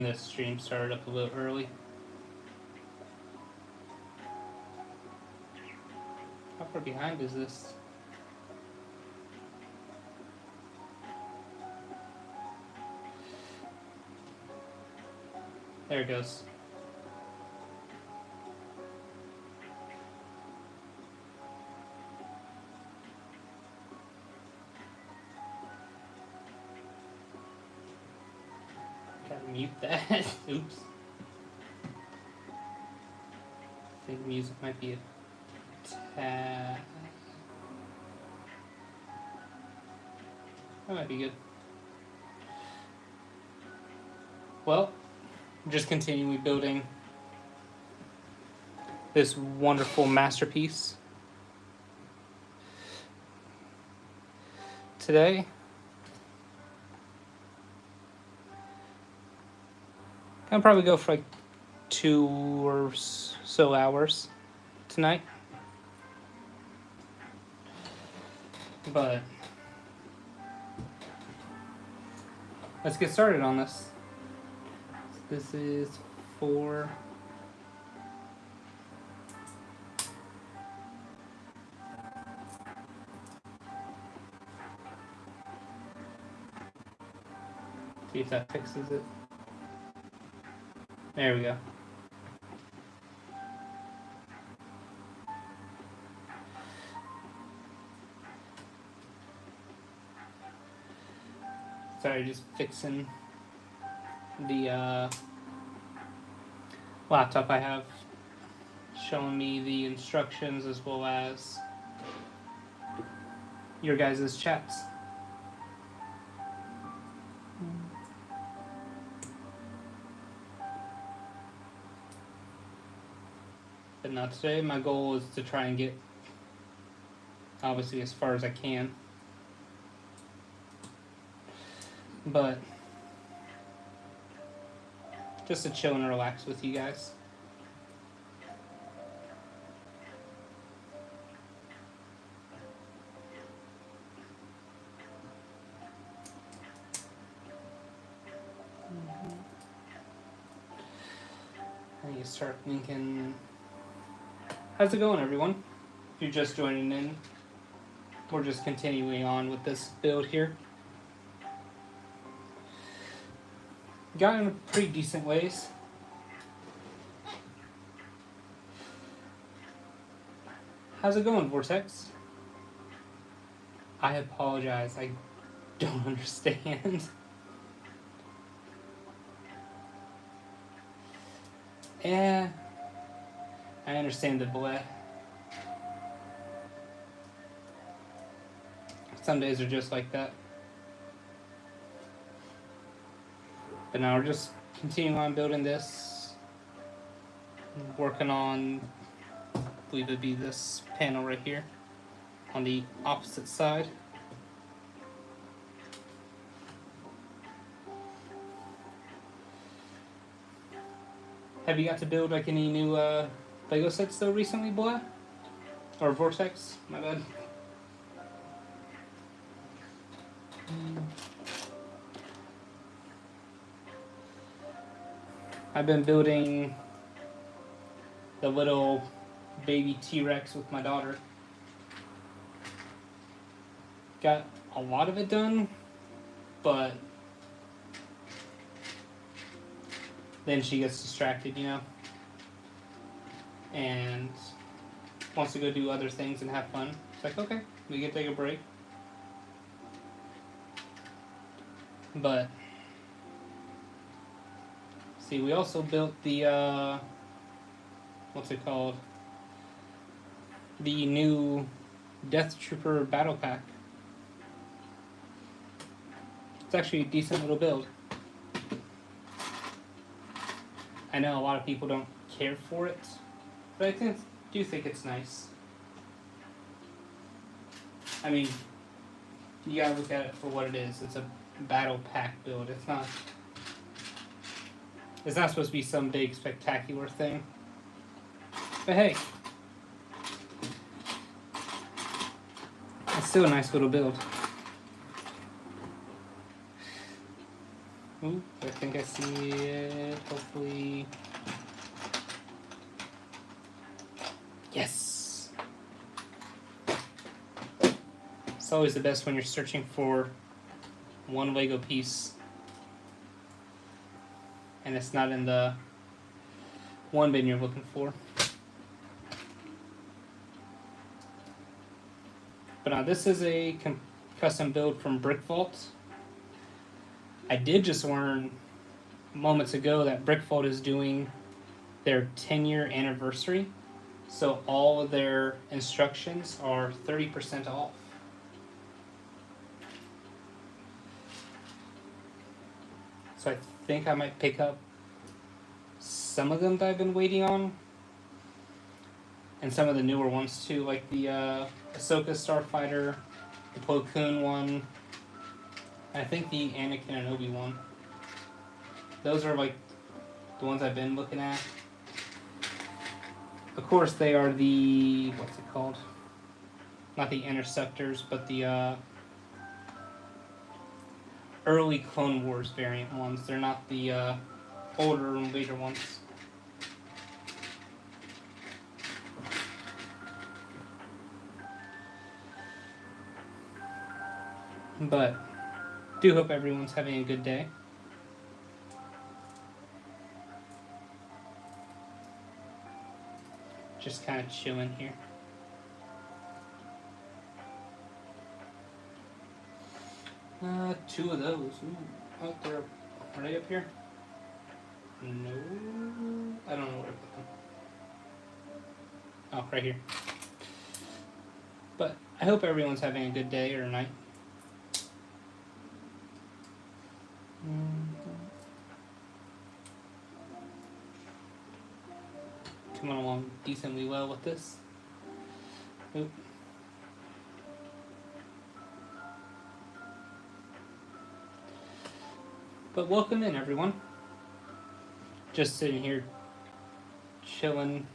This stream started up a little early. How far behind is this? There it goes. Gotta mute that. Oops. I think music might be a tad. That might be good. Well, just continuing building this wonderful masterpiece. Today, I'll probably go for like 2 or so hours tonight. But let's get started on this. This is for see if that fixes it. There we go. Sorry, just fixing the laptop I have, showing me the instructions as well as your guys' chats. But not today. My goal is to try and get, obviously, as far as I can. But just to chill and relax with you guys. I need to start thinking. How's it going, everyone? If you're just joining in, we're just continuing on with this build here. Got in pretty decent ways. How's it going, Vortex? I apologize, I don't understand. Yeah, I understand the bleh. Some days are just like that. But now we're just continuing on building this. Working on, I believe it'd be this panel right here on the opposite side. Have you got to build like any new Lego sets though recently, boy? Or Vortex? My bad. I've been building the little baby T-Rex with my daughter. Got a lot of it done, but then she gets distracted, you know, and wants to go do other things and have fun. It's like, okay, we can take a break. But see, we also built the what's it called? The new Death Trooper battle pack. It's actually a decent little build. I know a lot of people don't care for it, but I do think it's nice. I mean, you gotta look at it for what it is. It's a battle pack build. It's not supposed to be some big spectacular thing. But hey, it's still a nice little build. Ooh, I think I see it. Hopefully. Yes! It's always the best when you're searching for one Lego piece and it's not in the one bin you're looking for. But now this is a custom build from Brickvault. I did just learn moments ago that Brickvault is doing their 10-year anniversary. So all of their instructions are 30% off. So I think I might pick up some of them that I've been waiting on. And some of the newer ones too, like the Ahsoka Starfighter, the Plo Koon one, I think the Anakin and Obi-Wan. Those are like the ones I've been looking at. Of course, they are the, what's it called? Not the Interceptors, but the early Clone Wars variant ones. They're not the older and later ones. But do hope everyone's having a good day. Just kind of chilling here. Two of those. Ooh. Oh, are they up here? No. I don't know where to put them. Oh, right here. But I hope everyone's having a good day or night. Coming along decently well with this. Oop. But welcome in, everyone. Just sitting here chilling.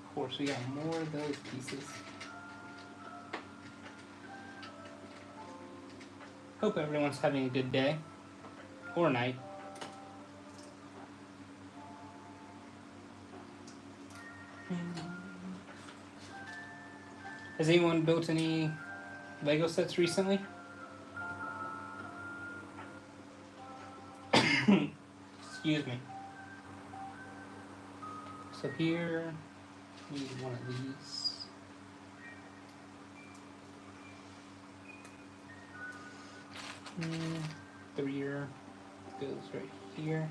Of course, we got more of those pieces. Hope everyone's having a good day or night. Has anyone built any Lego sets recently? Excuse me. So here, we need one of these. The rear goes right here.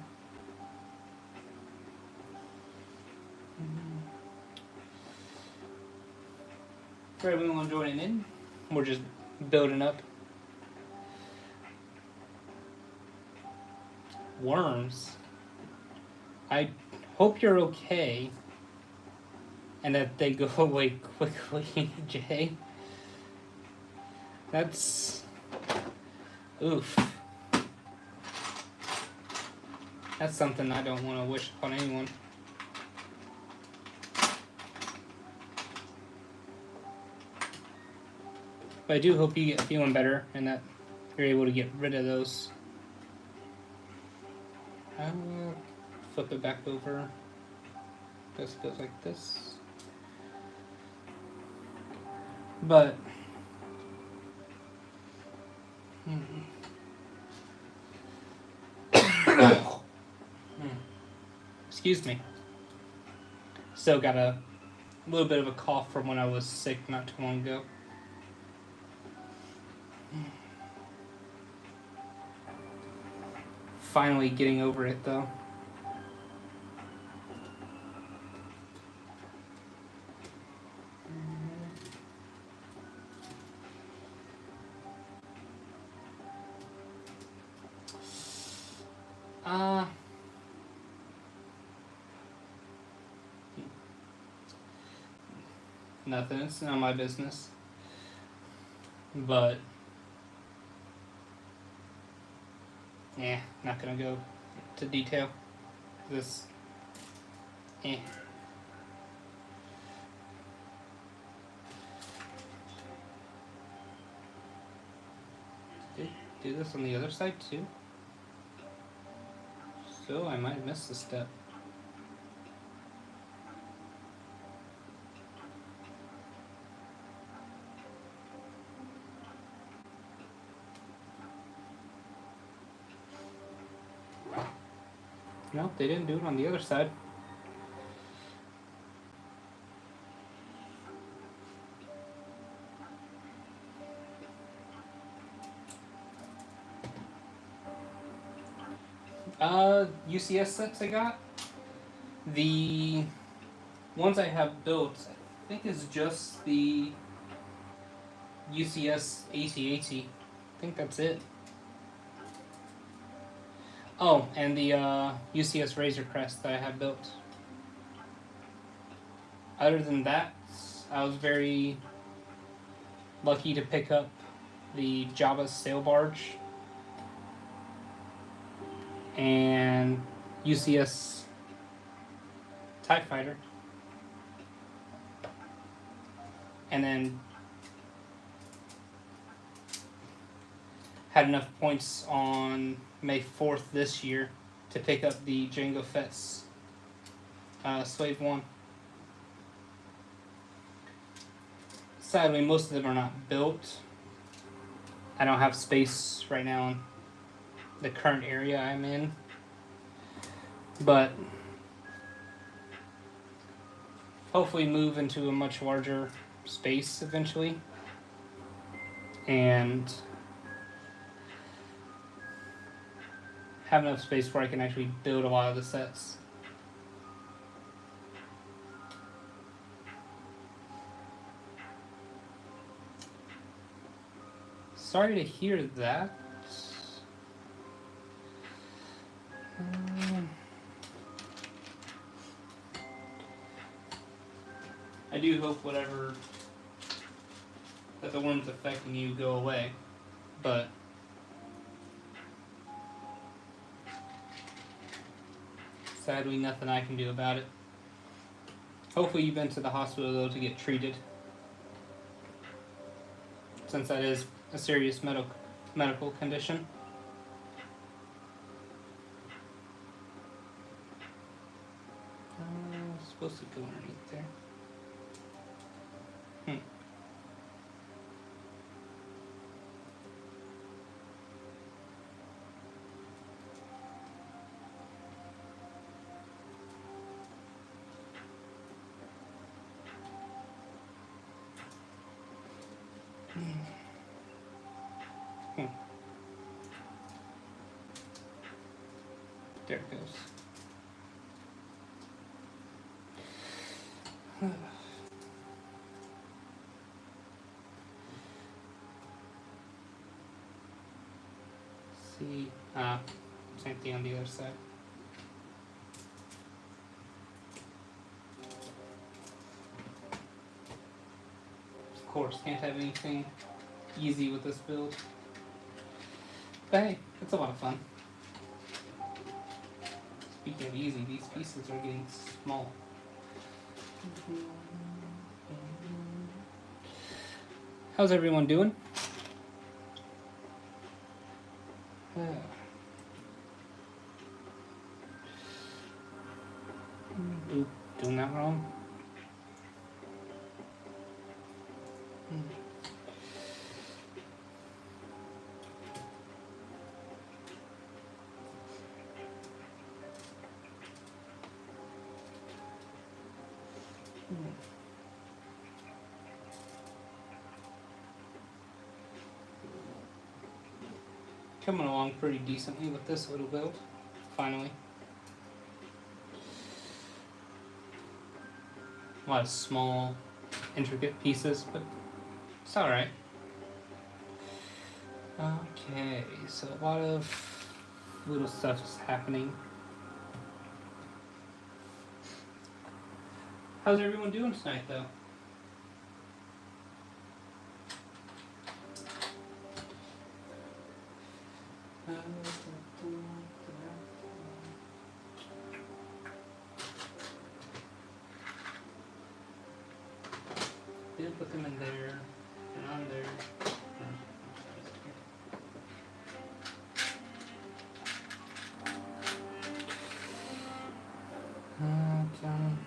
For everyone joining in, we're just building up. Worms. I hope you're okay and that they go away quickly, Jay. That's... oof. That's something I don't want to wish upon anyone. But I do hope you get feeling better and that you're able to get rid of those. I will flip it back over. This goes like this. But excuse me. Still got a little bit of a cough from when I was sick not too long ago. Finally getting over it though. Nothing, it's not my business. But yeah, not gonna go to detail. This Okay. do this on the other side too. So I might miss a step. No, they didn't do it on the other side. UCS sets I got. The ones I have built, I think is just the UCS AT-AT. I think that's it. Oh, and the UCS Razor Crest that I have built. Other than that, I was very lucky to pick up the Java Sail Barge and UCS TIE Fighter. And then had enough points on May 4th this year to pick up the Jango Fett's Slave 1. Sadly, most of them are not built. I don't have space right now in the current area I'm in. But hopefully move into a much larger space eventually. And have enough space where I can actually build a lot of the sets. Sorry to hear that. I do hope whatever that the worms affecting you go away, but sadly nothing I can do about it. Hopefully you've been to the hospital though to get treated, since that is a serious medical condition. It's supposed to go underneath there. There it goes. See, same thing on the other side. Of course, can't have anything easy with this build. But hey, it's a lot of fun. Speaking of easy, these pieces are getting small. How's everyone doing? Oop, doing that wrong. Coming along pretty decently with this little build, finally. A lot of small, intricate pieces, but it's alright. Okay, so a lot of little stuff is happening. How's everyone doing tonight, though? Didn't put them in there, and on there. Dun.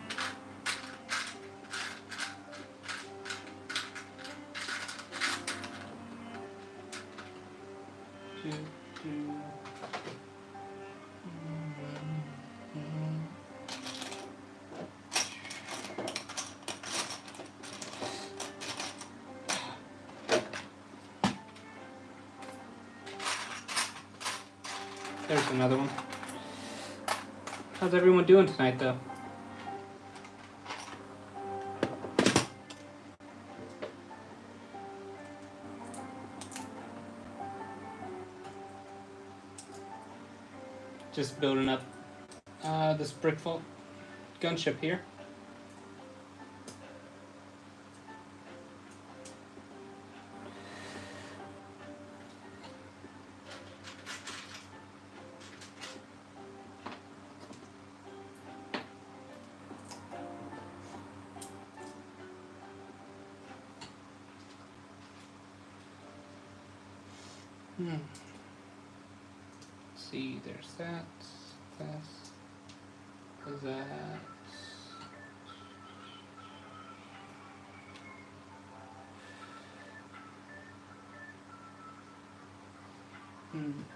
There's another one. How's everyone doing tonight, though? Just building up this Brickvault Gunship here. Let's see, there's that. There's that.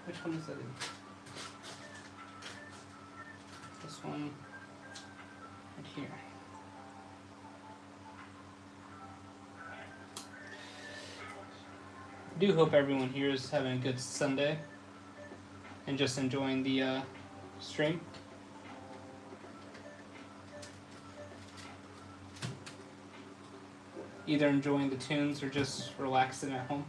Which one is that in? This one right here. I do hope everyone here is having a good Sunday and just enjoying the stream. Either enjoying the tunes or just relaxing at home.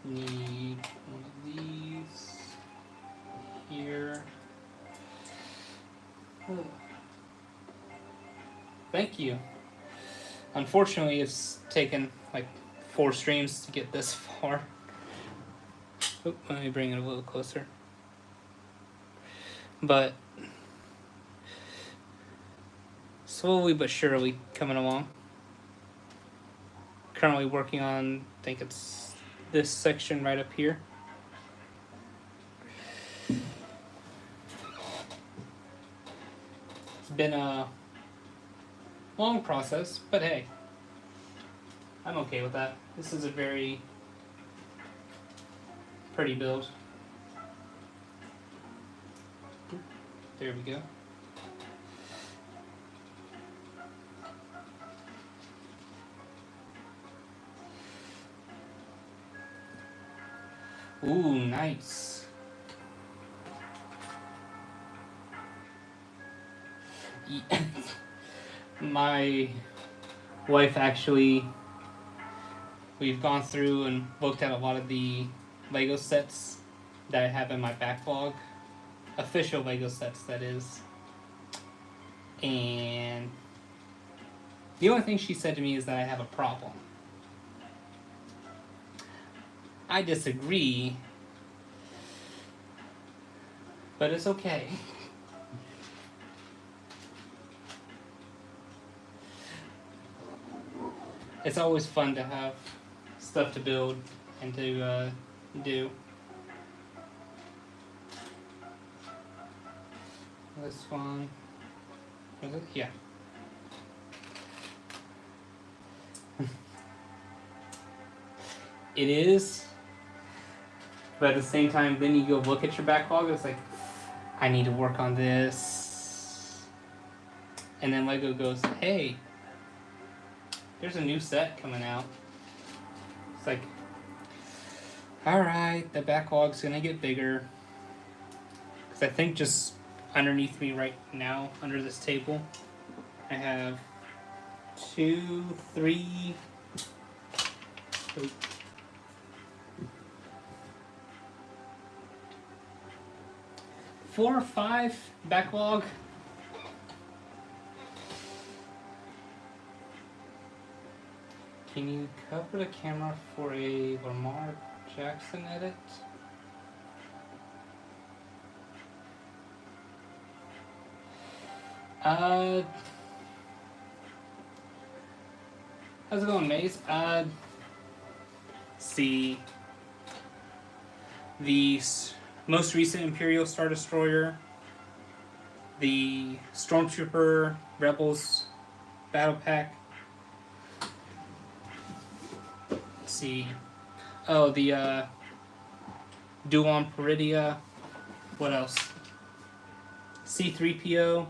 Need one of these here. Oh. Thank you. Unfortunately, it's taken like 4 streams to get this far. Oh, let me bring it a little closer. But slowly but surely coming along. Currently working on, I think it's this section right up here. It's been a long process, but hey, I'm okay with that. This is a very pretty build. There we go. Ooh, nice. My wife actually, we've gone through and looked at a lot of the Lego sets that I have in my backlog. Official Lego sets, that is. And the only thing she said to me is that I have a problem. I disagree, but it's okay. It's always fun to have stuff to build and to do. This one, was it? Yeah. It is. But at the same time, then you go look at your backlog, it's like, I need to work on this. And then Lego goes, hey, there's a new set coming out. It's like, alright, the backlog's gonna get bigger. Because I think just underneath me right now, under this table, I have 2, 3, 4 or 5 backlog. Can you cover the camera for a Lamar Jackson edit? How's it going, Maze? See, the most recent Imperial Star Destroyer, the Stormtrooper Rebels Battle Pack. Let's see. Oh, the Duon Peridia. What else? C-3PO.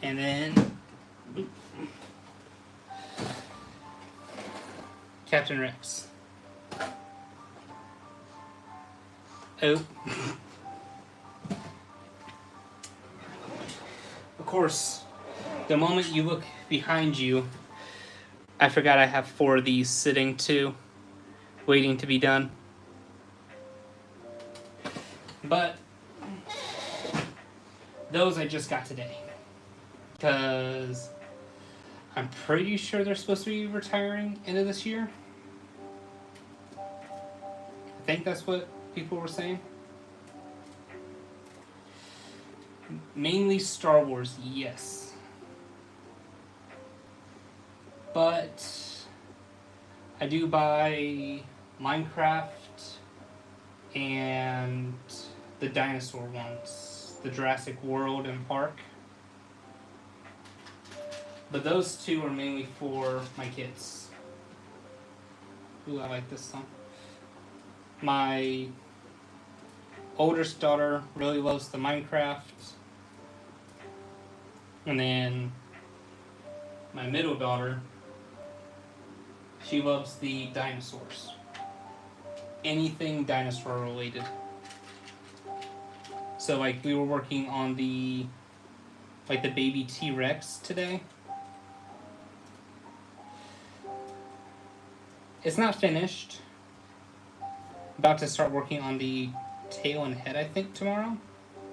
And then Captain Rex. Oh. Of course, the moment you look behind you, I forgot I have 4 of these sitting too, waiting to be done. But those I just got today, because I'm pretty sure they're supposed to be retiring end of this year. I think that's what people were saying. Mainly Star Wars, yes. But I do buy Minecraft and the dinosaur ones, the Jurassic World and Park. But those 2 are mainly for my kids. Ooh, I like this song. My oldest daughter really loves the Minecraft. And then my middle daughter, she loves the dinosaurs. Anything dinosaur related. So like we were working on the baby T-Rex today. It's not finished. About to start working on the tail and head, I think, tomorrow.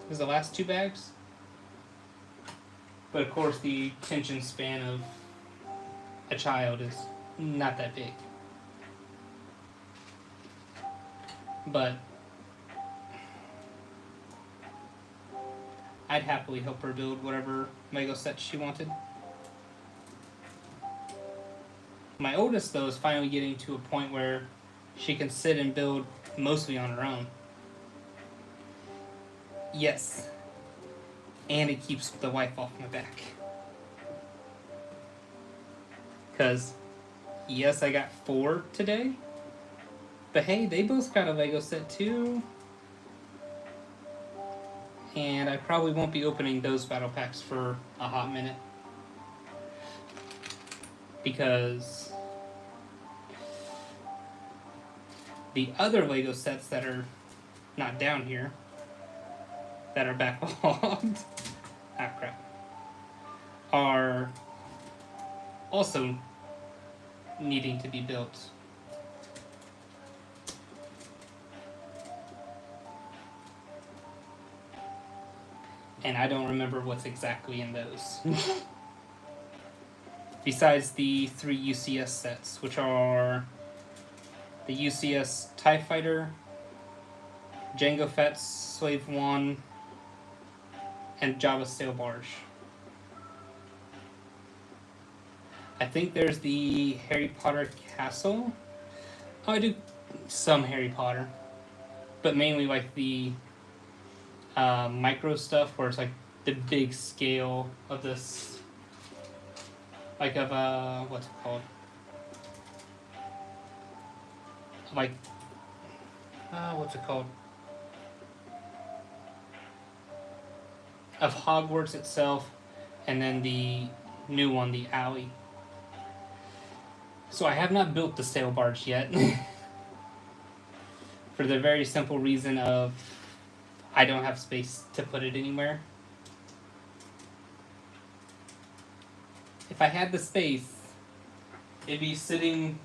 Is the last 2 bags. But of course the attention span of a child is not that big. But I'd happily help her build whatever Lego set she wanted. My oldest, though, is finally getting to a point where she can sit and build mostly on her own. Yes. And it keeps the wife off my back. Because, yes, I got 4 today. But hey, they both got a Lego set too. And I probably won't be opening those battle packs for a hot minute. Because the other Lego sets that are not down here, that are backlogged, are also needing to be built. And I don't remember what's exactly in those. Besides the 3 UCS sets, which are the UCS TIE Fighter, Jango Fett's Slave 1, and Jabba's Sail Barge. I think there's the Harry Potter Castle. Oh, I do some Harry Potter, but mainly like the micro stuff where it's like the big scale of this, like of what's it called? Like what's it called? Of Hogwarts itself, and then the new one, the alley. So I have not built the sail barge yet. For the very simple reason of I don't have space to put it anywhere. If I had the space, it'd be sitting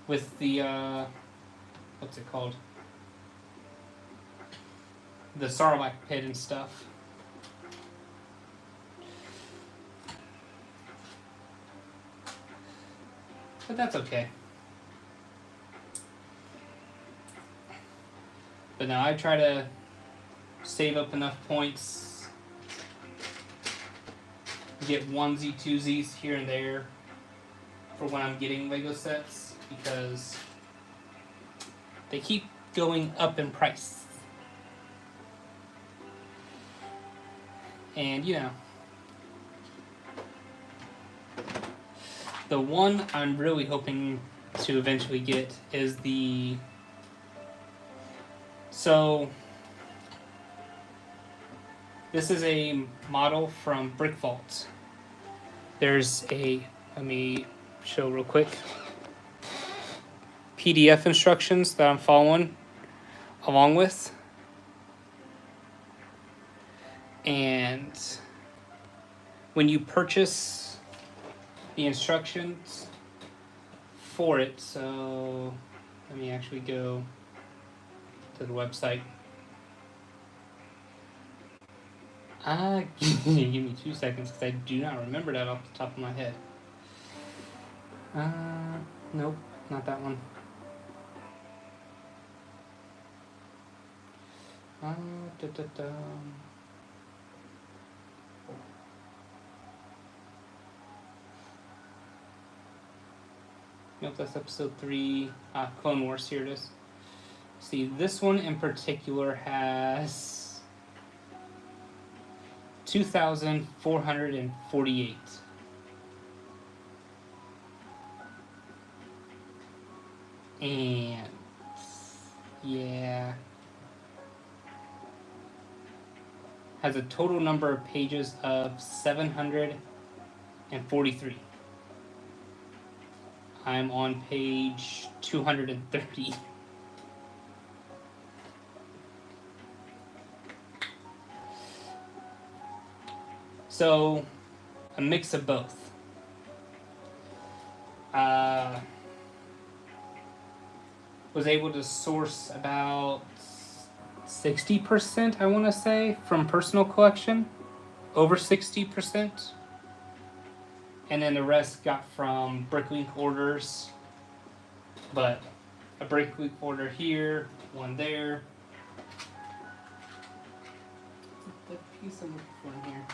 with the what's it called? The Sarlacc pit and stuff. But that's okay. But now I try to save up enough points get onesie, twosies here and there for when I'm getting Lego sets because they keep going up in price. And you know, the one I'm really hoping to eventually get is the... So, this is a model from Brickvault. There's a, let me show real quick, PDF instructions that I'm following along with. And when you purchase the instructions for it, so let me actually go to the website. Give me 2 seconds because I do not remember that off the top of my head. Nope, not that one. Nope, that's episode 3. Clone Wars, here it is. See, this one in particular has 2,448. And yeah, has a total number of pages of 743. I'm on page 230. So, a mix of both. Was able to source about 60%, I want to say, from personal collection. Over 60%. And then the rest got from Bricklink orders. But a Bricklink order here, one there. The piece I'm looking for in here.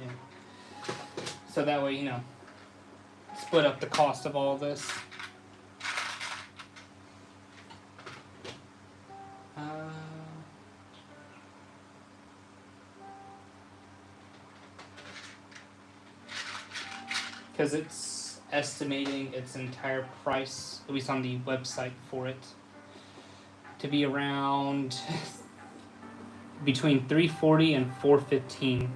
Yeah. So that way, you know, split up the cost of all this. Because it's estimating its entire price, at least on the website for it, to be around between $340 and $415.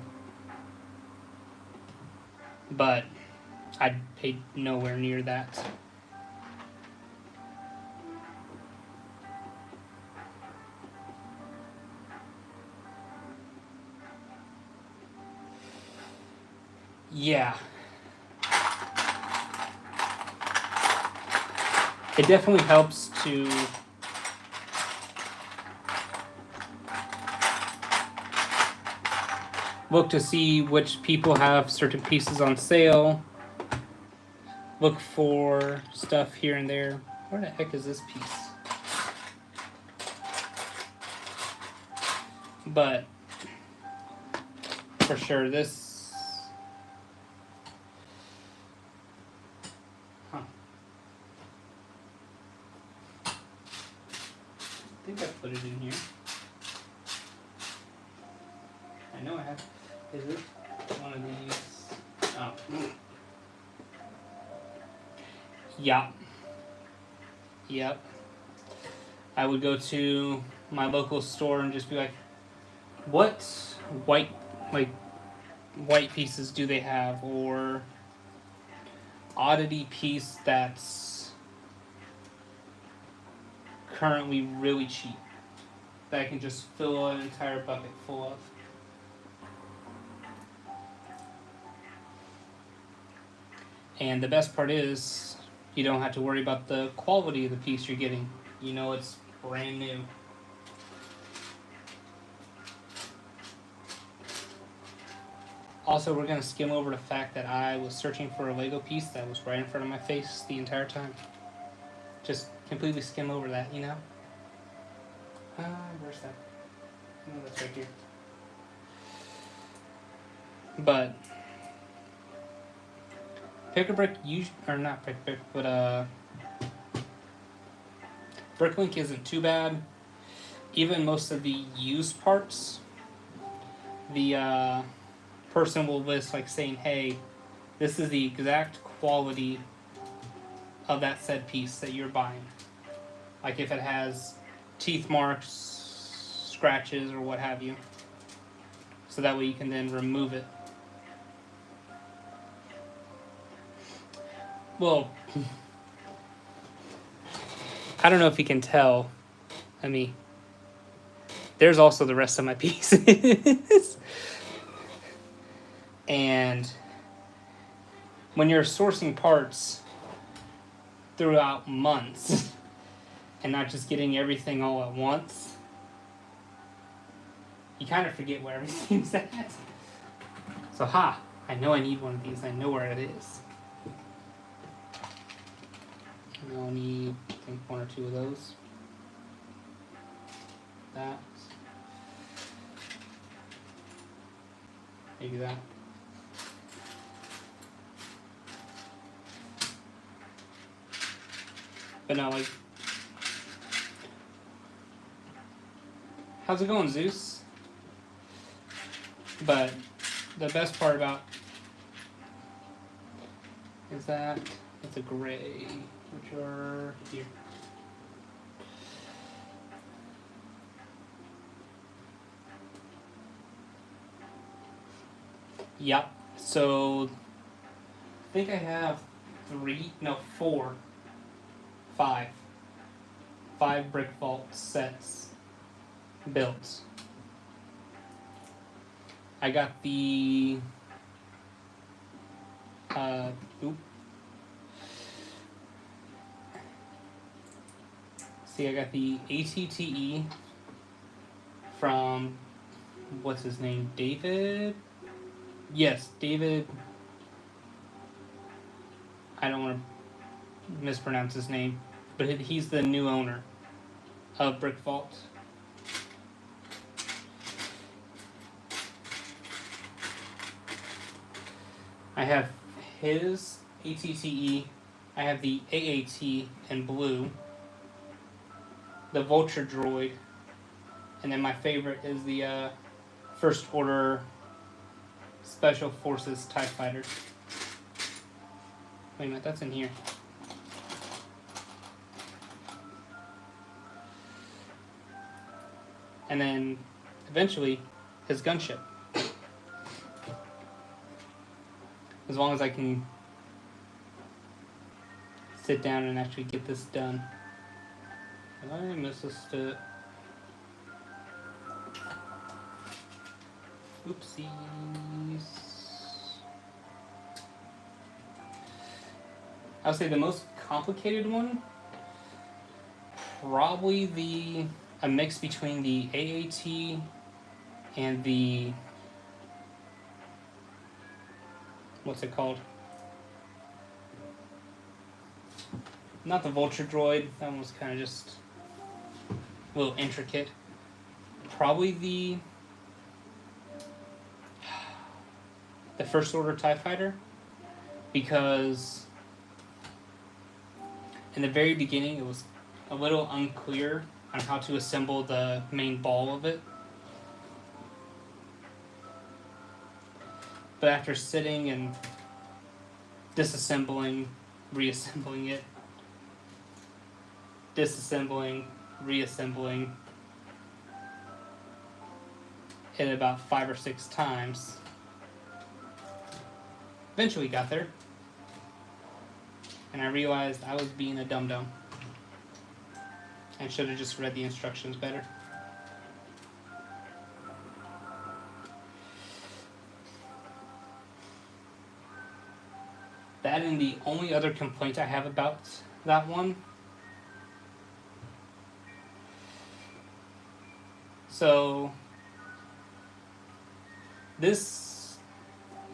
But I paid nowhere near that. Yeah. It definitely helps to look to see which people have certain pieces on sale. Look for stuff here and there. Where the heck is this piece? But for sure, this... I think I put it in here. I know I have. Is it one of these? Oh. Yeah. Yep. I would go to my local store and just be like, what white pieces do they have? Or oddity piece that's currently really cheap that I can just fill an entire bucket full of. And the best part is you don't have to worry about the quality of the piece you're getting. You know it's brand new. Also, we're going to skim over the fact that I was searching for a Lego piece that was right in front of my face the entire time. Just completely skim over that, you know? Where's that? No, that's right here. But Pick-a-Brick, or not Pick-a-Brick, but Bricklink isn't too bad. Even most of the used parts, the person will list like saying, hey, this is the exact quality of that said piece that you're buying. Like if it has teeth marks, scratches, or what have you. So that way you can then remove it. Well, I don't know if you can tell. I mean, there's also the rest of my pieces. And when you're sourcing parts throughout months and not just getting everything all at once, you kind of forget where everything's at. So, I know I need one of these. I know where it is. And I'll need, I think, one or two of those. That. Maybe that. But no, like, how's it going, Zeus? But the best part about is that it's a gray, which are here. Yep. So I think I have 5 Brickvault sets built. I got the I got the ATTE from, what's his name, David? Yes, David. I don't want to mispronounce his name, but he's the new owner of Brickvault. I have his ATTE, I have the AAT in blue, the Vulture Droid, and then my favorite is the First Order Special Forces TIE Fighter. Wait a minute, that's in here. And then, eventually, his gunship. As long as I can sit down and actually get this done. Did I miss a step? Oopsies. I would say the most complicated one, probably a mix between the AAT and the, what's it called? Not the Vulture Droid, that one was kind of just a little intricate. Probably the First Order TIE Fighter, because in the very beginning it was a little unclear on how to assemble the main ball of it. But after sitting and disassembling, reassembling it, disassembling, reassembling it about 5 or 6 times, eventually got there. And I realized I was being a dum-dum and should have just read the instructions better. That and the only other complaint I have about that one. So this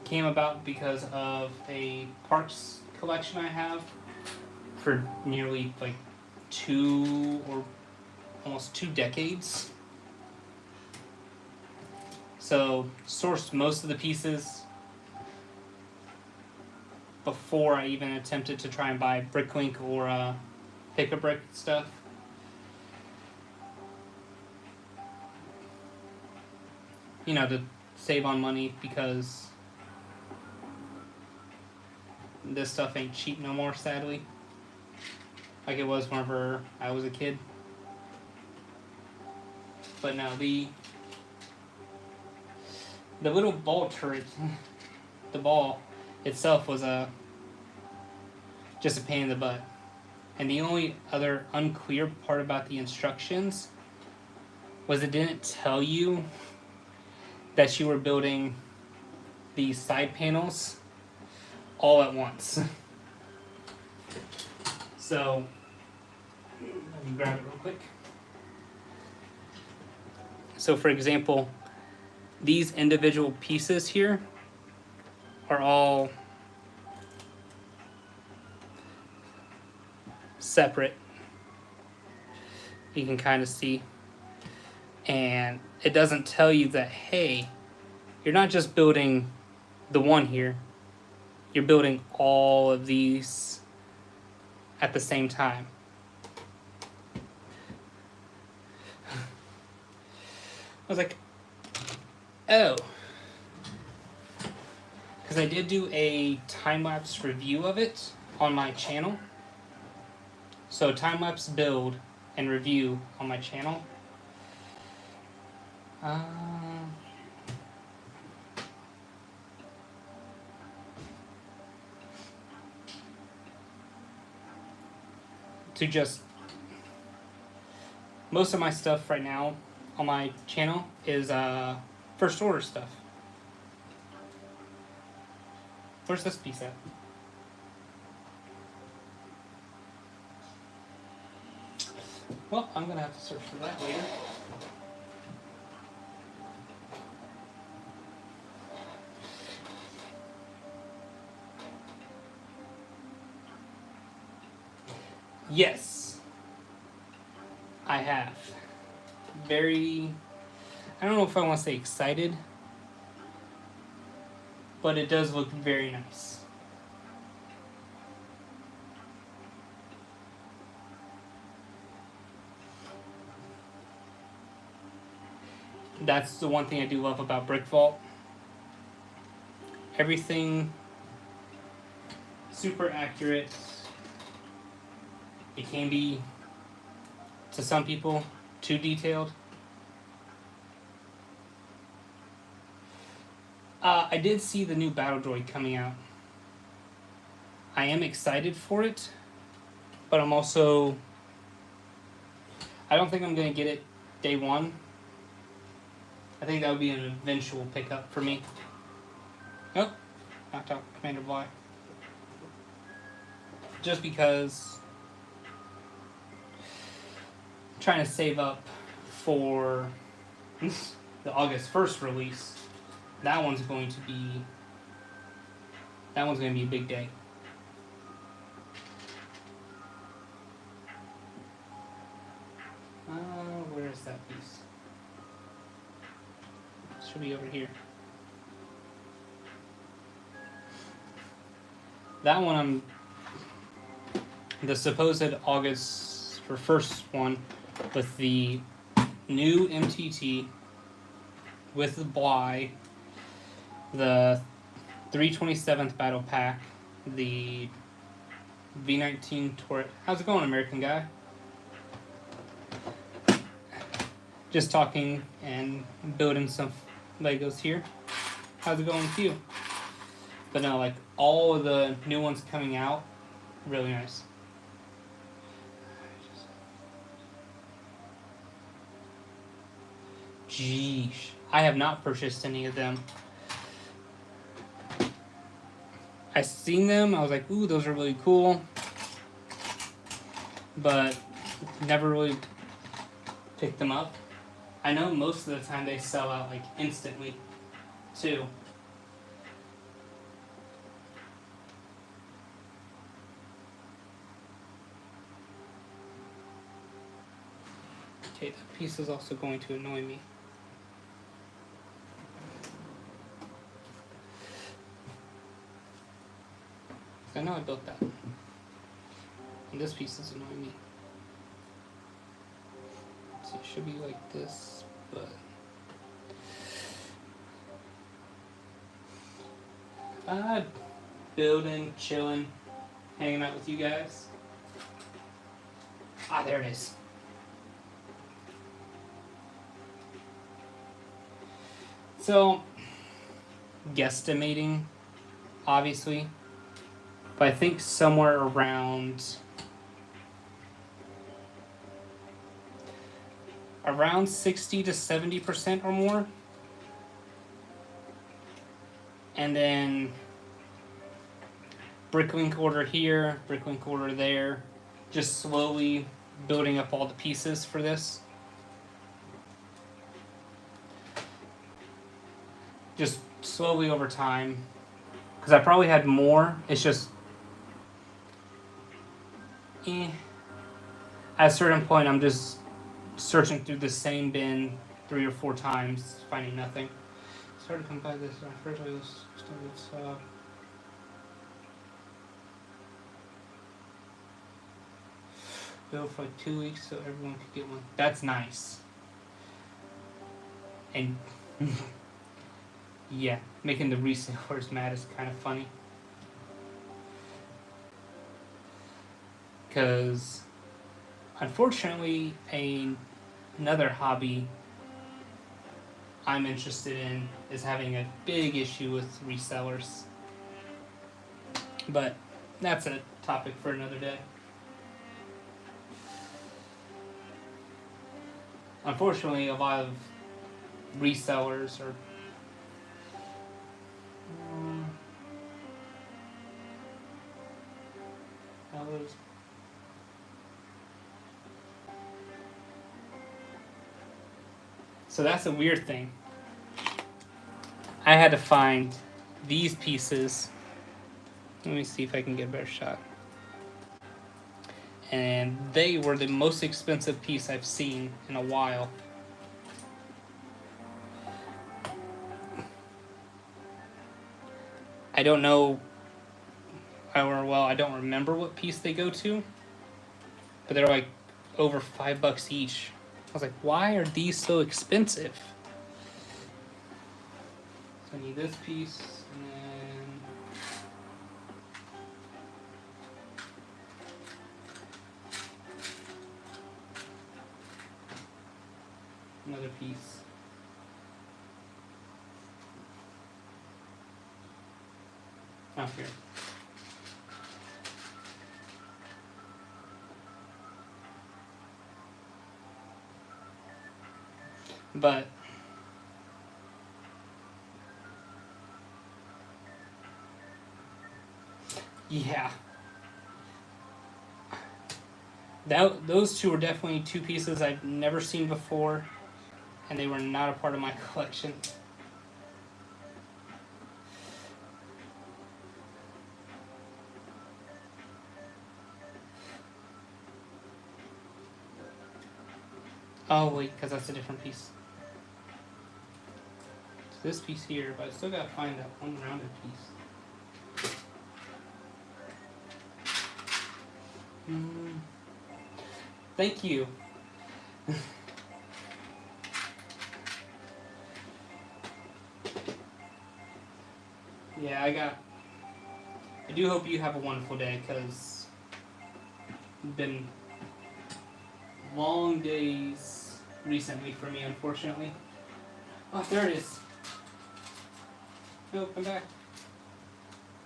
came about because of a parts collection I have for nearly like 2 or almost 2 decades. So sourced most of the pieces before I even attempted to try and buy Bricklink or Pick-a-Brick stuff. You know, to save on money, because this stuff ain't cheap no more, sadly. Like it was whenever I was a kid. But now the little ball turret, the ball itself was just a pain in the butt. And the only other unclear part about the instructions was it didn't tell you that you were building these side panels all at once. So, let me grab it real quick. So for example, these individual pieces here are all separate. You can kind of see. And it doesn't tell you that, hey, you're not just building the one here, you're building all of these at the same time. I was like, oh. Because I did do a time-lapse review of it on my channel. So time-lapse build and review on my channel. To just, most of my stuff right now on my channel is first order stuff. Where's this piece at? Well, I'm gonna have to search for that later. Yes, I have. I don't know if I want to say excited, but it does look very nice. That's the one thing I do love about Brickvault. Everything super accurate. It can be, to some people, too detailed. I did see the new Battle Droid coming out. I am excited for it, but I'm also, I don't think I'm going to get it day one. I think that would be an eventual pickup for me. Oh, knocked out Commander Bly. Just because I'm trying to save up for the August 1st release. That one's going to be a big day. Where is that piece? Should be over here. That one, the supposed August for first one with the new MTT with the Bly, the 327th Battle Pack, the V19 turret. How's it going, American guy? Just talking and building some Legos here. How's it going with you? But no, like all of the new ones coming out, really nice. Jeesh, I have not purchased any of them. I seen them, I was like, ooh, those are really cool. But never really picked them up. I know most of the time they sell out like instantly, too. Okay, that piece is also going to annoy me. I know I built that. And this piece is annoying me. So it should be like this, but building, chilling, hanging out with you guys. Ah, there it is. So, guesstimating, obviously, but I think somewhere around 60 to 70% or more. And then bricklink order here, bricklink order there, just slowly building up all the pieces for this. Just slowly over time, because I probably had more. It's just at a certain point I'm just searching through the same bin 3 or 4 times, finding nothing. Started to come by this. First I was build for like 2 weeks so everyone could get one. That's nice. And yeah, making the resellers mad is kind of funny. Because unfortunately, another hobby I'm interested in is having a big issue with resellers. But that's a topic for another day. Unfortunately, a lot of resellers are so that's a weird thing. I had to find these pieces. Let me see if I can get a better shot. And they were the most expensive piece I've seen in a while. I don't know, I don't remember what piece they go to, but they're like over $5 each. I was like, why are these so expensive? So I need this piece, and then another piece. Oh, here. But yeah, those two were definitely 2 pieces I've never seen before, and they were not a part of my collection. Oh wait, because that's a different piece. It's this piece here, but I still gotta find that one rounded piece. Thank you. Yeah, I do hope you have a wonderful day, because it's been long days recently for me, unfortunately. Oh, there it is. No, come back.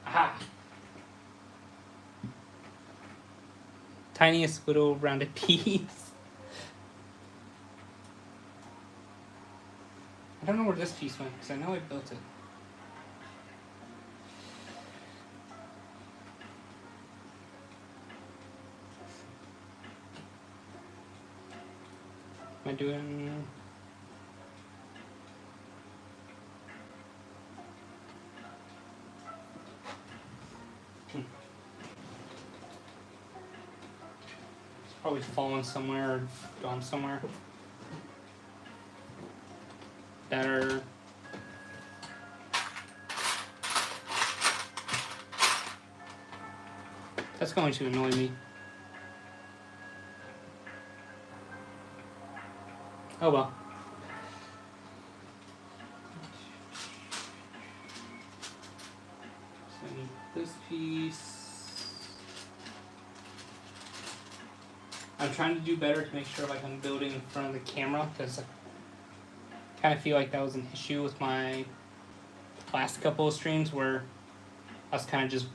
Aha! Tiniest little rounded piece. I don't know where this piece went, because I know I built it. Am I doing... Probably fallen somewhere or gone somewhere. Better. That's going to annoy me. Oh well. So I need this piece. I'm trying to do better to make sure like I'm building in front of the camera, because I kind of feel like that was an issue with my last couple of streams where I was kind of just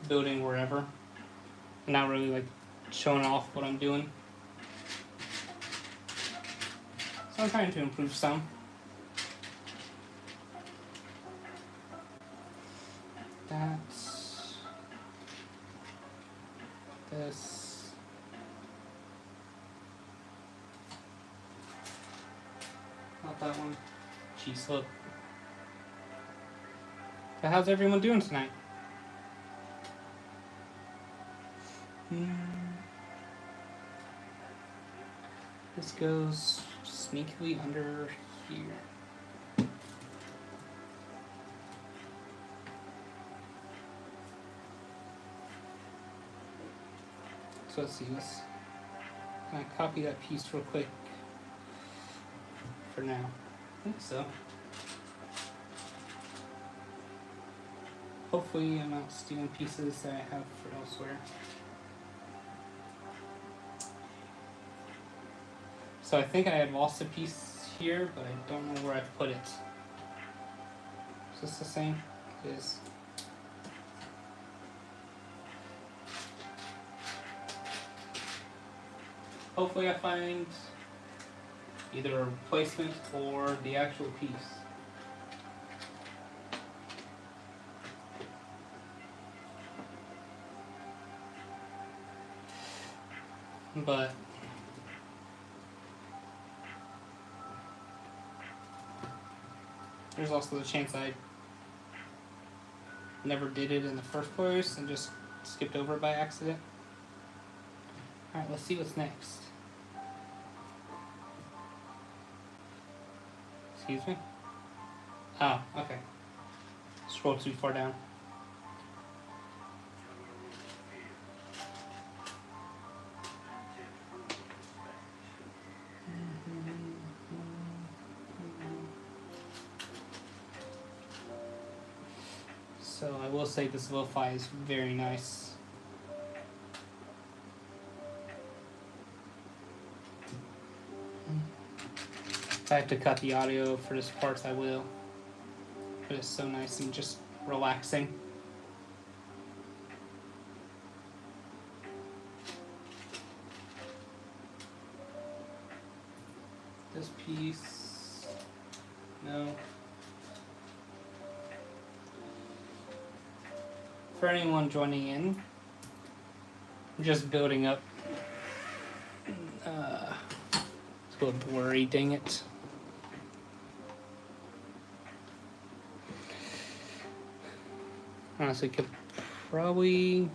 building wherever and not really like showing off what I'm doing. So I'm trying to improve some. That's this. Not that one. Jeez, look. So how's everyone doing tonight? This goes sneakily under here. So let's see, can I copy that piece real quick for now? I think so. Hopefully I'm not stealing pieces that I have for elsewhere. So I think I had lost a piece here, but I don't know where I put it. Is this the same? It is. Hopefully I find either a replacement or the actual piece. But there's also the chance I never did it in the first place and just skipped over it by accident. Alright, let's see what's next. Excuse me? Oh, okay. Scroll too far down. So I will say this lo-fi is very nice. If I have to cut the audio for this part, I will. But it's so nice and just relaxing. This piece, no. For anyone joining in, I'm just building up. It's a little blurry, dang it. Honestly, could probably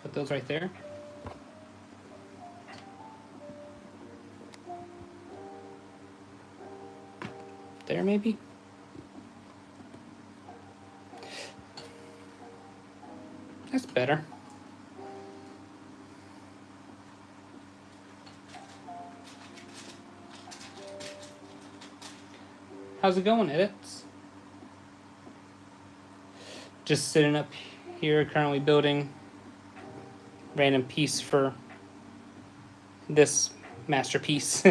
put those right there. There, maybe? That's better. How's it going, edits? Just sitting up here, currently building random piece for this masterpiece.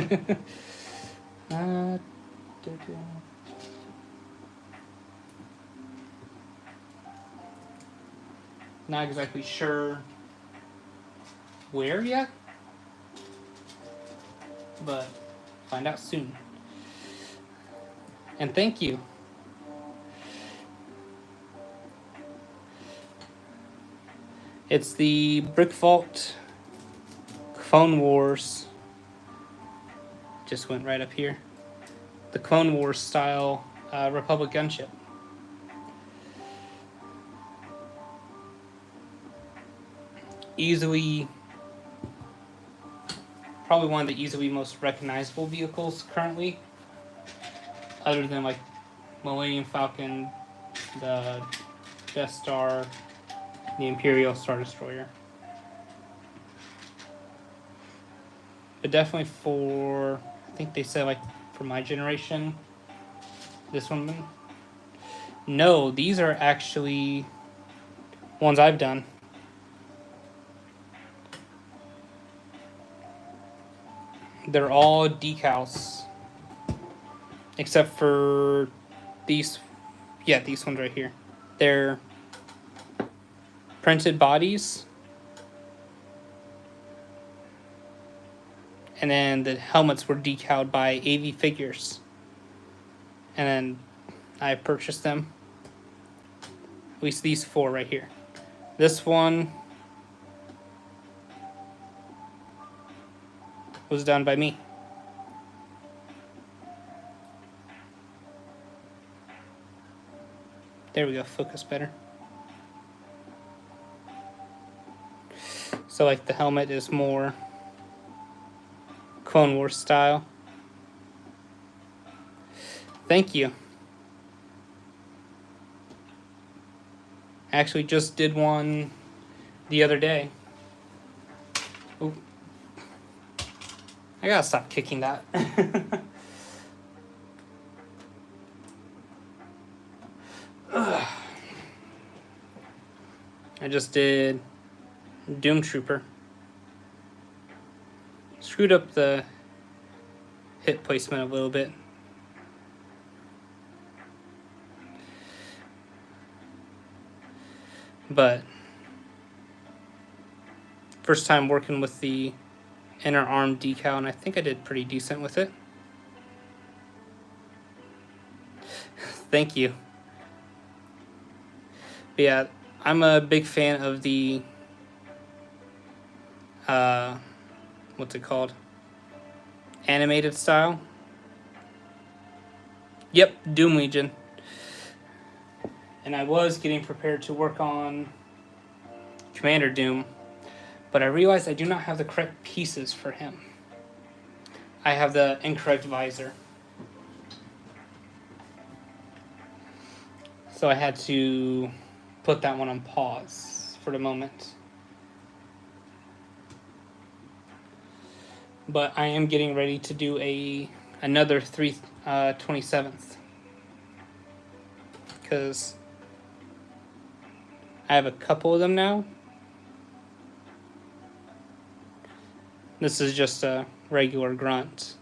Not exactly sure where yet, but find out soon. And thank you. It's the Brickvault Clone Wars. Just went right up here. The Clone Wars style Republic Gunship. Easily, probably one of the easily most recognizable vehicles currently, other than like Millennium Falcon, the Death Star, the Imperial Star Destroyer. But definitely for, I think they said like for my generation, this one. No, these are actually ones I've done. They're all decals. Except for these, yeah, these ones right here. They're printed bodies. And then the helmets were decaled by AV Figures. And then I purchased them. At least these 4 right here. This one was done by me. There we go, focus better. So like the helmet is more Clone Wars style. Thank you. I actually just did one the other day. Ooh. I gotta stop kicking that. I just did Doom Trooper. Screwed up the hit placement a little bit. But first time working with the inner arm decal, and I think I did pretty decent with it. Thank you. But yeah, I'm a big fan of the what's it called? Animated style. Yep, Doom Legion. And I was getting prepared to work on Commander Doom, but I realized I do not have the correct pieces for him. I have the incorrect visor. So I had to put that one on pause for the moment. But I am getting ready to do another 27th. Because I have a couple of them now. This is just a regular grunt.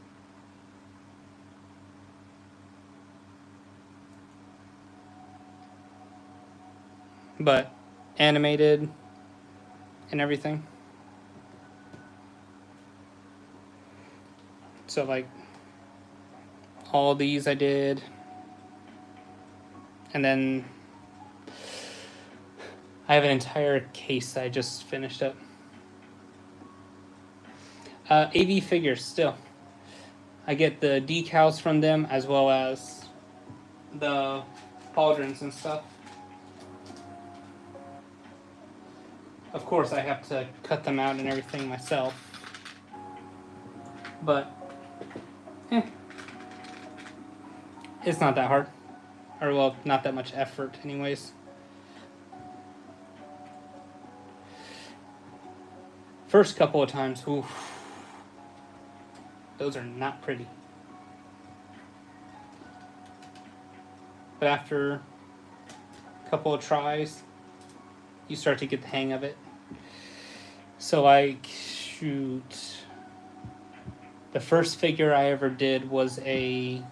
But animated and everything. So like all these I did. And then I have an entire case that I just finished up. AV Figures still. I get the decals from them as well as the pauldrons and stuff. Of course I have to cut them out and everything myself. But it's not that hard. Or well, not that much effort anyways. First couple of times, oof, those are not pretty. But after a couple of tries, you start to get the hang of it. So like, shoot, the first figure I ever did was a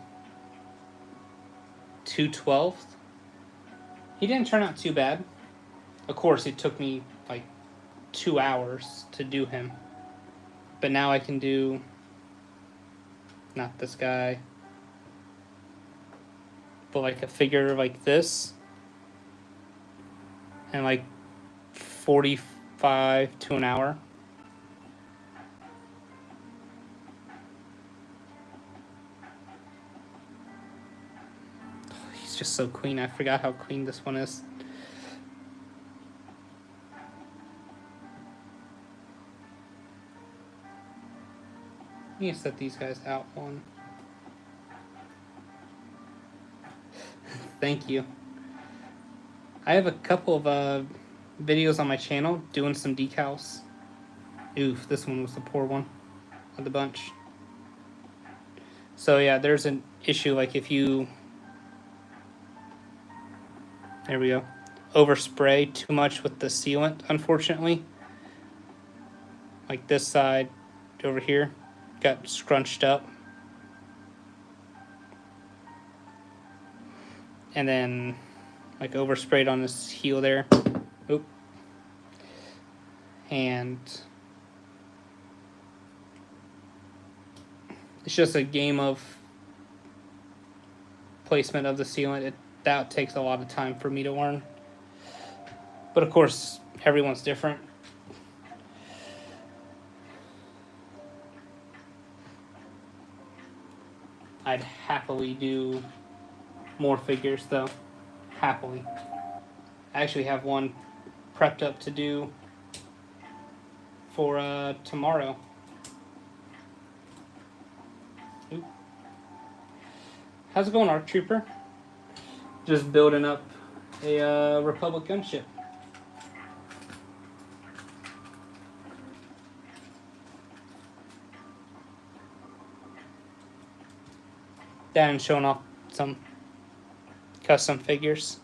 2/12. He didn't turn out too bad. Of course, it took me like 2 hours to do him. But now I can do, not this guy, but like a figure like this. And like 45 to an hour. He's just so clean. I forgot how clean this one is. Let me set these guys out one. Thank you. I have a couple of videos on my channel doing some decals. Oof, this one was the poor one of the bunch. So yeah, there's an issue, like if you, there we go, overspray too much with the sealant, unfortunately. Like this side over here got scrunched up. And then like oversprayed on this heel there. Oop. And it's just a game of placement of the sealant. That takes a lot of time for me to learn. But of course, everyone's different. I'd happily do more figures though. Happily. I actually have one prepped up to do for tomorrow. Oop. How's it going, Arc Trooper? Just building up a Republic gunship. Dan showing off some custom figures.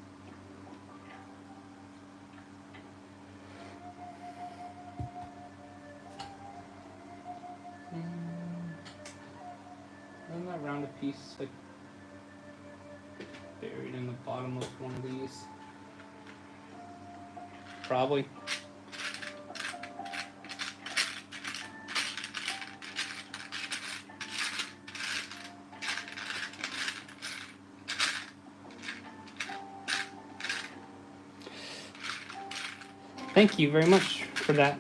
Isn't that rounded piece like buried in the bottom of one of these? Probably. Thank you very much for that.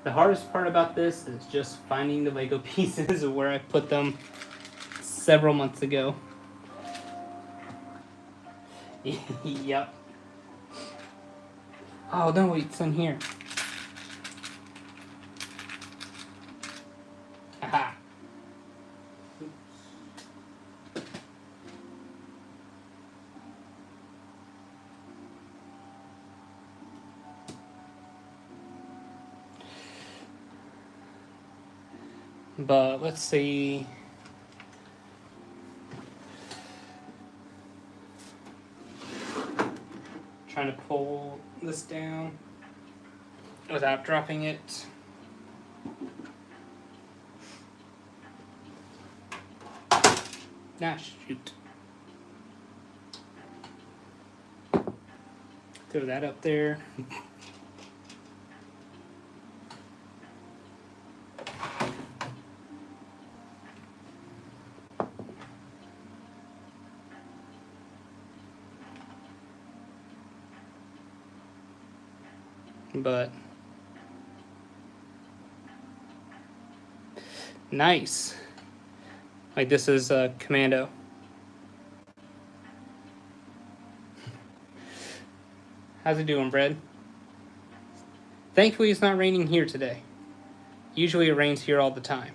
The hardest part about this is just finding the Lego pieces where I put them several months ago. Yep. Oh, no, wait, it's in here. Aha. But let's see. Trying to pull this down without dropping it. Ah, shoot. Throw that up there. But nice. Like this is a Commando. How's it doing, Brad? Thankfully it's not raining here today. Usually it rains here all the time.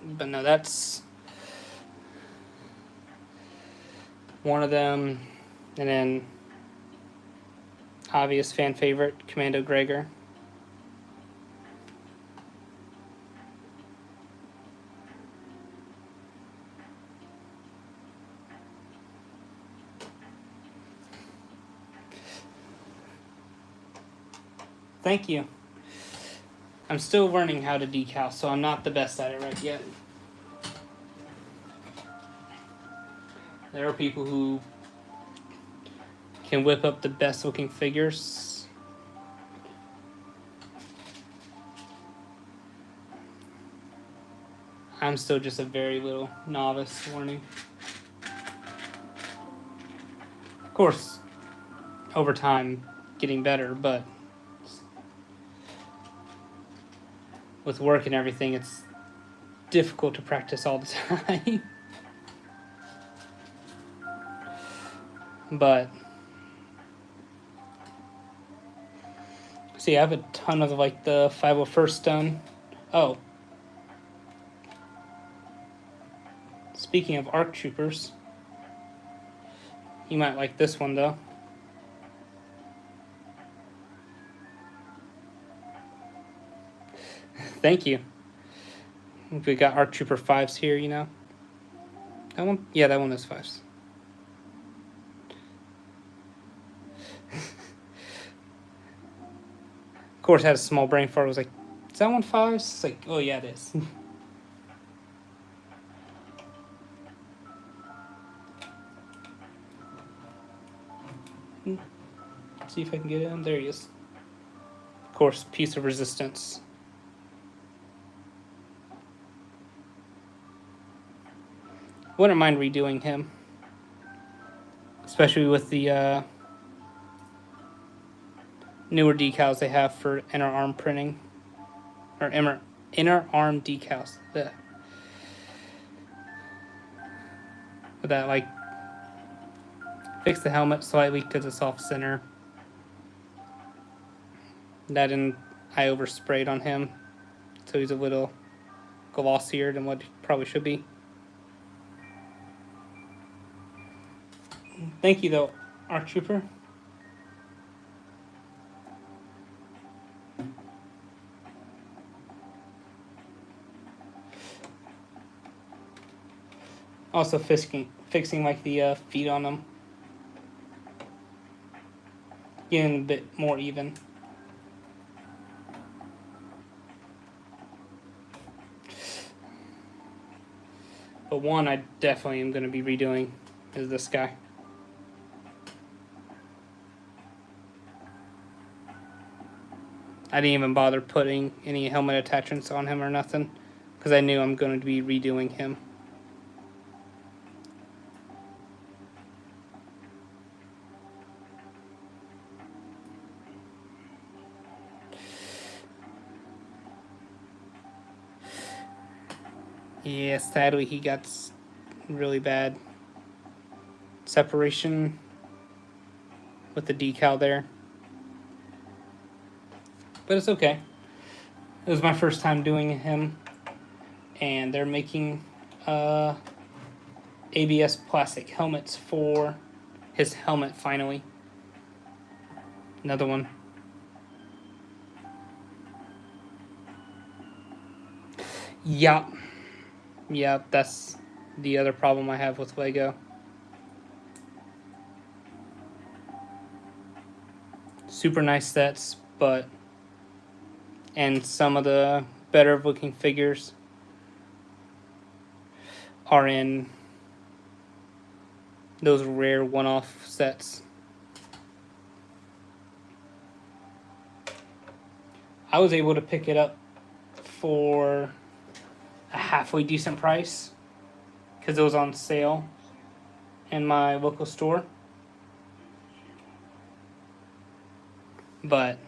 But no, that's one of them. And then obvious fan favorite, Commando Gregor. Thank you. I'm still learning how to decal, so I'm not the best at it right yet. There are people who can whip up the best looking figures. I'm still just a very little novice learning. Of course, over time, getting better, but with work and everything, it's difficult to practice all the time. But See, I have a ton of like the 501st done. Oh. Speaking of ARC troopers, you might like this one though. Thank you. We got ARC Trooper 5s here, you know. That one? Yeah, that one is 5s. Of course, I had a small brain fart. I was like, is that one 5s? It's like, oh yeah, it is. See if I can get him. There he is. Of course, piece of resistance. Wouldn't mind redoing him. Especially with the newer decals they have for inner arm printing. Or inner arm decals. With that, like, fix the helmet slightly because it's off center. That and I oversprayed on him, so he's a little glossier than what he probably should be. Thank you though, ARC Trooper. Also fixing like the feet on them. Getting a bit more even. But one I definitely am going to be redoing is this guy. I didn't even bother putting any helmet attachments on him or nothing, because I knew I'm going to be redoing him. Yeah, sadly he got really bad separation with the decal there. But it's okay. It was my first time doing him, and they're making ABS plastic helmets for his helmet finally. Another one. Yup. Yep, that's the other problem I have with Lego. Super nice sets, but and some of the better looking figures are in those rare one-off sets. I was able to pick it up for a halfway decent price because it was on sale in my local store. But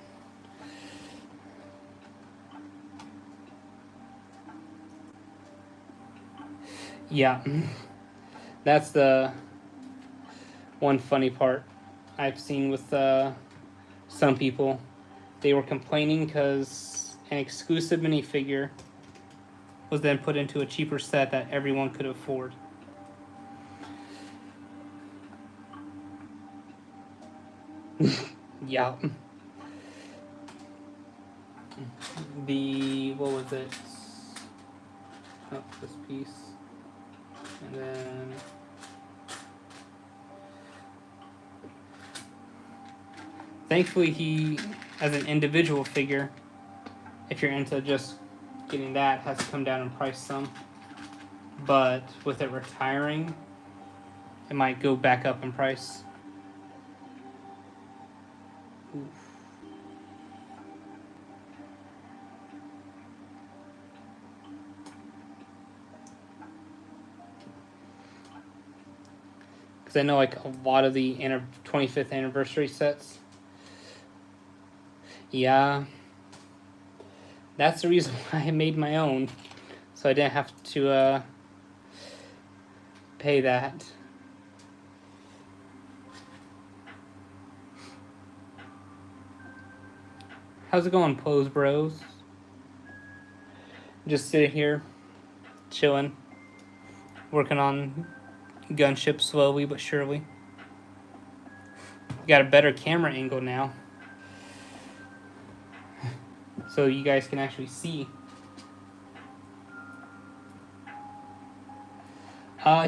yeah, that's the one funny part I've seen with some people. They were complaining because an exclusive minifigure was then put into a cheaper set that everyone could afford. Yeah. What was it? Oh, this piece. And then thankfully he, as an individual figure, if you're into just getting that, has come down in price some. But with it retiring, it might go back up in price. Oof. Because I know like a lot of the 25th anniversary sets. Yeah. That's the reason why I made my own. So I didn't have to pay that. How's it going, Pose Bros? Just sitting here, chilling, working on Gunship slowly but surely. Got a better camera angle now, so you guys can actually see.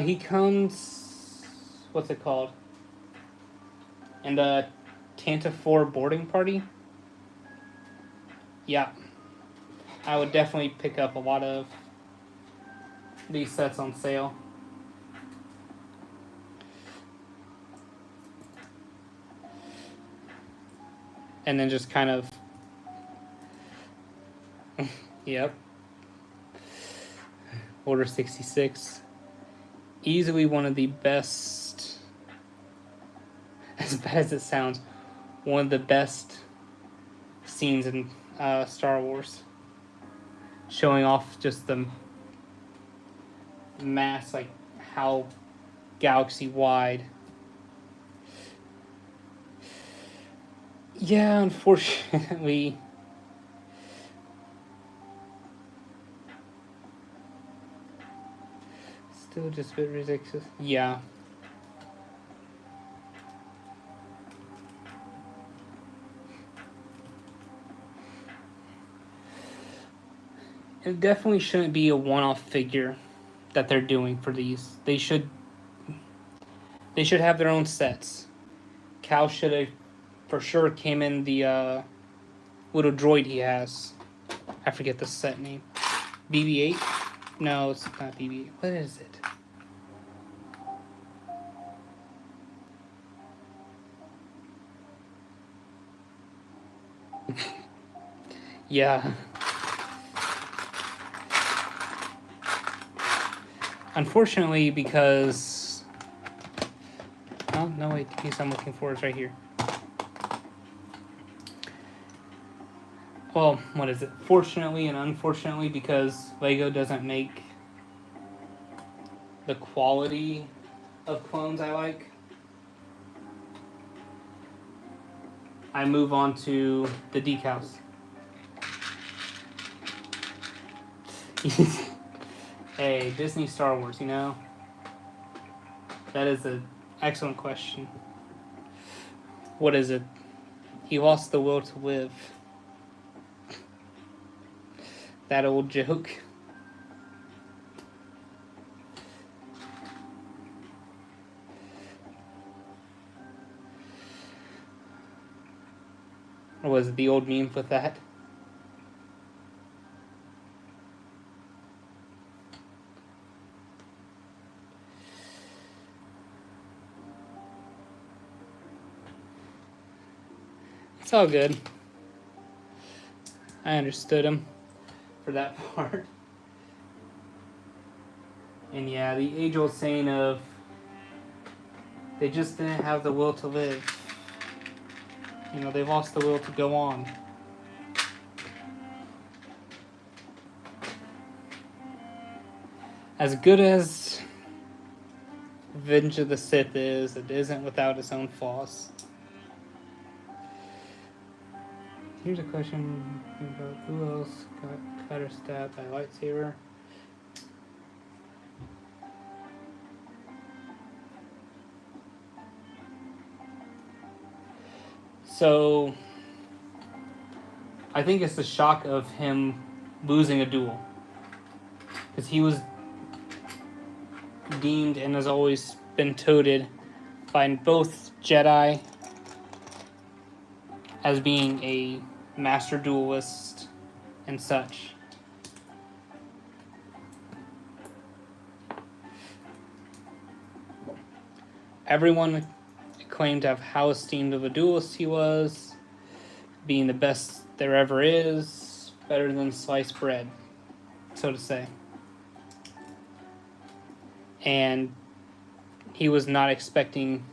He comes, what's it called? In the Tanta 4 boarding party. Yeah, I would definitely pick up a lot of these sets on sale. And then just kind of, yep. Order 66. Easily one of the best, as bad as it sounds, one of the best scenes in Star Wars. Showing off just the mass, like how galaxy wide. Yeah, unfortunately, still just a bit ridiculous. Yeah. It definitely shouldn't be a one-off figure that they're doing for these. They should have their own sets. Cal should have for sure came in the little droid he has. I forget the set name. BB-8? No, it's not BB-8. What is it? Yeah. Unfortunately, because... Oh, no, wait. The piece I'm looking for is right here. Well, what is it? Fortunately and unfortunately, because Lego doesn't make the quality of clones I like, I move on to the decals. Hey, Disney Star Wars, you know? That is an excellent question. What is it? He lost the will to live. That old joke. Or was it the old meme with that? It's all good. I understood him for that part. And yeah, the age-old saying of they just didn't have the will to live. You know, they lost the will to go on. As good as Revenge of the Sith is, it isn't without its own flaws. Here's a question about who else got cut or stabbed by a lightsaber. So, I think it's the shock of him losing a duel. Because he was deemed and has always been touted by both Jedi as being a master duelist and such. Everyone claimed to have how esteemed of a duelist he was, being the best there ever is, better than sliced bread, so to say. And he was not expecting...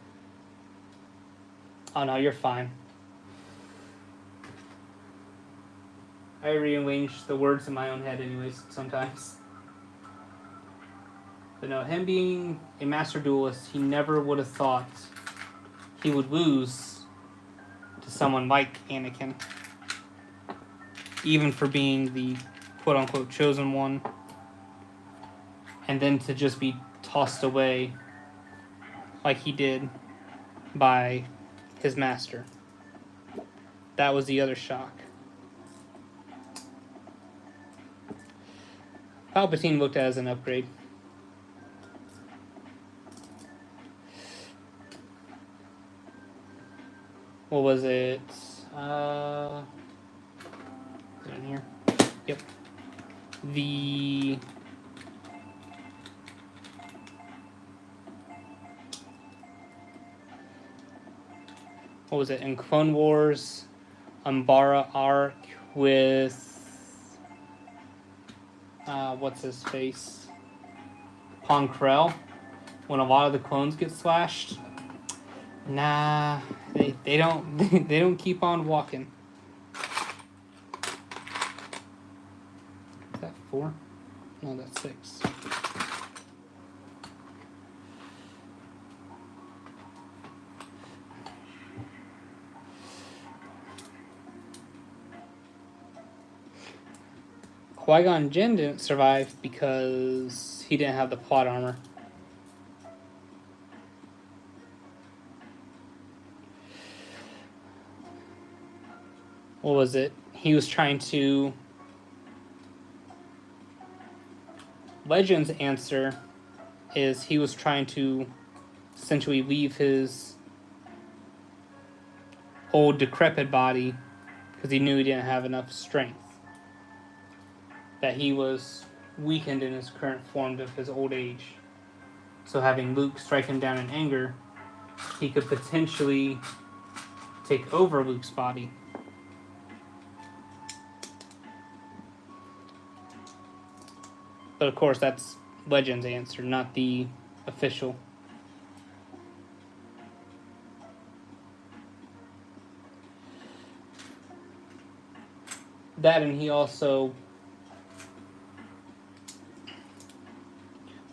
Oh no, you're fine. I rearrange the words in my own head anyways, sometimes. But no, him being a master duelist, he never would have thought he would lose to someone like Anakin. even for being the quote-unquote chosen one, and then to just be tossed away like he did by his master. That was the other shock. Palpatine looked at it as an upgrade. What was it? Is it in here? Yep. What was it? In Clone Wars, Umbara arc with what's his face? Ponkrell. When a lot of the clones get slashed. Nah, they don't they don't keep on walking. Is that 4? No, that's 6. Qui-Gon Jinn didn't survive because he didn't have the plot armor. What was it? He was trying to... Legends' answer is he was trying to essentially leave his old decrepit body because he knew he didn't have enough strength. That he was weakened in his current form of his old age. So having Luke strike him down in anger, he could potentially take over Luke's body. But of course, that's Legend's answer, not the official. That, and he also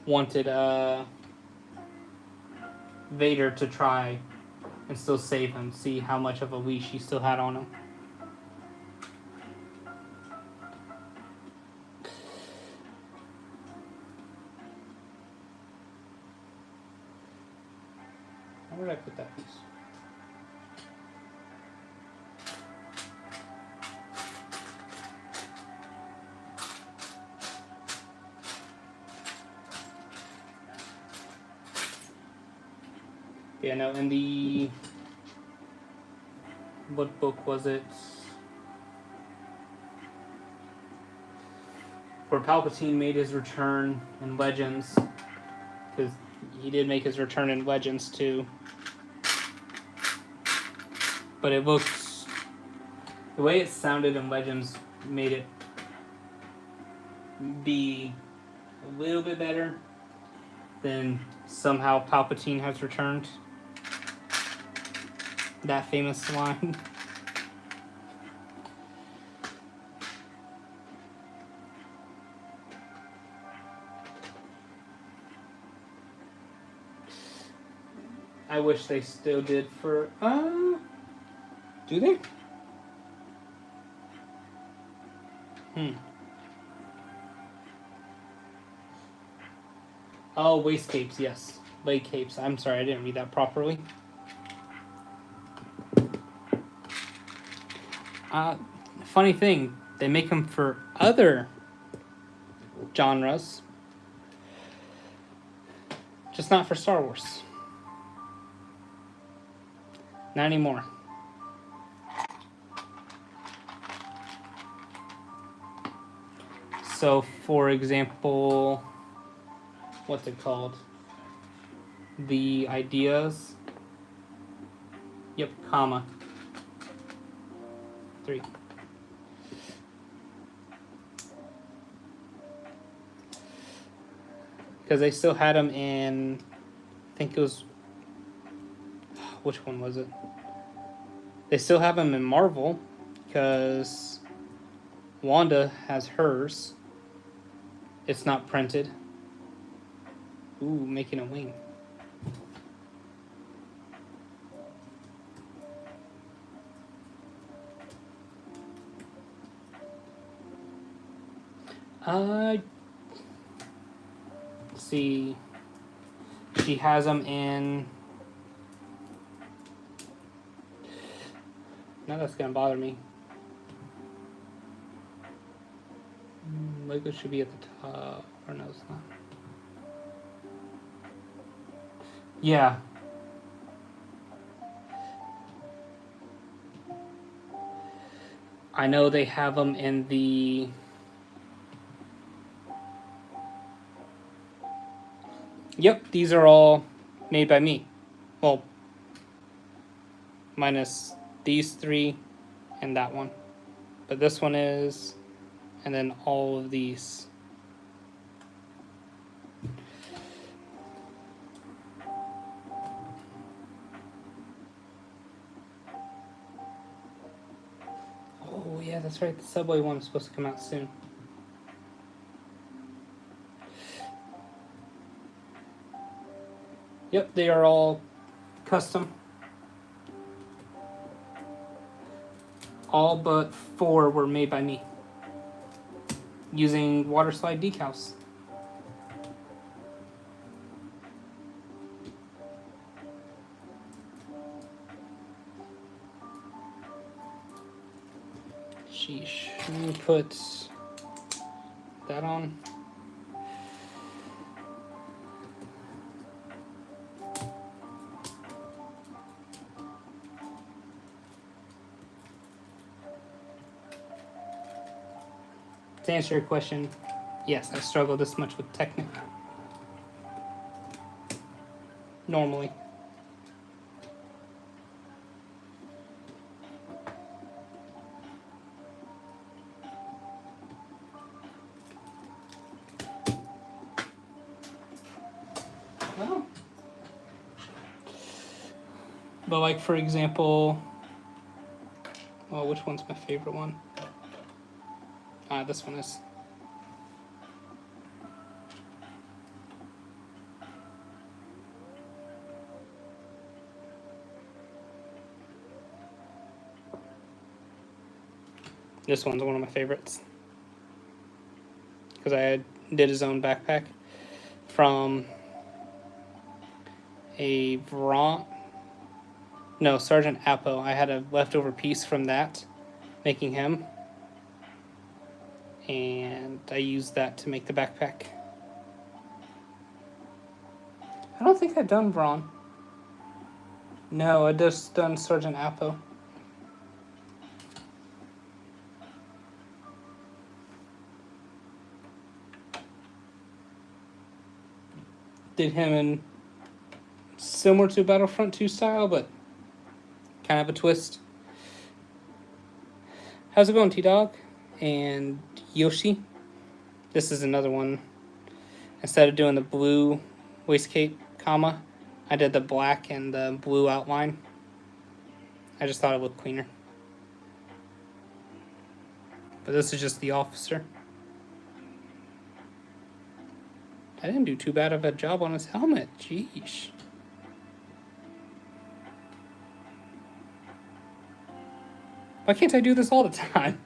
wanted Vader to try and still save him, see how much of a leash he still had on him. Where did I put that piece? Yeah, no, in the... What book was it? Where Palpatine made his return in Legends. Because he did make his return in Legends too. But it looks... The way it sounded in Legends made it be a little bit better than somehow Palpatine has returned. That famous line. I wish they still did for... Do they? Oh, waist capes, yes. Leg capes. I'm sorry, I didn't read that properly. Funny thing, they make them for other genres, just not for Star Wars. Not anymore. So, for example, what's it called? The ideas. Yep, comma. 3. Because they still had them in, I think it was, which one was it? They still have them in Marvel, because Wanda has hers. It's not printed. Ooh, making a wing. Let's see. She has them in. Now that's gonna bother me. Lego should be at the top. Or no, it's not. Yeah. I know they have them in the. Yep, these are all made by me. Well, minus these three and that one. But this one is, and then all of these. Oh yeah, that's right, the Subway one is supposed to come out soon. Yep, they are all custom. All but 4 were made by me. Using water slide decals. Sheesh. Let me put that on. To answer your question, yes, I struggle this much with Technic. Normally. Well, but like for example, well, which one's my favorite one? This one is. This one's one of my favorites. Because I did his own backpack from a Sergeant Apo. I had a leftover piece from that, making him. And I used that to make the backpack. I don't think I've done Vron. No, I just done Sergeant Apo. Did him in similar to Battlefront 2 style, but kind of a twist. How's it going, T-Dog? And Yoshi. This is another one. Instead of doing the blue waistcoat comma, I did the black and the blue outline. I just thought it looked cleaner. But this is just the officer. I didn't do too bad of a job on his helmet. Jeez. Why can't I do this all the time?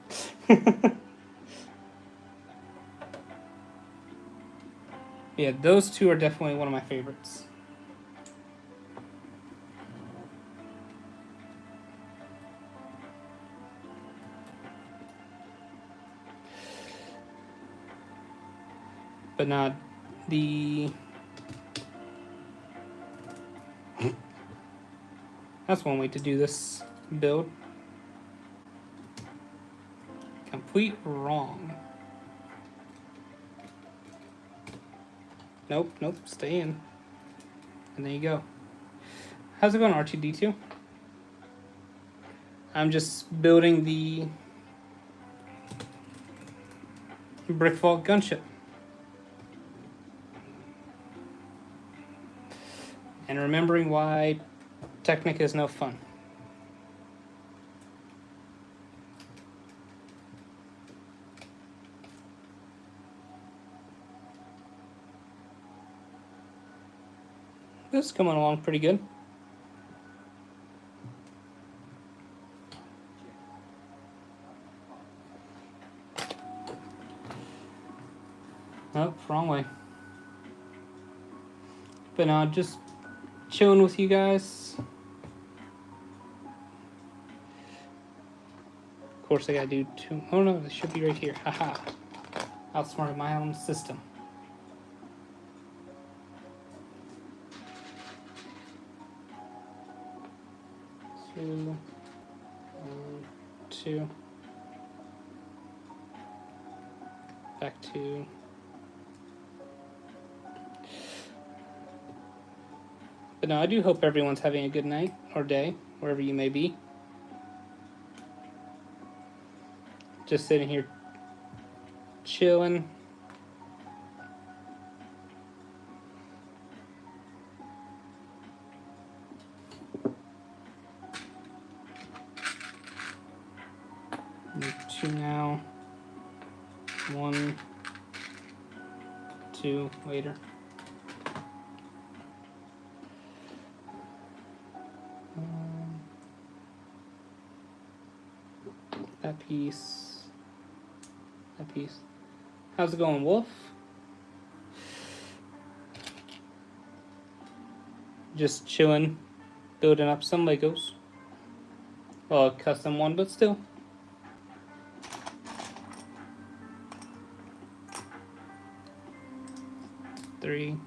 Yeah, those two are definitely one of my favorites. But not the... That's one way to do this build. Complete wrong. Nope, stay in. And there you go. How's it going, R2D2? I'm just building the Brickvault Gunship. And remembering why Technic is no fun. This is coming along pretty good. Oh, wrong way. But no, just chilling with you guys. Of course, I gotta do two. Oh no, this should be right here. Haha. Outsmarted my own system. Two. 2. Back to. But no, I do hope everyone's having a good night or day, wherever you may be. Just sitting here chilling. Need 2 now. 1, 2 later. That piece. That piece. How's it going, Wolf? Just chilling, building up some Legos. Well, a custom one, but still. Three.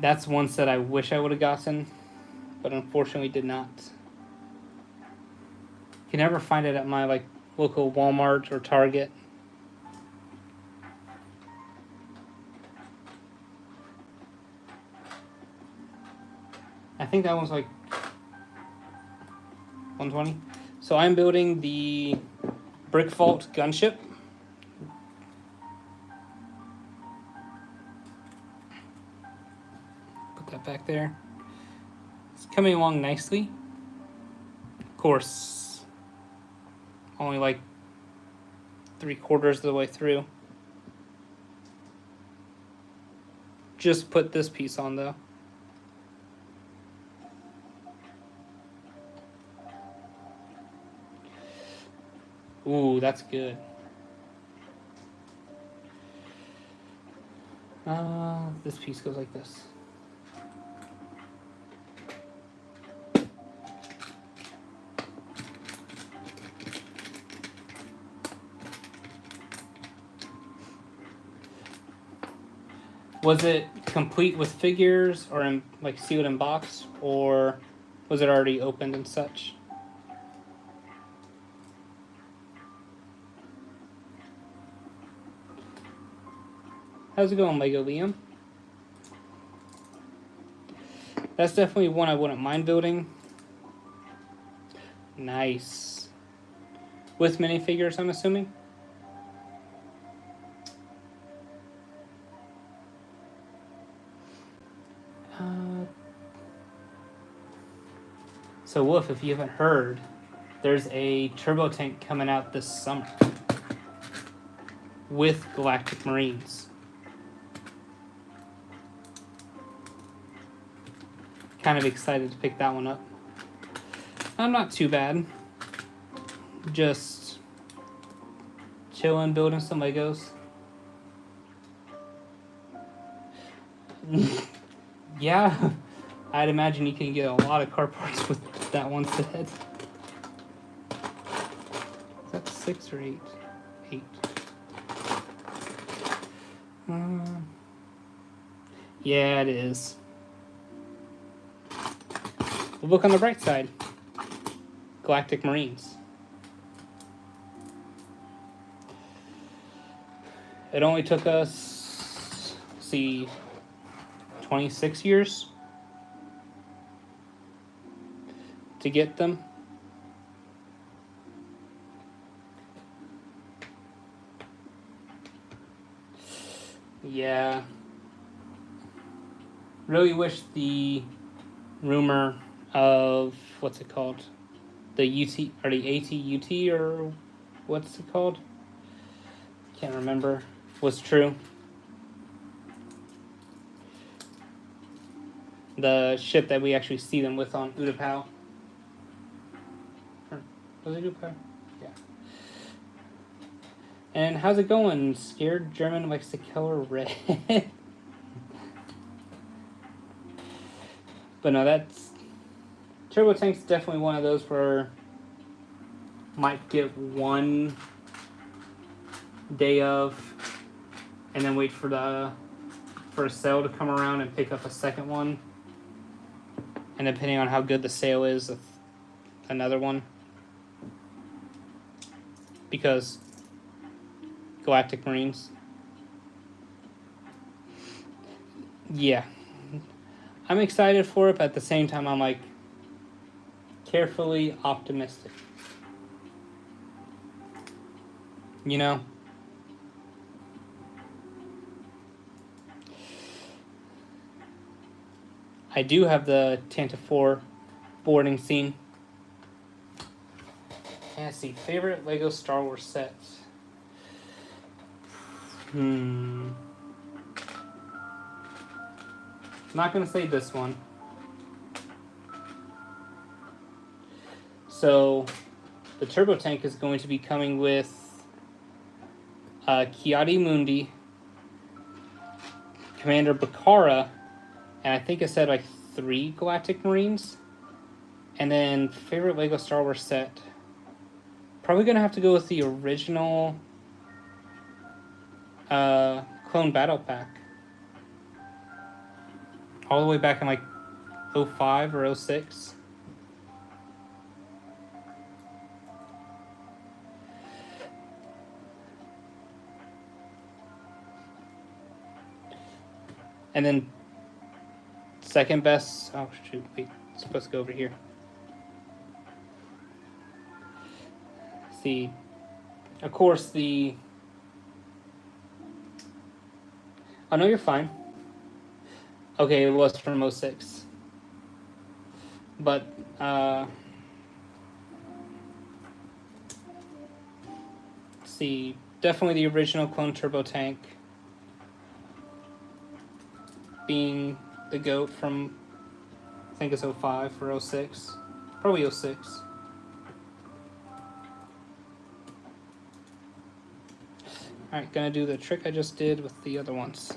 That's one set I wish I would have gotten, but unfortunately did not. You can never find it at my local Walmart or Target. I think that one's like $120. So I'm building the Brickvault Gunship. Put that back there. It's coming along nicely. Of course, only like 3/4 of the way through. Just put this piece on though. Ooh, that's good. This piece goes like this. Was it complete with figures or in, sealed in box, or was it already opened and such? How's it going, Lego Liam? That's definitely one I wouldn't mind building. Nice. With minifigures, I'm assuming? So Wolf, if you haven't heard, there's a turbo tank coming out this summer with Galactic Marines. Kind of excited to pick that one up. I'm not too bad. Just chilling, building some Legos. Yeah, I'd imagine you can get a lot of car parts with that one set. Is that 6 or 8? 8. Yeah, it is. But look on the bright side. Galactic Marines. It only took us, 26 years to get them. Yeah. Really wish the rumor of, what's it called? The UT, or the ATUT, or what's it called? Can't remember. Was true. the ship that we actually see them with on Utapau. Was it Utapau? Yeah. And how's it going? Scared German likes the color red. But no, that's... Turbo Tank's definitely one of those where might get one day of and then wait for a sale to come around and pick up a second one. And depending on how good the sale is, another one. Because Galactic Marines. Yeah. I'm excited for it, but at the same time I'm like carefully optimistic. You know? I do have the Tanta 4 boarding scene. And let's see, favorite Lego Star Wars sets. I'm not going to say this one. So, the Turbo Tank is going to be coming with Kiadi Mundi, Commander Bakara, and I think it said like 3 Galactic Marines. And then favorite Lego Star Wars set. Probably going to have to go with the original Clone Battle Pack. All the way back in like 05 or 06. And then second best, oh shoot, wait, it's supposed to go over here. See, of course the, oh no, you're fine. Okay, it was from 06. But, see, definitely the original Clone Turbo Tank being the GOAT from, I think it's 05 or 06. Probably 06. Alright, gonna do the trick I just did with the other ones.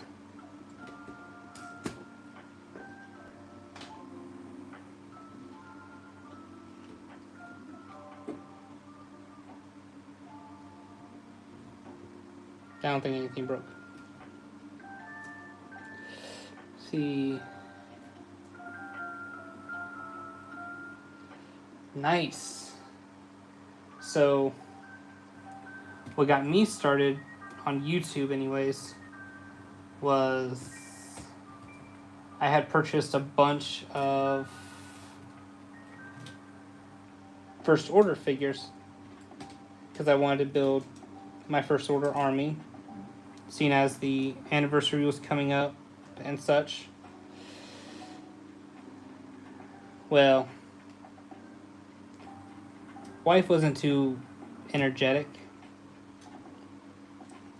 I don't think anything broke. See. Nice. So, what got me started on YouTube anyways was I had purchased a bunch of First Order figures because I wanted to build my First Order army, seeing as the anniversary was coming up and such. Well, wife wasn't too energetic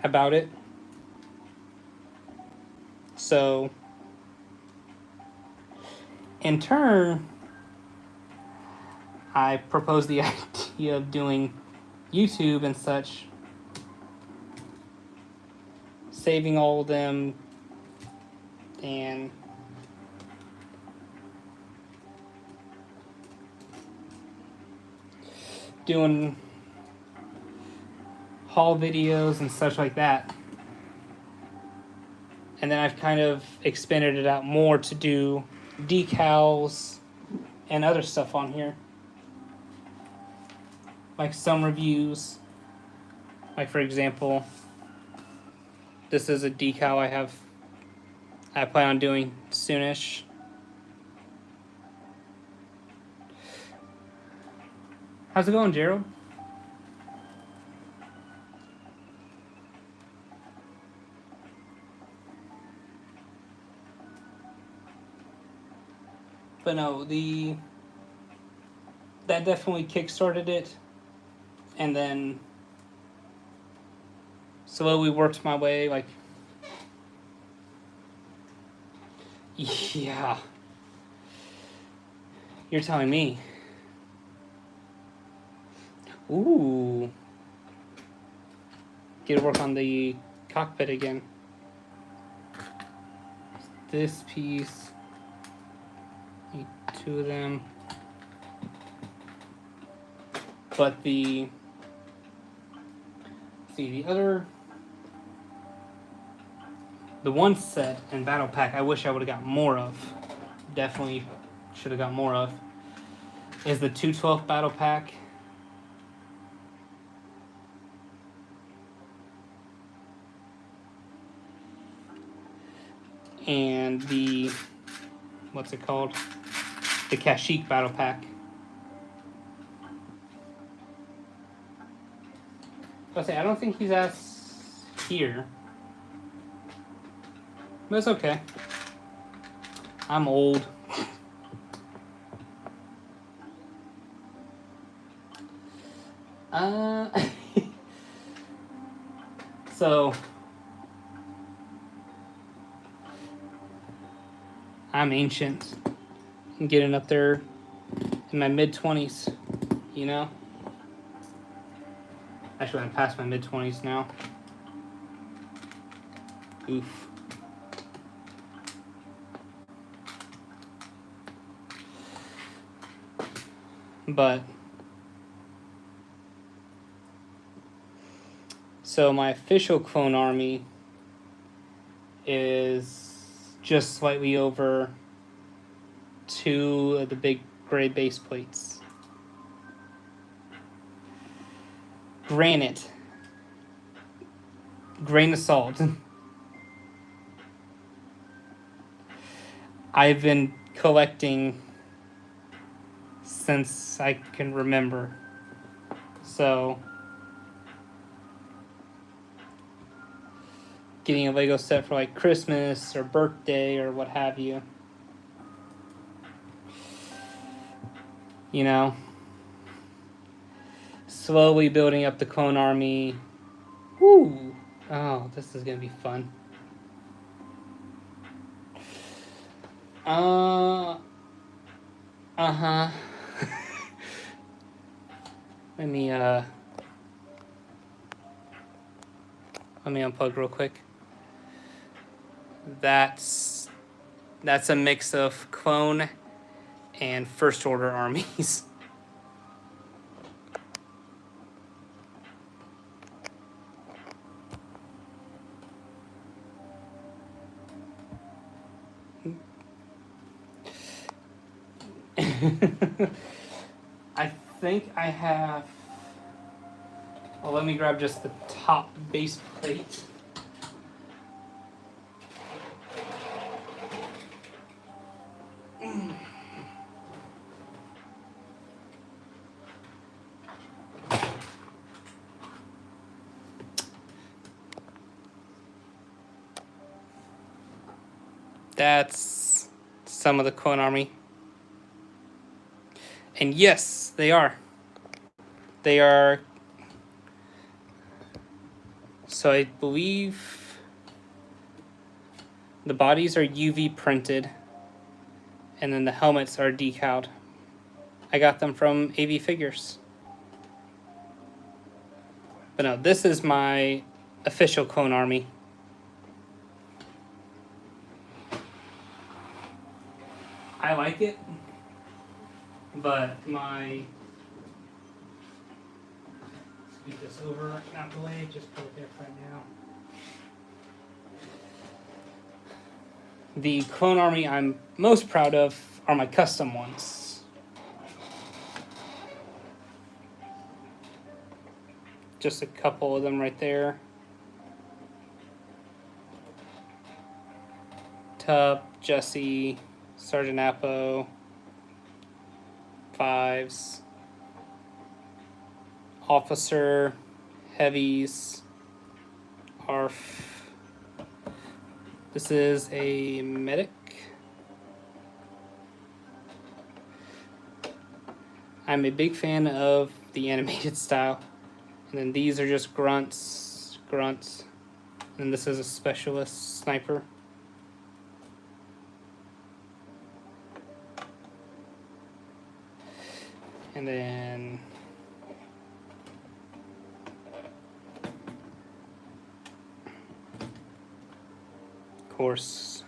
about it. So, in turn, I proposed the idea of doing YouTube and such, saving all of them and doing haul videos and such like that. And then I've kind of expanded it out more to do decals and other stuff on here. Like some reviews. Like for example, this is a decal I plan on doing soonish. How's it going, Gerald? But no, that definitely kickstarted it, and then slowly worked my way. Like, yeah, You're telling me. Ooh. Get to work on the cockpit again. This piece. Need 2 of them. But the one set and battle pack I wish I would have got more of. Definitely should have got more of. Is the 212 battle pack. And the, what's it called? The Kashyyyk battle pack. I don't think he's as here. But it's okay. I'm old. So I'm ancient. I'm getting up there in my mid-20s, you know? Actually, I'm past my mid-20s now. Oof. But so my official clone army is just slightly over 2 of the big gray base plates. Granted, grain of salt. I've been collecting since I can remember. So getting a Lego set for like Christmas or birthday or what have you. You know, slowly building up the clone army. Woo! Oh, this is gonna be fun. Uh-huh. Let me unplug real quick. That's a mix of clone and first order armies. I think I have. Well, let me grab just the top base plate. That's some of the clone army. And yes, they are. They are. So I believe the bodies are UV printed, and then the helmets are decaled. I got them from AV Figures. But no, this is my official clone army. I like it, but my... Scoot this over, out the way, just put it there for now. The clone army I'm most proud of are my custom ones. Just a couple of them right there. Tup, Jesse, Sergeant Apo, Fives, Officer, Heavies, ARF. This is a medic. I'm a big fan of the animated style. And then these are just grunts. And this is a specialist sniper. . And then of course,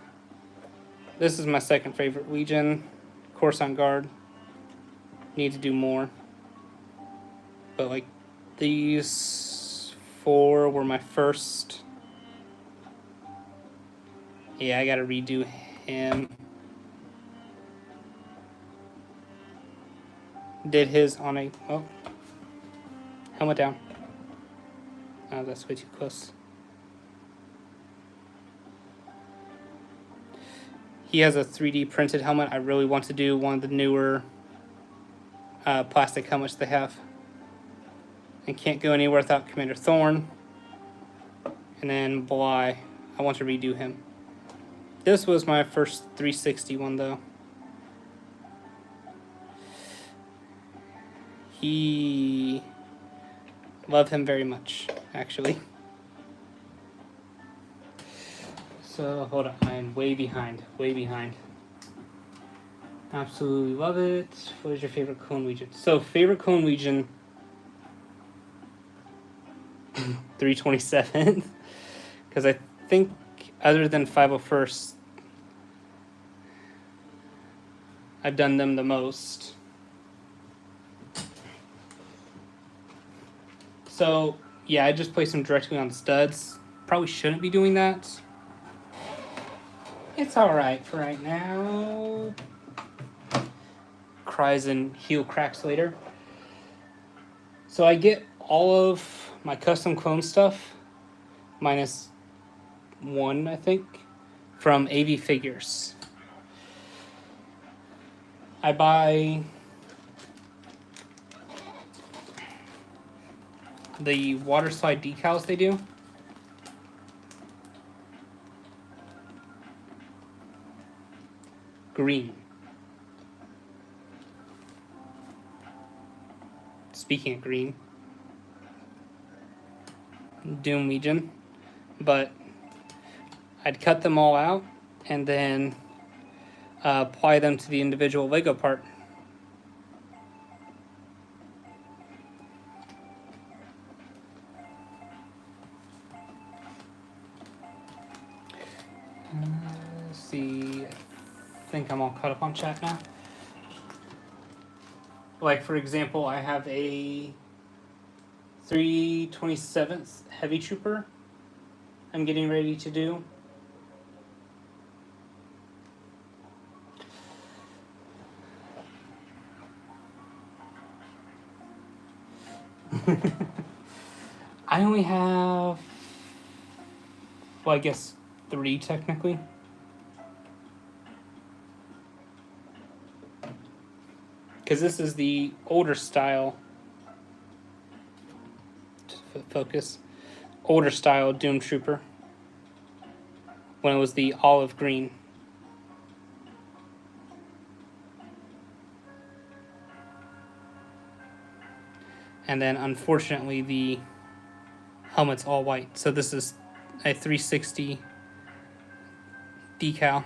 this is my second favorite Legion. Course on guard. Need to do more. But like these 4 were my first. Yeah, I gotta redo him. Did his on a helmet down. Oh, that's way too close. He has a 3D printed helmet. I really want to do one of the newer plastic helmets they have. And can't go anywhere without Commander Thorn. And then Bly. I want to redo him. This was my first 360 one though. Love him very much, actually. So, hold on, I'm way behind. Absolutely love it. What is your favorite clone Legion? So, favorite clone Legion, 327th. Because I think, other than 501st, I've done them the most. So, yeah, I just placed them directly on the studs. Probably shouldn't be doing that. It's alright for right now. Cries and heel cracks later. So I get all of my custom clone stuff, minus 1, I think, from AV Figures. I buy the water slide decals they do. Green. Speaking of green, Doom Legion, but I'd cut them all out and then apply them to the individual Lego part. Let's see, I think I'm all caught up on chat now. Like, for example, I have a 327th Heavy Trooper I'm getting ready to do. I only have, well, I guess 3 technically. Because this is the older style, focus, older style Doom Trooper, when it was the olive green. And then unfortunately the helmet's all white. So this is a 360 decal.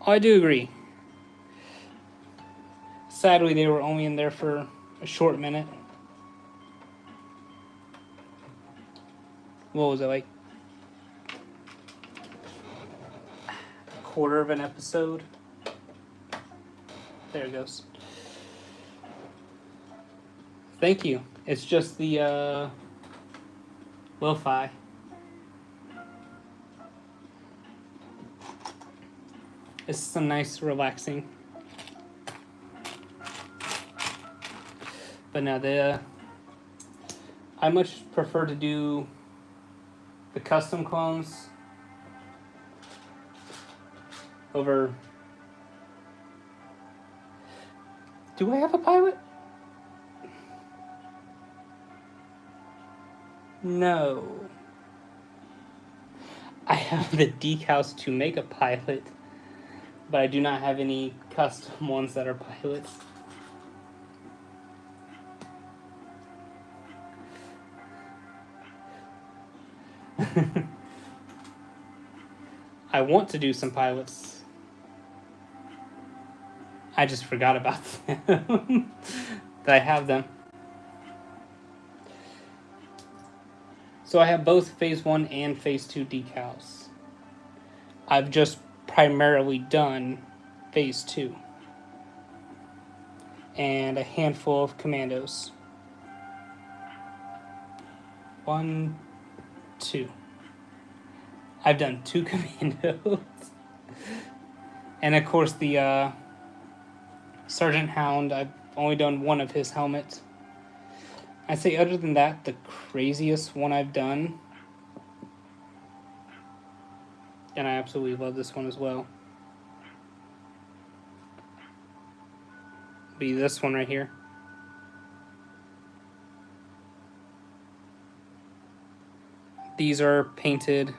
I do agree. Sadly, they were only in there for a short minute. What was it, like a quarter of an episode? There it goes. Thank you. It's just the lo-fi. It's some nice relaxing. But now I much prefer to do the custom clones over. Do I have a pilot? No. I have the decals to make a pilot, but I do not have any custom ones that are pilots. I want to do some pilots. I just forgot about them. That I have them. So I have both Phase 1 and Phase 2 decals. I've just primarily done Phase 2. And a handful of commandos. 1, 2. I've done 2 commandos. And of course the Sergeant Hound, I've only done 1 of his helmets. I'd say other than that, the craziest one I've done, and I absolutely love this one as well, be this one right here. These are painted,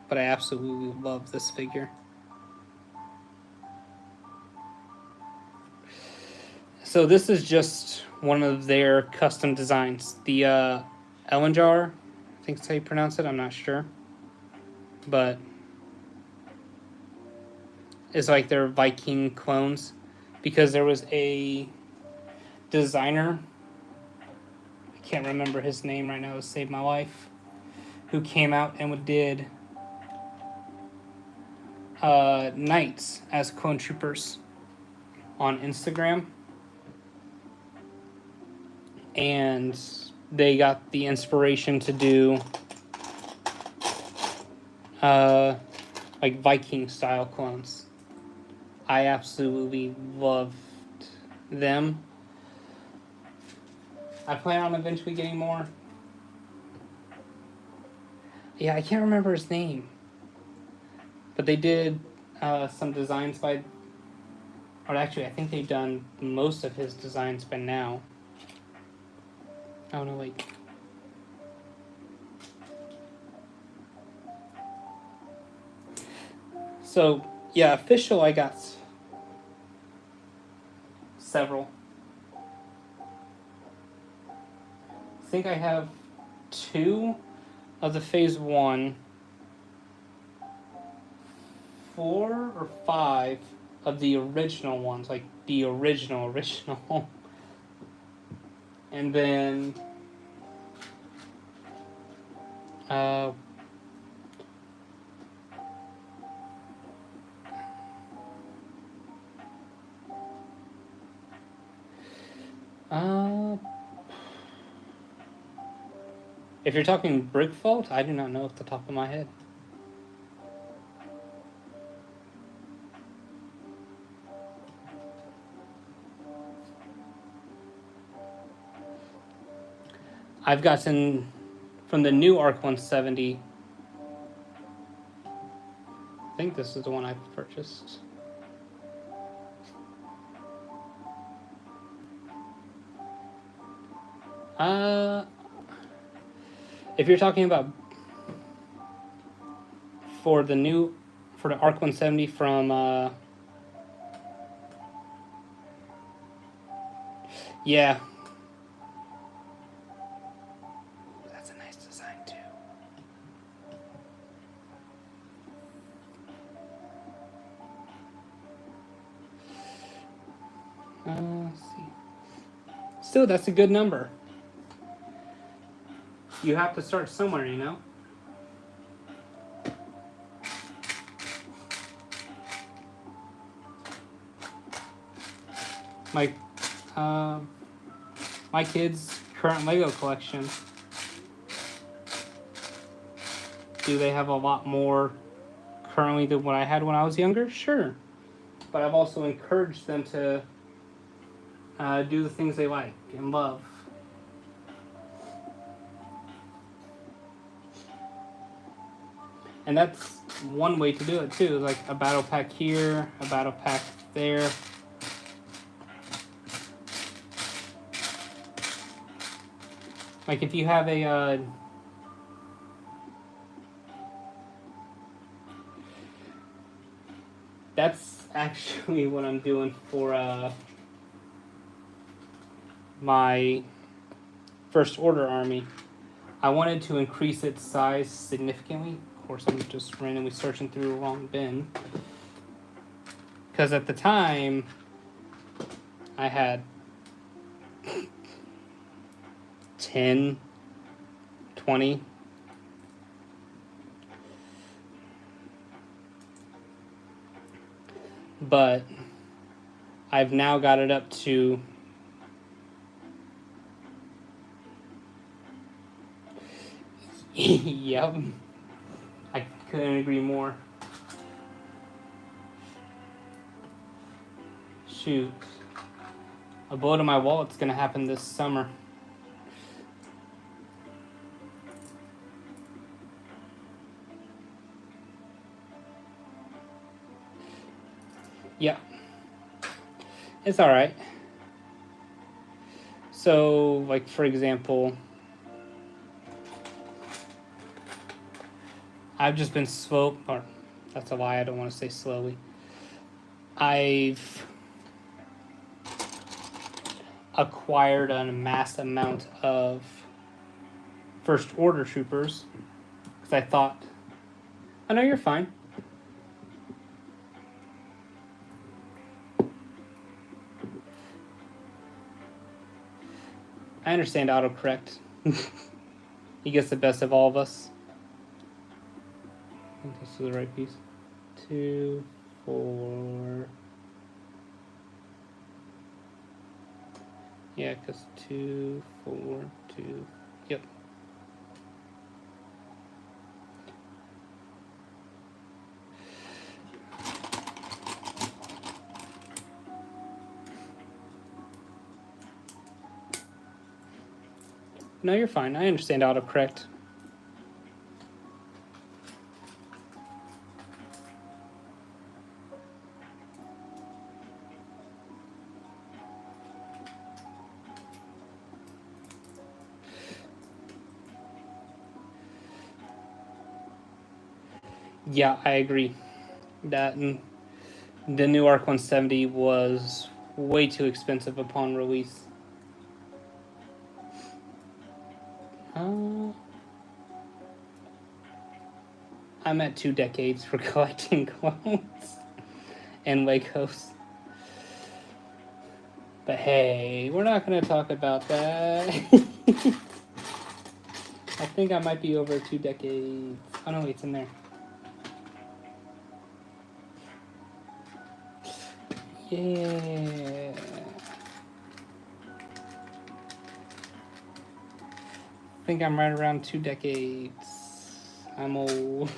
but I absolutely love this figure. So this is just one of their custom designs. The Ellenjar, I think that's how you pronounce it, I'm not sure. But it's like their Viking clones. Because there was a designer, I can't remember his name right now to save my life, who came out and did knights as clone troopers on Instagram. And they got the inspiration to do like Viking style clones. I absolutely loved them. I plan on eventually getting more. Yeah, I can't remember his name. But they did some designs by, or actually I think they've done most of his designs by now. Oh no, wait. So, yeah, official, I got several. I think I have 2 of the Phase 1, 4 or 5 of the original ones, like the original. And then if you're talking Brickvault, I do not know off the top of my head. I've gotten from the new Arc 170. I think this is the one I've purchased. If you're talking about for the Arc 170 from yeah. That's a nice design too. Let's see. Still, that's a good number. You have to start somewhere, you know? My kids' current Lego collection. Do they have a lot more currently than what I had when I was younger? Sure. But I've also encouraged them to do the things they like and love. And that's one way to do it too, like a battle pack here, a battle pack there. Like if you have a that's actually what I'm doing for my First Order army. I wanted to increase its size significantly. Of course, I'm just randomly searching through the wrong bin. Because at the time, I had 10, 20. But I've now got it up to yep. I couldn't agree more. Shoot. A blow to my wallet's gonna happen this summer. Yeah. It's alright. So, like, for example, I've just been slow, or that's a lie, I don't want to say slowly. I've acquired a mass amount of first order troopers because I thought, oh no, you're fine. I understand autocorrect. He gets the best of all of us. I think this is the right piece. 2, 4. Yeah, because 2, 4, 2. Yep. No, you're fine. I understand autocorrect. Yeah, I agree. That and the new ARC 170 was way too expensive upon release. I'm at 2 decades for collecting clones and Legos. But hey, we're not going to talk about that. I think I might be over 2 decades. Oh no, it's in there. Yeah. I think I'm right around 2 decades. I'm old.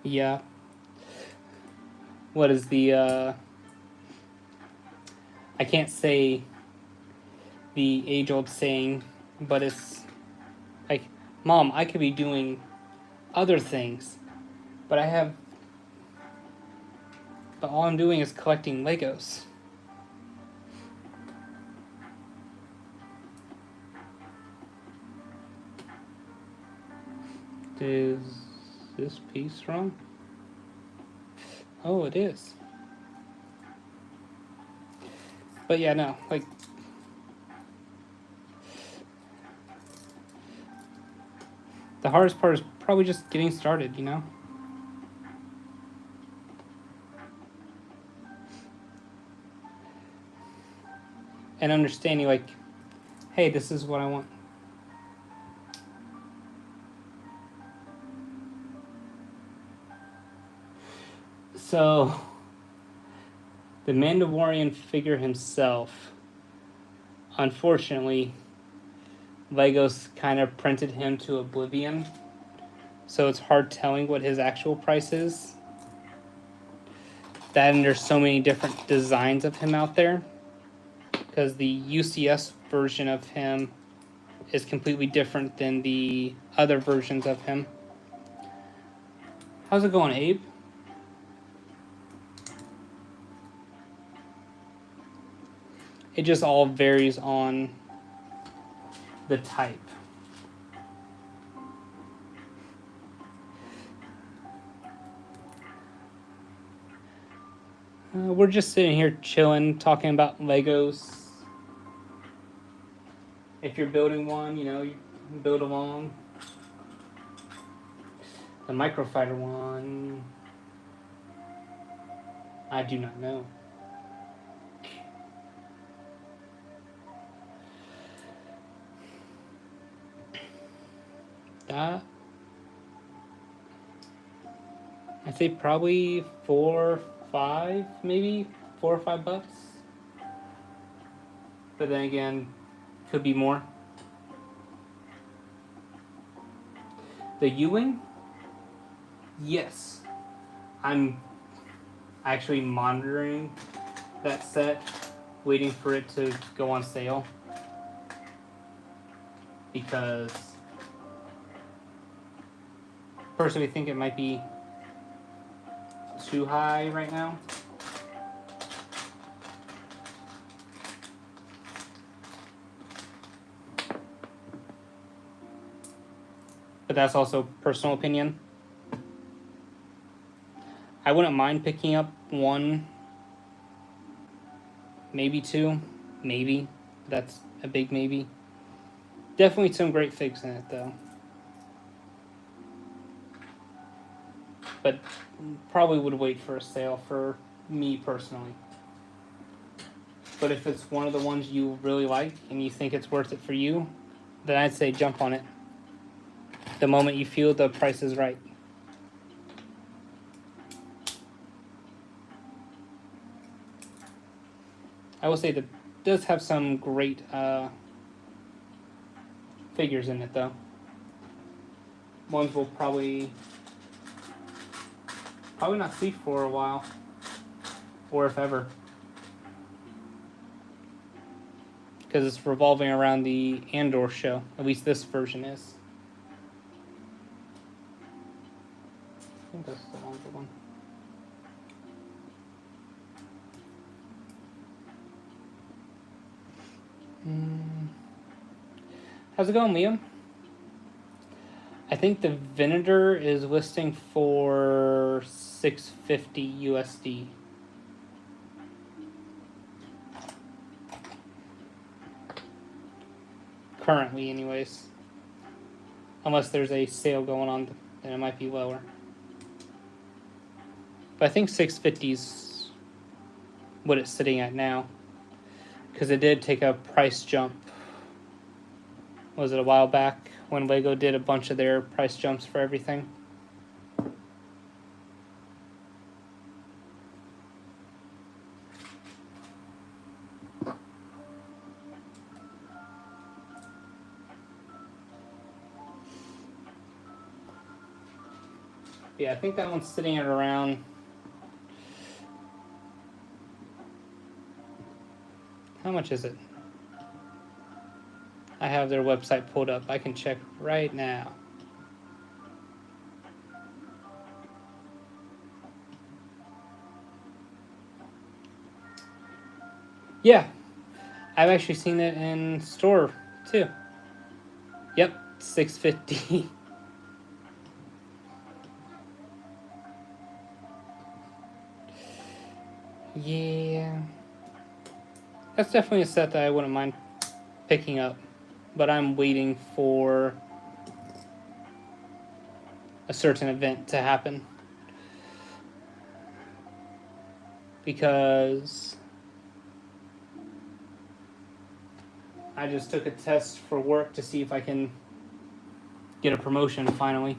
Yeah. What is the, I can't say the age-old saying, but it's like, Mom, I could be doing other things, but all I'm doing is collecting Legos. Is this piece wrong? Oh, it is. But yeah, no, like, the hardest part is probably just getting started, you know? And understanding, like, hey, this is what I want. So, the Mandalorian figure himself, unfortunately, Legos kind of printed him to oblivion. So it's hard telling what his actual price is. That and there's so many different designs of him out there. Because the UCS version of him is completely different than the other versions of him. How's it going, Abe? It just all varies on the type. We're just sitting here chilling, talking about Legos. If you're building one, you know, you build along. The microfighter one, I do not know. That, I'd say probably 4, 5, maybe $4 or $5. But then again, could be more. The U-wing, yes, I'm actually monitoring that set, waiting for it to go on sale, because personally think it might be too high right now. But that's also personal opinion. I wouldn't mind picking up one, maybe two, maybe. That's a big maybe. Definitely some great figs in it though. But probably would wait for a sale for me personally. But if it's one of the ones you really like and you think it's worth it for you, then I'd say jump on it the moment you feel the price is right. I will say that it does have some great figures in it though. Ones we'll probably not see for a while, or if ever, because it's revolving around the Andor show. At least this version is. I think that's the longer one. How's it going, Liam? I think the Venator is listing for $650 USD. Currently, anyways. Unless there's a sale going on, then it might be lower. But I think 650 is what it's sitting at now, because it did take a price jump. Was it a while back when Lego did a bunch of their price jumps for everything? Yeah, I think that one's sitting at around... How much is it? I have their website pulled up. I can check right now. Yeah, I've actually seen it in store too. Yep, $650. Yeah, that's definitely a set that I wouldn't mind picking up, but I'm waiting for a certain event to happen, because I just took a test for work to see if I can get a promotion finally.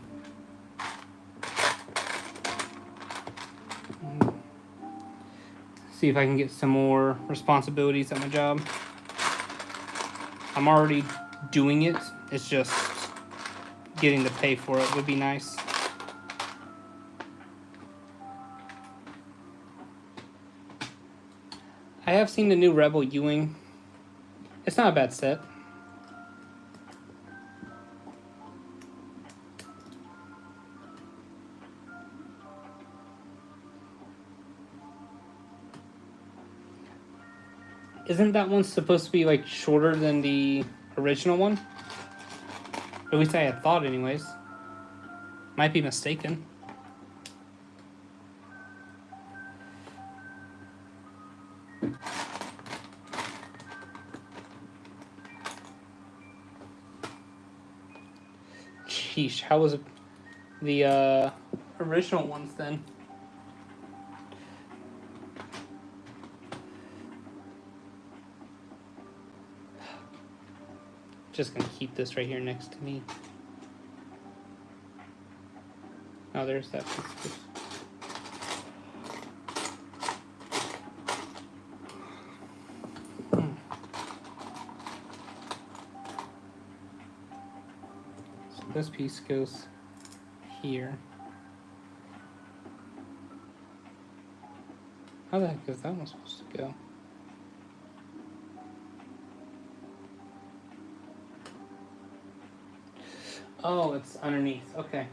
See if I can get some more responsibilities at my job. I'm already doing it. It's just getting the pay for it would be nice. I have seen the new Rebel U-wing. It's not a bad set. Isn't that one supposed to be like shorter than the original one? At least I had thought anyways. Might be mistaken. sheesh, how was the original ones then? Just gonna keep this right here next to me. Oh, there's that piece. So this piece goes here. How the heck is that one supposed to go? Oh, it's underneath. Okay.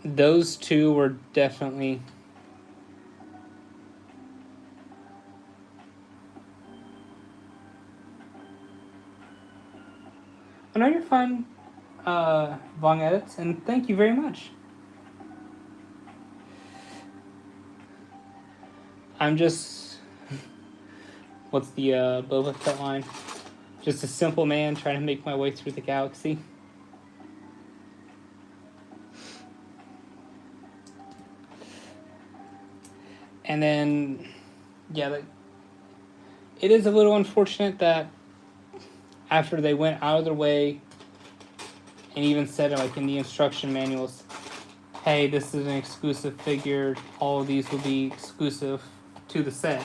Those two were definitely... Oh, no, you're fine, Vong Edits, and thank you very much. I'm just... What's the Boba Fett line? Just a simple man trying to make my way through the galaxy. And then, yeah, it is a little unfortunate that after they went out of their way and even said, like, in the instruction manuals, hey, this is an exclusive figure, all of these will be exclusive to the set.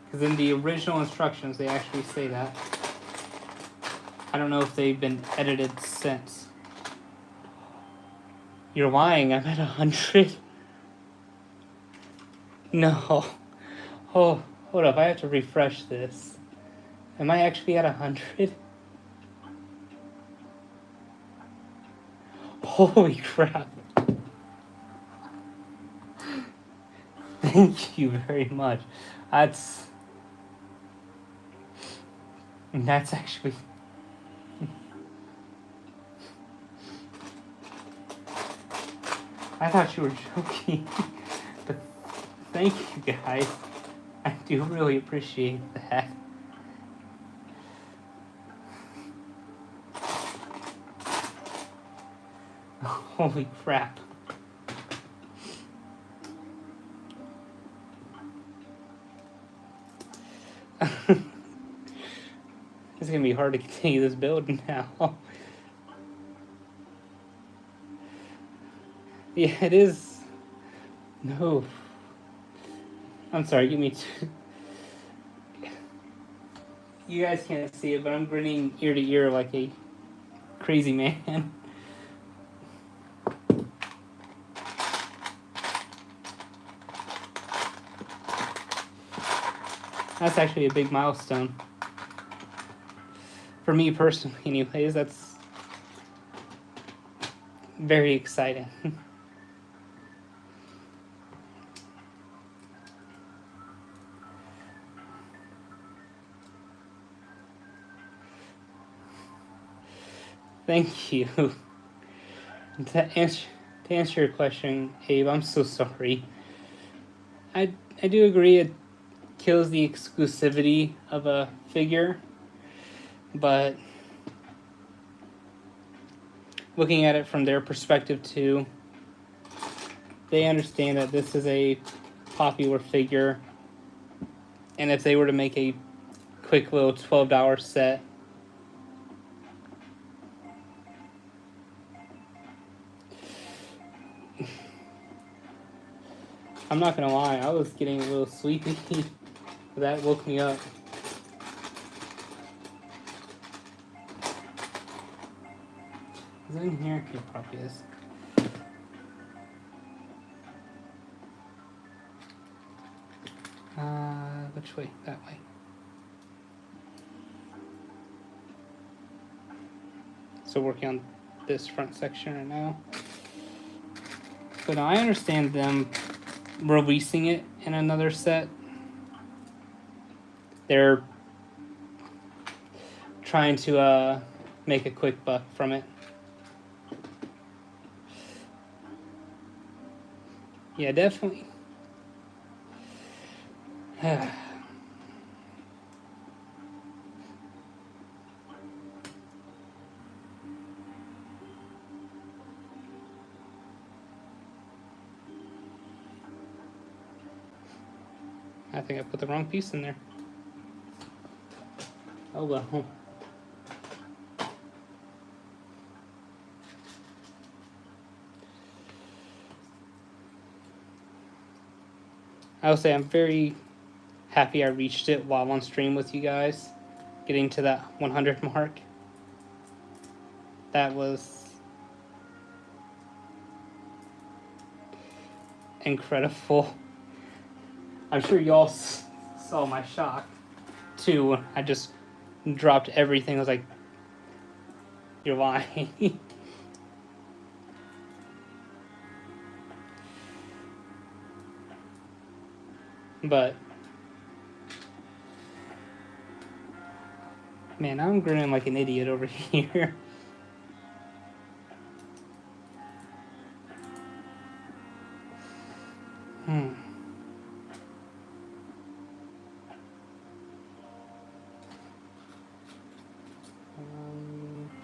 Because in the original instructions, they actually say that. I don't know if they've been edited since. You're lying, I'm at 100. No. Oh, hold up, I have to refresh this. Am I actually at 100? Holy crap. Thank you very much. That's actually... I thought you were joking. But thank you guys. I do really appreciate that. Holy crap. It's gonna be hard to continue this build now. Yeah, it is. No. I'm sorry, give me two. You guys can't see it, but I'm grinning ear to ear like a crazy man. That's actually a big milestone. For me personally, anyways, that's very exciting. Thank you. To answer your question, Abe, I'm so sorry. I do agree it kills the exclusivity of a figure, but looking at it from their perspective too, they understand that this is a popular figure, and if they were to make a quick little $12 set, I'm not gonna lie, I was getting a little sleepy. That woke me up. Is it in here? It probably is. Which way? That way. So working on this front section right now. But I understand them releasing it in another set. They're trying to make a quick buck from it. Yeah, definitely. I think I put the wrong piece in there. Oh well. I will say I'm very happy I reached it while on stream with you guys, getting to that 100 mark. That was incredible. I'm sure y'all saw my shock too. I just dropped everything. I was like, "You're lying." But man, I'm grinning like an idiot over here.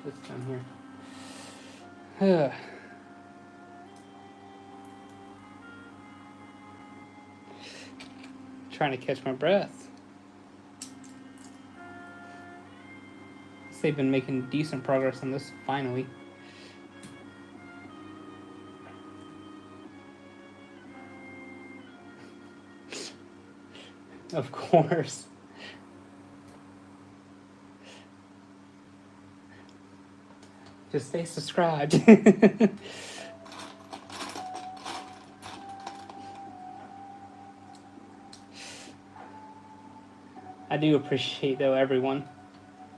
This down here. Trying to catch my breath. They've been making decent progress on this finally. Of course. Just stay subscribed. I do appreciate, though, everyone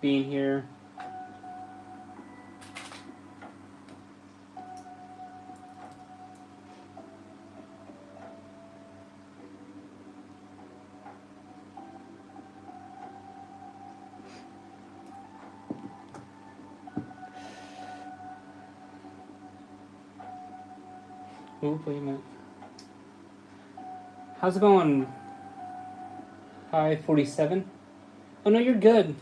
being here. Oh, wait a minute. How's it going? Hi, 47. Oh, no, you're good.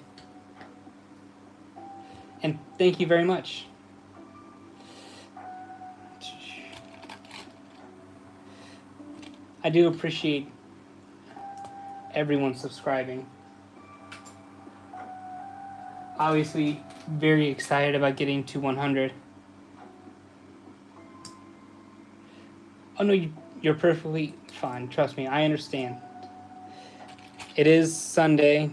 And thank you very much. I do appreciate everyone subscribing. Obviously, very excited about getting to 100. Oh, no, you're perfectly fine. Trust me, I understand. It is Sunday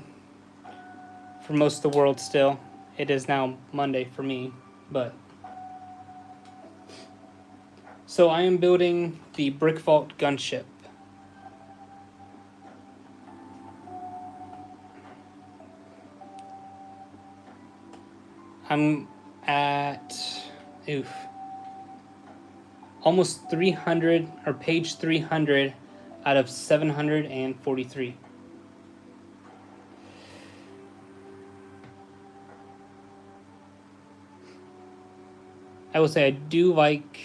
for most of the world still. It is now Monday for me, but... So I am building the Brickvault Gunship. I'm at... almost 300, or page 300 out of 743. I will say I do like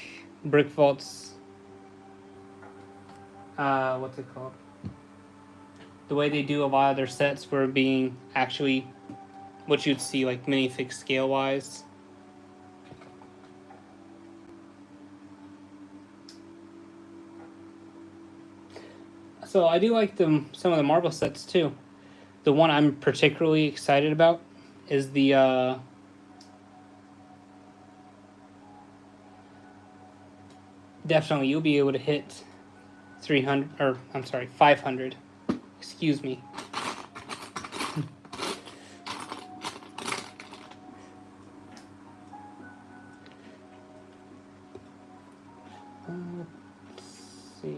Brickvault's, what's it called? The way they do a lot of their sets for being actually what you'd see like minifig scale wise. So I do like some of the Marvel sets too. The one I'm particularly excited about is the definitely you'll be able to hit 300, or I'm sorry, 500. Excuse me. Let's see.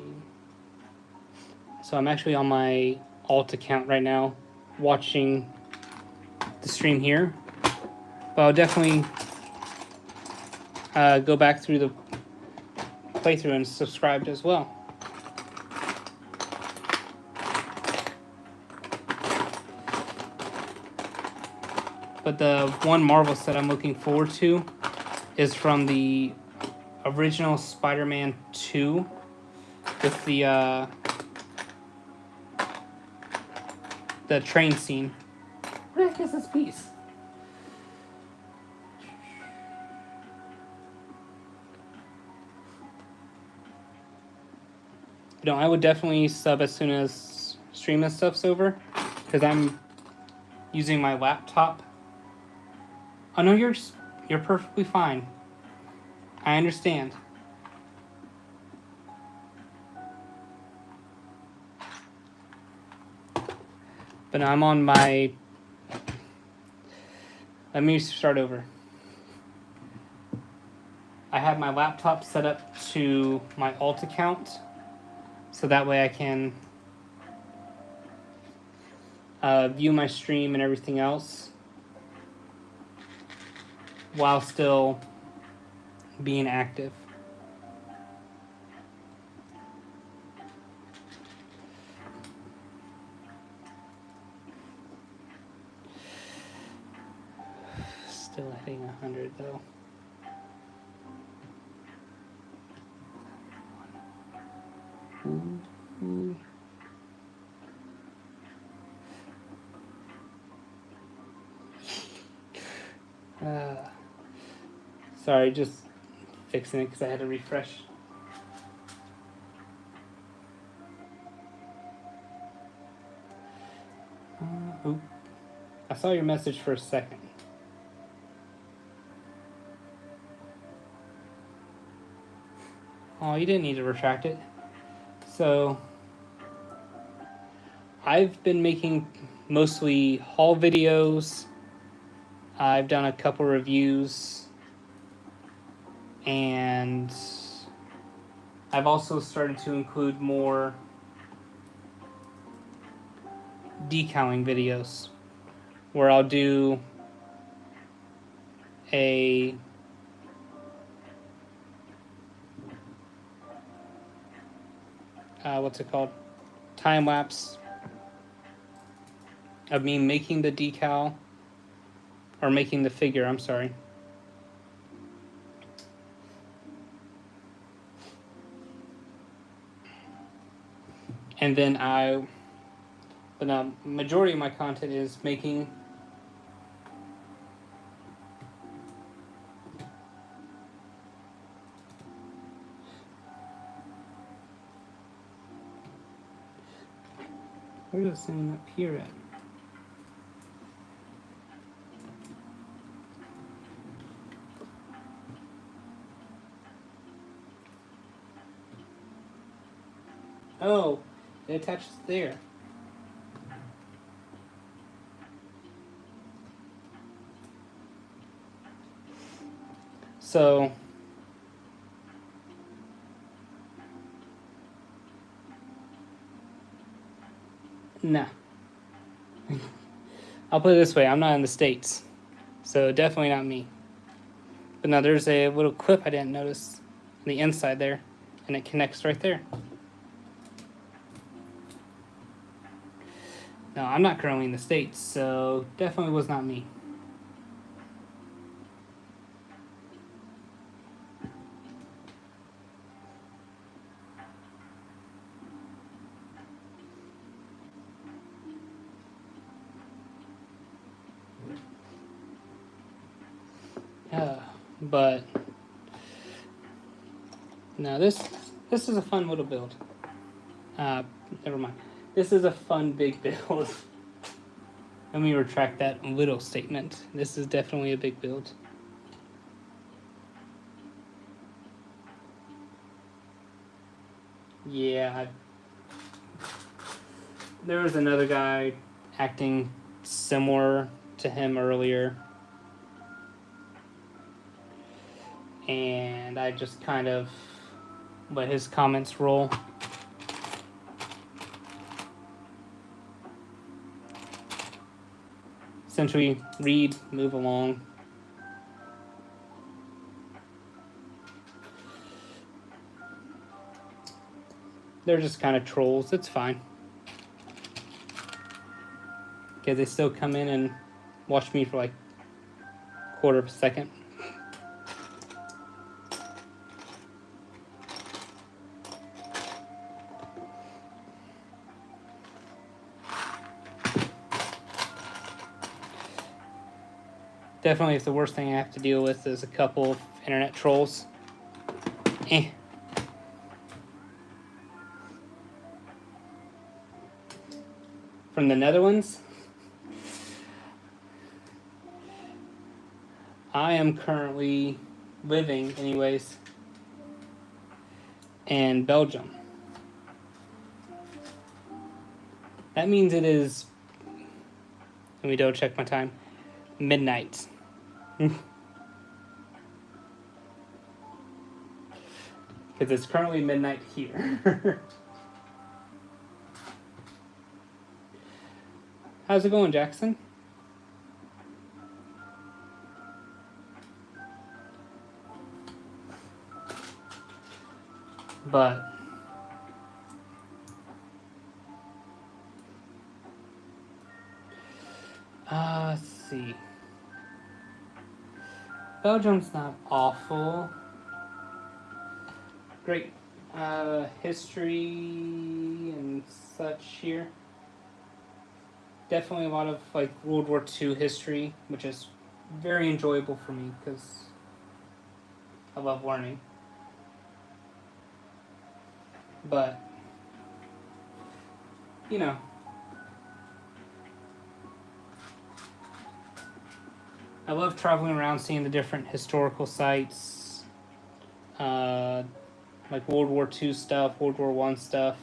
So I'm actually on my alt account right now, watching the stream here. But I'll definitely go back through the playthrough and subscribed as well. But the one Marvel set I'm looking forward to is from the original Spider-Man 2 with the train scene. Where the heck is this piece? No, I would definitely sub as soon as stream and stuff's over, because I'm using my laptop. Oh no, you're perfectly fine. I understand. But no, I'm on my... Let me start over. I have my laptop set up to my alt account, so that way I can view my stream and everything else while still being active. Still hitting 100 though. Ooh. Sorry, just fixing it because I had to refresh. I saw your message for a second. Oh, you didn't need to retract it. So, I've been making mostly haul videos. I've done a couple reviews. And I've also started to include more decaling videos where I'll do a what's it called? Time lapse of me making the decal, or making the figure, I'm sorry. And then the majority of my content is making where's this thing up here at? Oh, it attaches there. So, nah. I'll put it this way, I'm not in the States. So definitely not me. But now there's a little clip I didn't notice on the inside there, and it connects right there. No, I'm not currently in the States, so definitely was not me. But now this is a fun little build. Never mind. This is a fun big build. Let me retract that little statement. This is definitely a big build. Yeah. There was another guy acting similar to him earlier. And I just kind of let his comments roll. Essentially, read, move along. They're just kind of trolls. It's fine. Because they still come in and watch me for like a quarter of a second. Definitely, if the worst thing I have to deal with is a couple of internet trolls. From the Netherlands, I am currently living, anyways, in Belgium. That means it is, let me double check my time, midnight. Because it's currently midnight here. How's it going, Jackson? But let's see. Belgium's not awful. Great history and such here. Definitely a lot of like World War II history, which is very enjoyable for me because I love learning. But you know, I love traveling around, seeing the different historical sites, like World War II stuff, World War I stuff.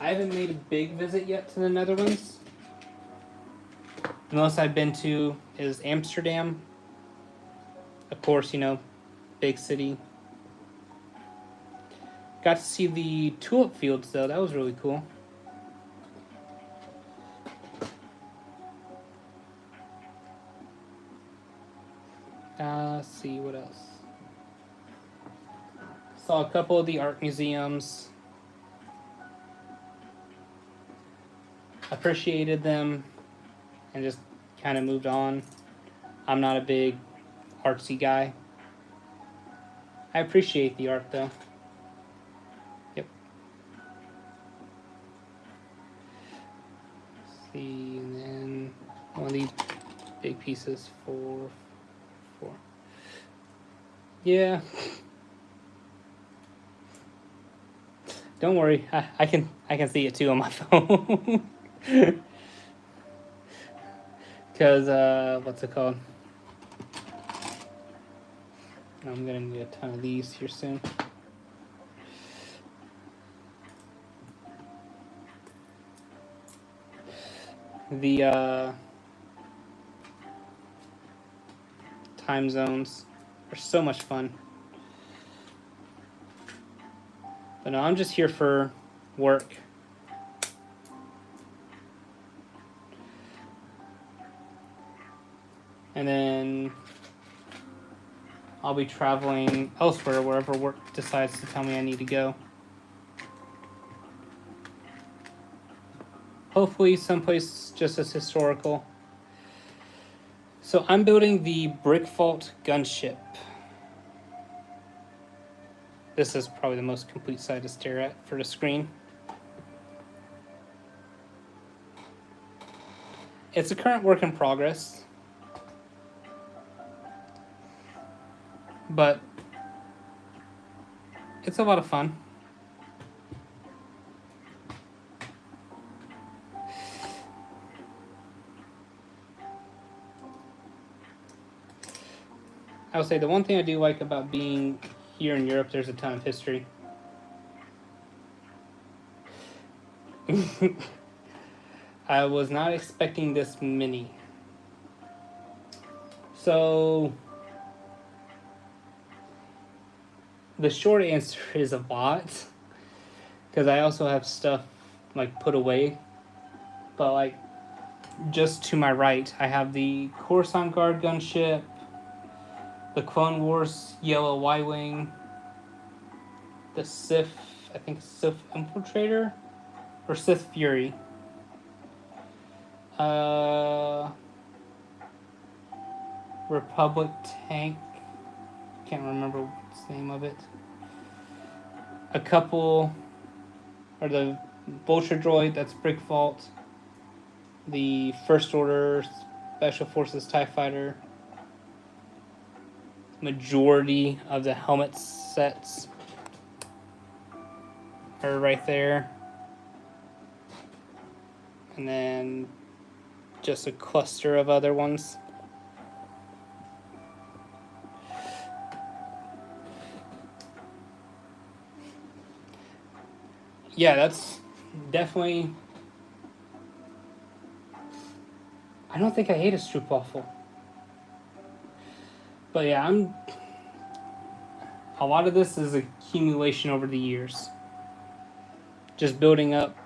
I haven't made a big visit yet to the Netherlands. The most I've been to is Amsterdam. Of course, you know, big city. Got to see the tulip fields though, that was really cool. Let's see, what else? Saw a couple of the art museums. Appreciated them and just kind of moved on. I'm not a big artsy guy. I appreciate the art though. Yep. Let's see, and then one of these big pieces for 4. Yeah. Don't worry, I can see it too on my phone. Because what's it called? I'm gonna need a ton of these here soon. The time zones are so much fun. But no, I'm just here for work. And then I'll be traveling elsewhere, wherever work decides to tell me I need to go. Hopefully someplace just as historical. So I'm building the Brickvault Gunship. This is probably the most complete side to stare at for the screen. It's a current work in progress. But it's a lot of fun. I would say the one thing I do like about being here in Europe, there's a ton of history. I was not expecting this many. So the short answer is a lot, because I also have stuff like put away. But like just to my right, I have the Coruscant Guard gunship, the Clone Wars Yellow Y-Wing, the Sith, I think Sith Infiltrator, or Sith Fury. Republic Tank, can't remember what's the name of it. A couple, or the Vulture Droid, that's Brickvault. the First Order Special Forces TIE Fighter. Majority of the helmet sets are right there. And then just a cluster of other ones. Yeah, that's definitely... I don't think I hate a stroopwafel. But yeah, a lot of this is accumulation over the years. Just building up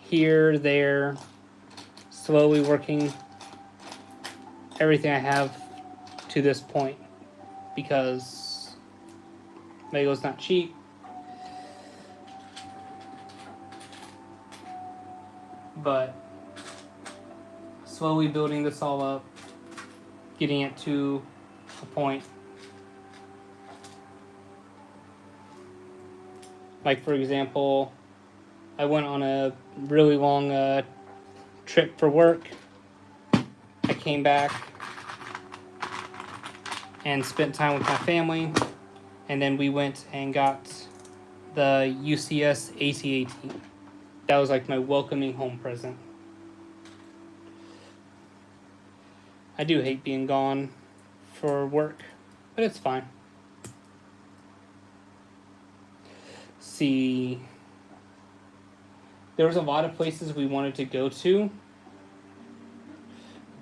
here, there, slowly working everything I have to this point. Because Lego's not cheap. But slowly building this all up, getting it to a point. Like, for example, I went on a really long trip for work. I came back and spent time with my family, and then we went and got the UCS AT-AT. That was like my welcoming home present. I do hate being gone for work, but it's fine. See, there was a lot of places we wanted to go to,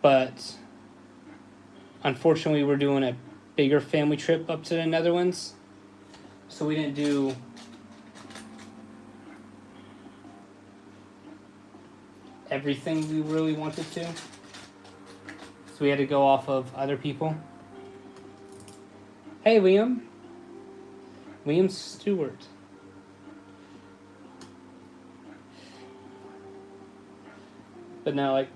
but unfortunately we're doing a bigger family trip up to the Netherlands, so we didn't do everything we really wanted to. So we had to go off of other people. Hey, Liam. Liam Stewart. But no, like,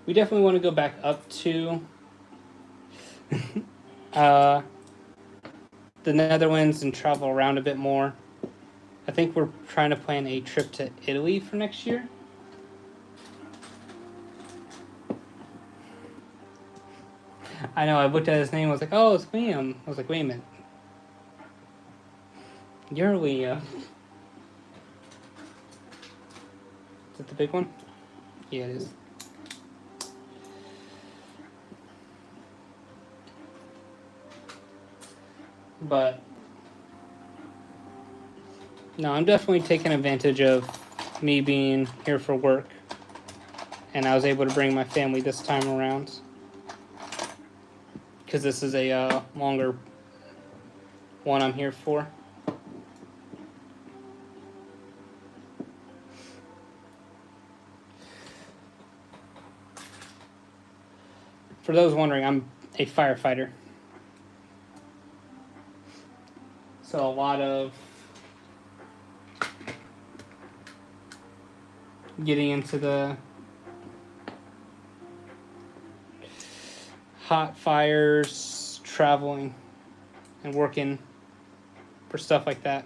we definitely want to go back up to the Netherlands and travel around a bit more. I think we're trying to plan a trip to Italy for next year. I know, I looked at his name, I was like, oh, it's Liam. I was like, wait a minute. You're Liam. Is it the big one? Yeah, it is. But no, I'm definitely taking advantage of me being here for work. And I was able to bring my family this time around. Because this is a longer one I'm here for. For those wondering, I'm a firefighter. So a lot of getting into the hot fires, traveling, and working for stuff like that.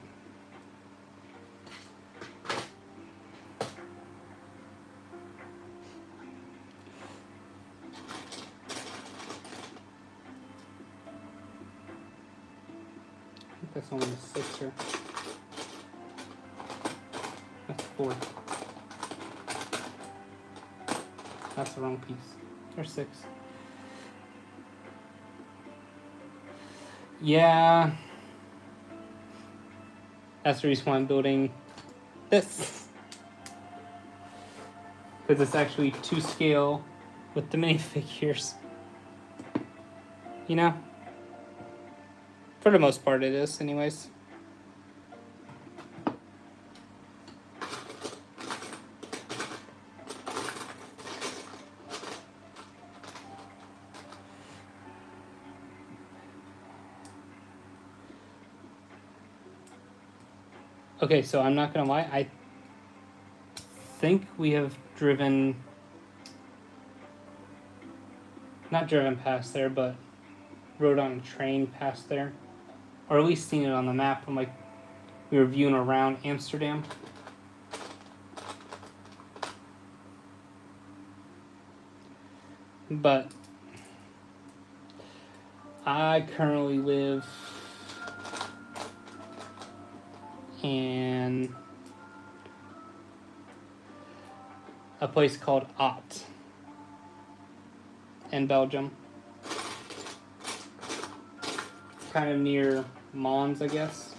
I think that's only a 6er. That's 4. That's the wrong piece. Or 6. Yeah. That's the reason why I'm building this. Because it's actually to scale with the minifigures. You know? For the most part it is, anyways. Okay, so I'm not gonna lie, I think we have driven, not driven past there, but rode on a train past there. Or at least seen it on the map when like we were viewing around Amsterdam. But I currently live in a place called Ott in Belgium. Kind of near Mons, I guess.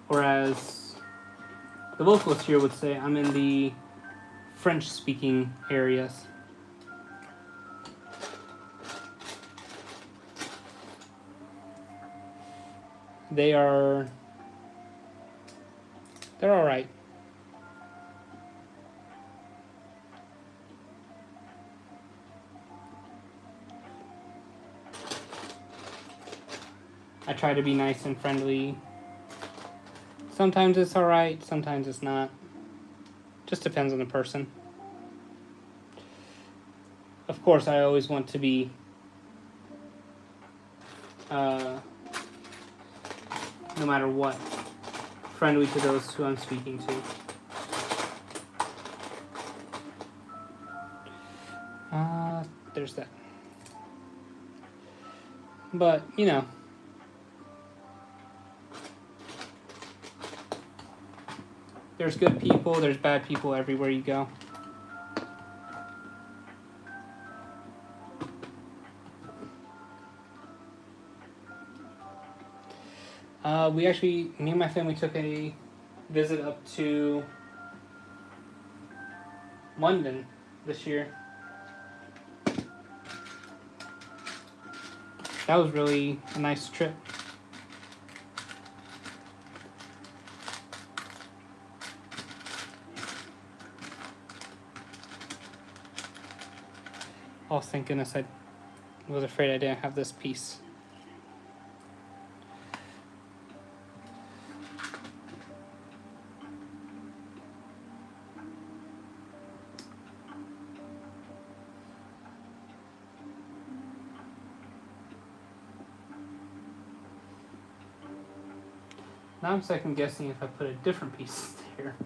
Whereas the locals here would say I'm in the French-speaking areas. They're all right. I try to be nice and friendly. Sometimes it's all right, sometimes it's not. Just depends on the person. Of course, I always want to be no matter what, friendly to those who I'm speaking to. There's that. But, you know, there's good people, there's bad people everywhere you go. Me and my family took a visit up to London this year. That was really a nice trip. Oh, thank goodness I was afraid I didn't have this piece. Now I'm second guessing if I put a different piece there.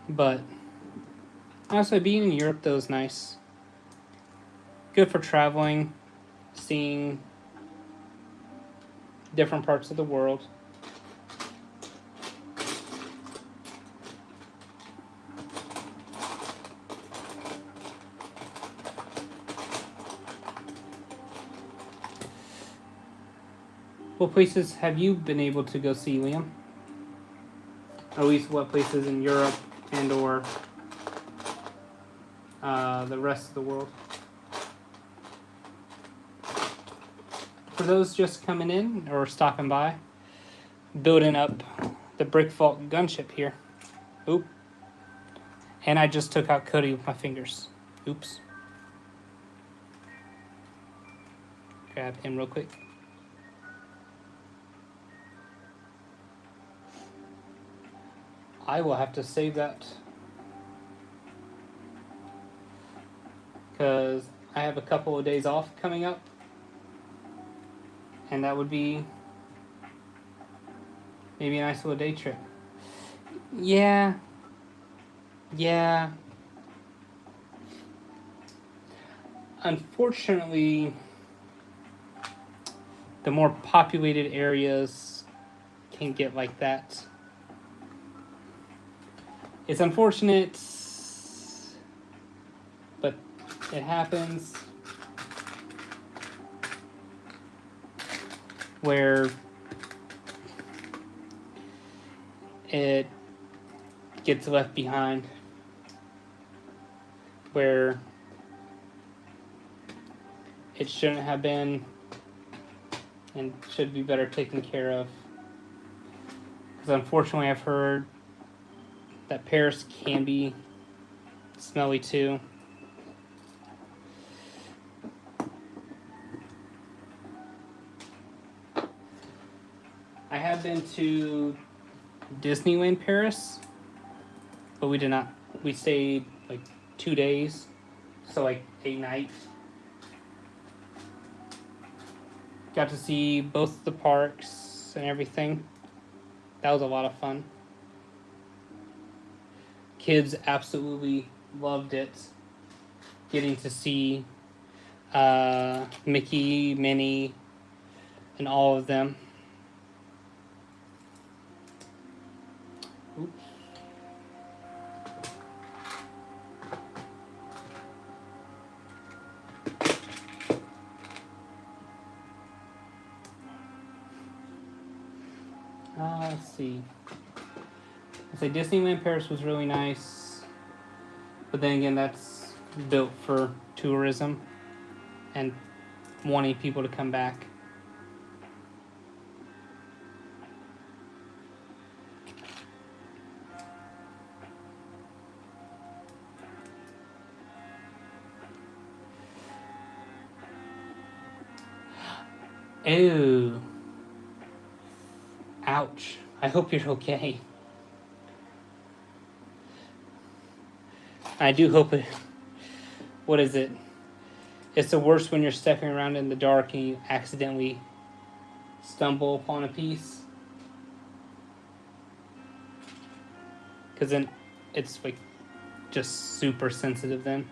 But honestly, being in Europe though is nice. Good for traveling, seeing different parts of the world. What places have you been able to go see, Liam? Or at least what places in Europe and or the rest of the world? For those just coming in or stopping by, building up the Brickvault Gunship here. Oop. And I just took out Cody with my fingers. Oops. Grab him real quick. I will have to save that because I have a couple of days off coming up. And that would be maybe a nice little day trip. Yeah. Unfortunately, the more populated areas can get like that. It's unfortunate, but it happens. Where it gets left behind, where it shouldn't have been and should be better taken care of. Because unfortunately I've heard that Paris can be smelly too. I have have been to Disneyland Paris, but we did not. We stayed like 2 days, so like a night. Got to see both the parks and everything. That was a lot of fun. Kids absolutely loved it. Getting to see Mickey, Minnie, and all of them. Oops. Let's see. I'd say Disneyland Paris was really nice, but then again, that's built for tourism and wanting people to come back. Ew. Ouch. I hope you're okay. I do hope it... What is it? It's the worst when you're stepping around in the dark and you accidentally stumble upon a piece. Because then it's like just super sensitive then.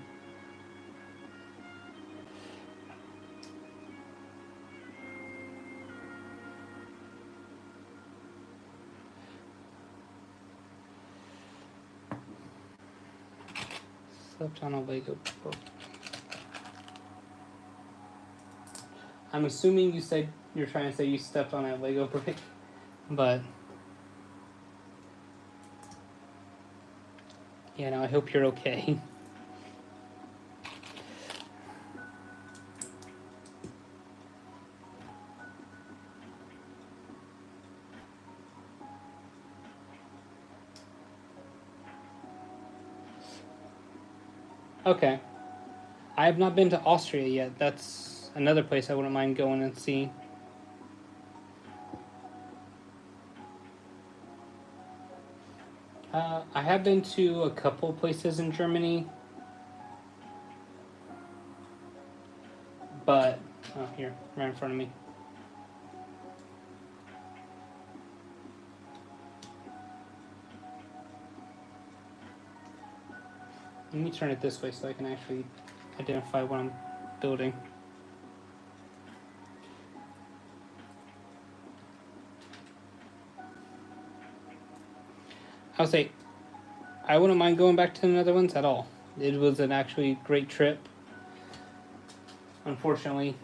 Slept on a Lego book. I'm assuming you said you're trying to say you stepped on a Lego brick, but yeah, no, I hope you're okay. Okay. I have not been to Austria yet. That's another place I wouldn't mind going and seeing. I have been to a couple places in Germany. But, oh, here, right in front of me. Let me turn it this way so I can actually identify what I'm building. I'll say, I wouldn't mind going back to the Netherlands at all. It was an actually great trip. Unfortunately,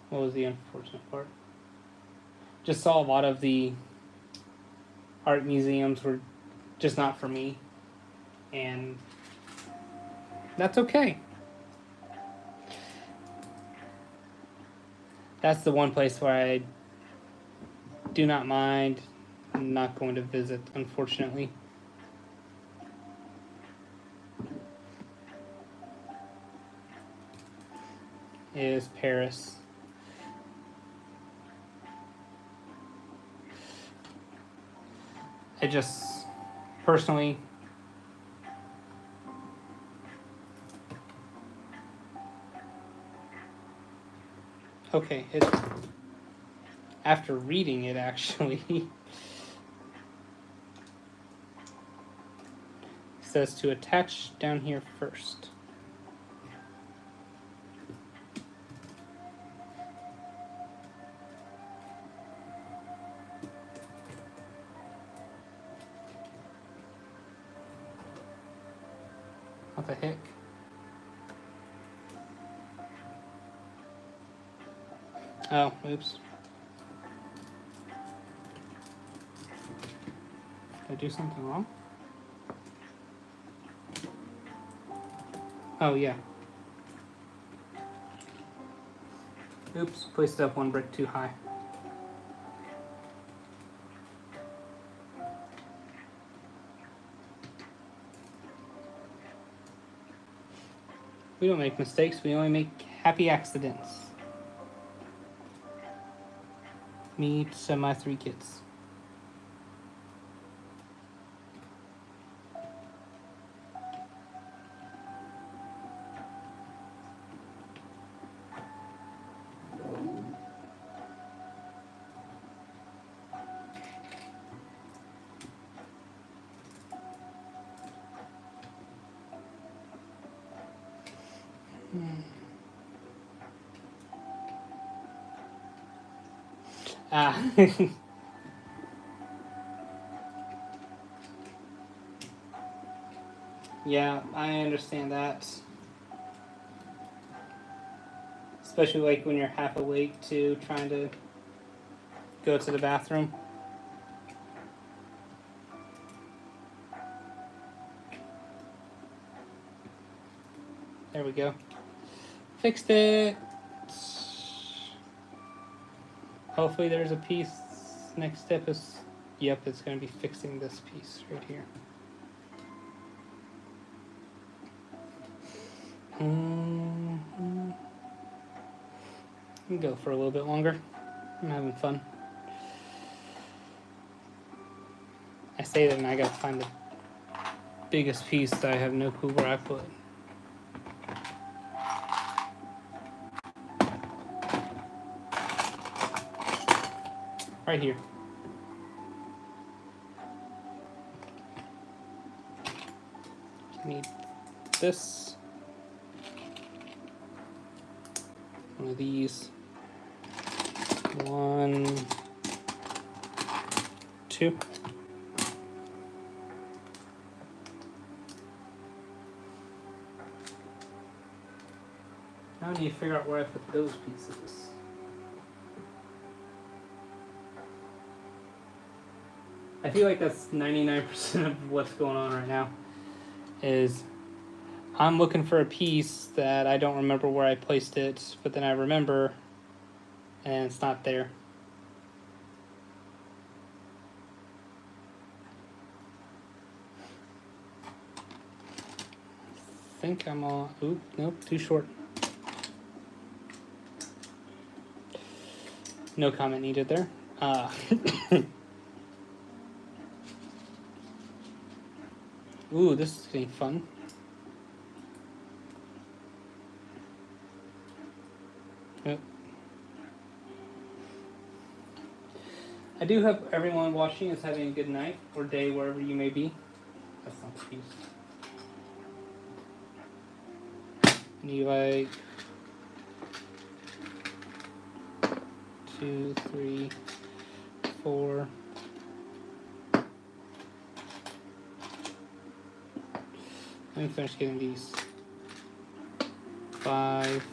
what was the unfortunate part? Just saw a lot of the art museums were just not for me, and that's okay. That's the one place where I do not mind not going to visit, unfortunately. Is Paris. I just personally okay, it after reading it actually says to attach down here first. What the heck? Oh, oops. Did I do something wrong? Oh, yeah. Oops, placed it up one brick too high. We don't make mistakes, we only make Happy accidents. Me to my 3 kids. Ah. Yeah, I understand that. Especially like when you're half awake too, trying to go to the bathroom. There we go. Fixed it. Hopefully there's a piece. Next step is, yep, it's going to be fixing this piece right here. I'll go for a little bit longer. I'm having fun. I say that and I gotta find the biggest piece that I have no clue where I put. Right here. Need this. One of these. 1, 2. Now I need to figure out where I put those pieces. I feel like that's 99% of what's going on right now. Is I'm looking for a piece that I don't remember where I placed it, but then I remember and it's not there. I think I'm on. Oop, nope, too short. No comment needed there. Ooh, this is getting fun. Yep. I do hope everyone watching is having a good night or day wherever you may be. That's not the piece. Need like 2, 3, 4. Let me finish getting these. 5.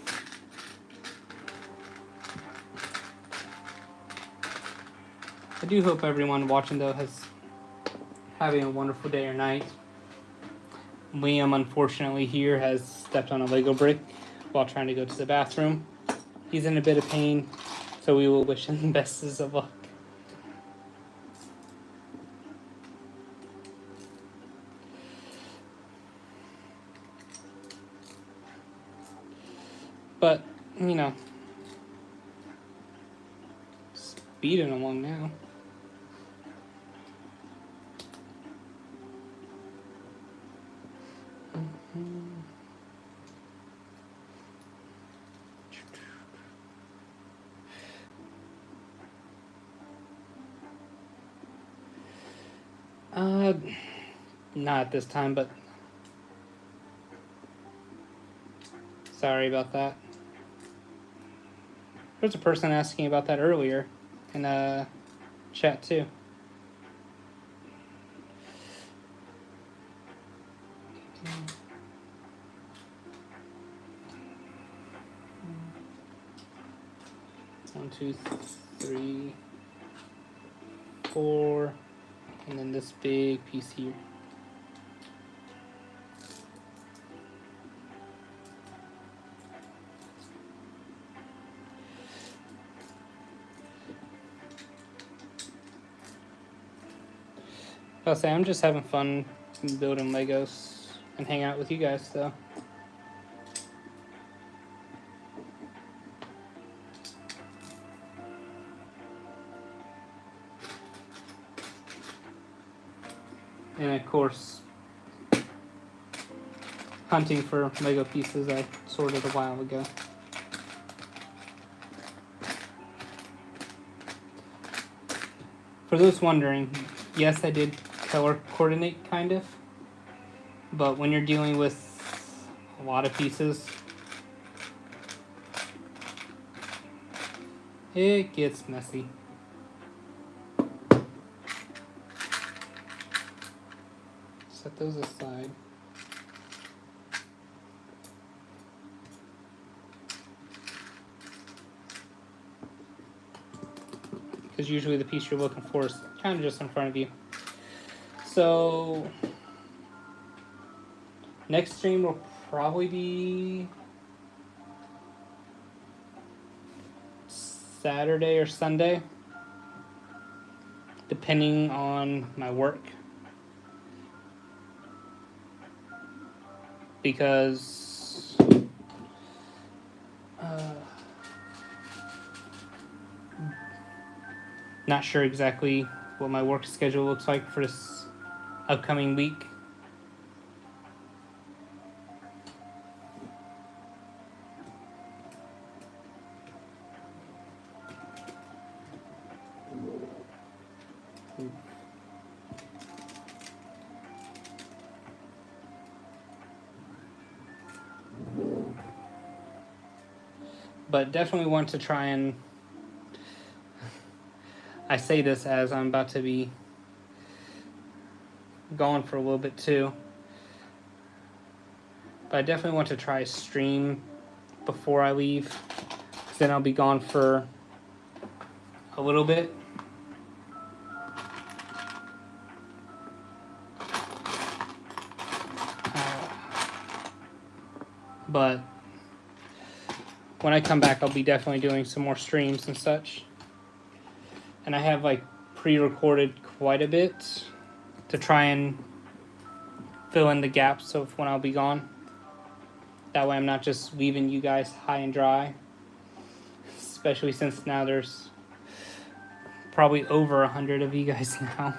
I do hope everyone watching though is having a wonderful day or night. Liam, unfortunately, here has stepped on a Lego brick while trying to go to the bathroom. He's in a bit of pain, so we will wish him the best of luck. But, you know, speeding along now. Not at this time, but sorry about that. There's a person asking about that earlier in chat too. One, 2, 3, 4, and then this big piece here. I'll say I'm just having fun building Legos and hang out with you guys, so. And of course, hunting for Lego pieces I sorted a while ago. For those wondering, yes, I did color coordinate kind of, but when you're dealing with a lot of pieces, it gets messy. Set those aside. Because usually the piece you're looking for is kind of just in front of you. So next stream will probably be Saturday or Sunday, depending on my work. Because not sure exactly what my work schedule looks like for this upcoming week. But definitely want to try and, I say this as I'm about to be gone for a little bit too, but I definitely want to try stream before I leave, because then I'll be gone for a little bit. But when I come back, I'll be definitely doing some more streams and such. And I have like pre-recorded quite a bit to try and fill in the gaps of when I'll be gone. That way I'm not just leaving you guys high and dry. Especially since now there's probably over 100 of you guys now.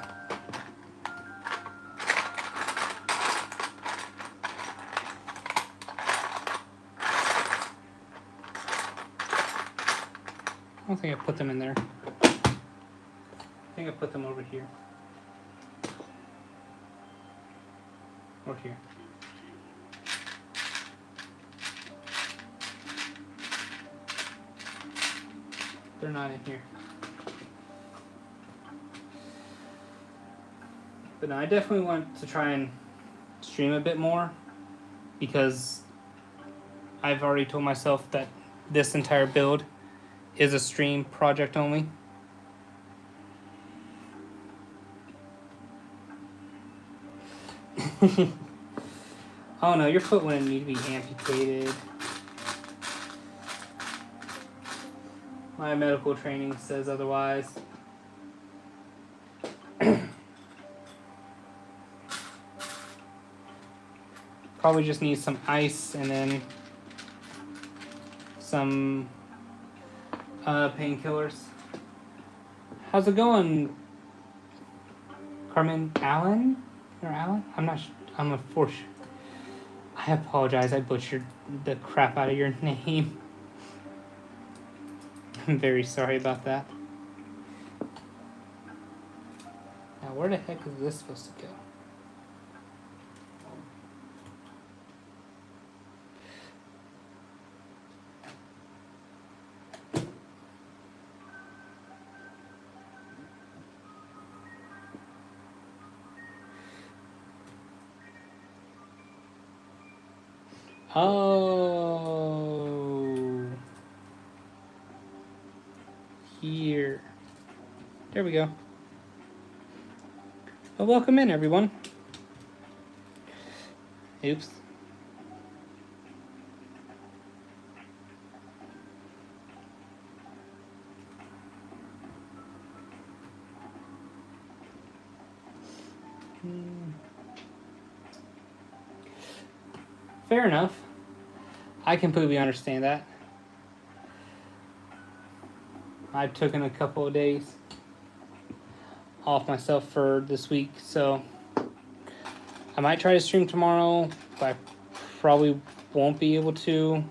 I don't think I put them in there. I think I put them over here. Or here. They're not in here. But no, I definitely want to try and stream a bit more, because I've already told myself that this entire build is a stream project only. Oh no, your foot wouldn't need to be amputated. My medical training says otherwise. Probably just need some ice and then some painkillers. How's it going, Carmen? Allen? Or Allen? I'm not sure. I'm a force. I apologize. I butchered the crap out of your name. I'm very sorry about that. Now, where the heck is this supposed to go? Oh, here. There we go. Well, welcome in, everyone. Oops. Fair enough. I completely understand that. I've taken a couple of days off myself for this week, so I might try to stream tomorrow, but I probably won't be able to.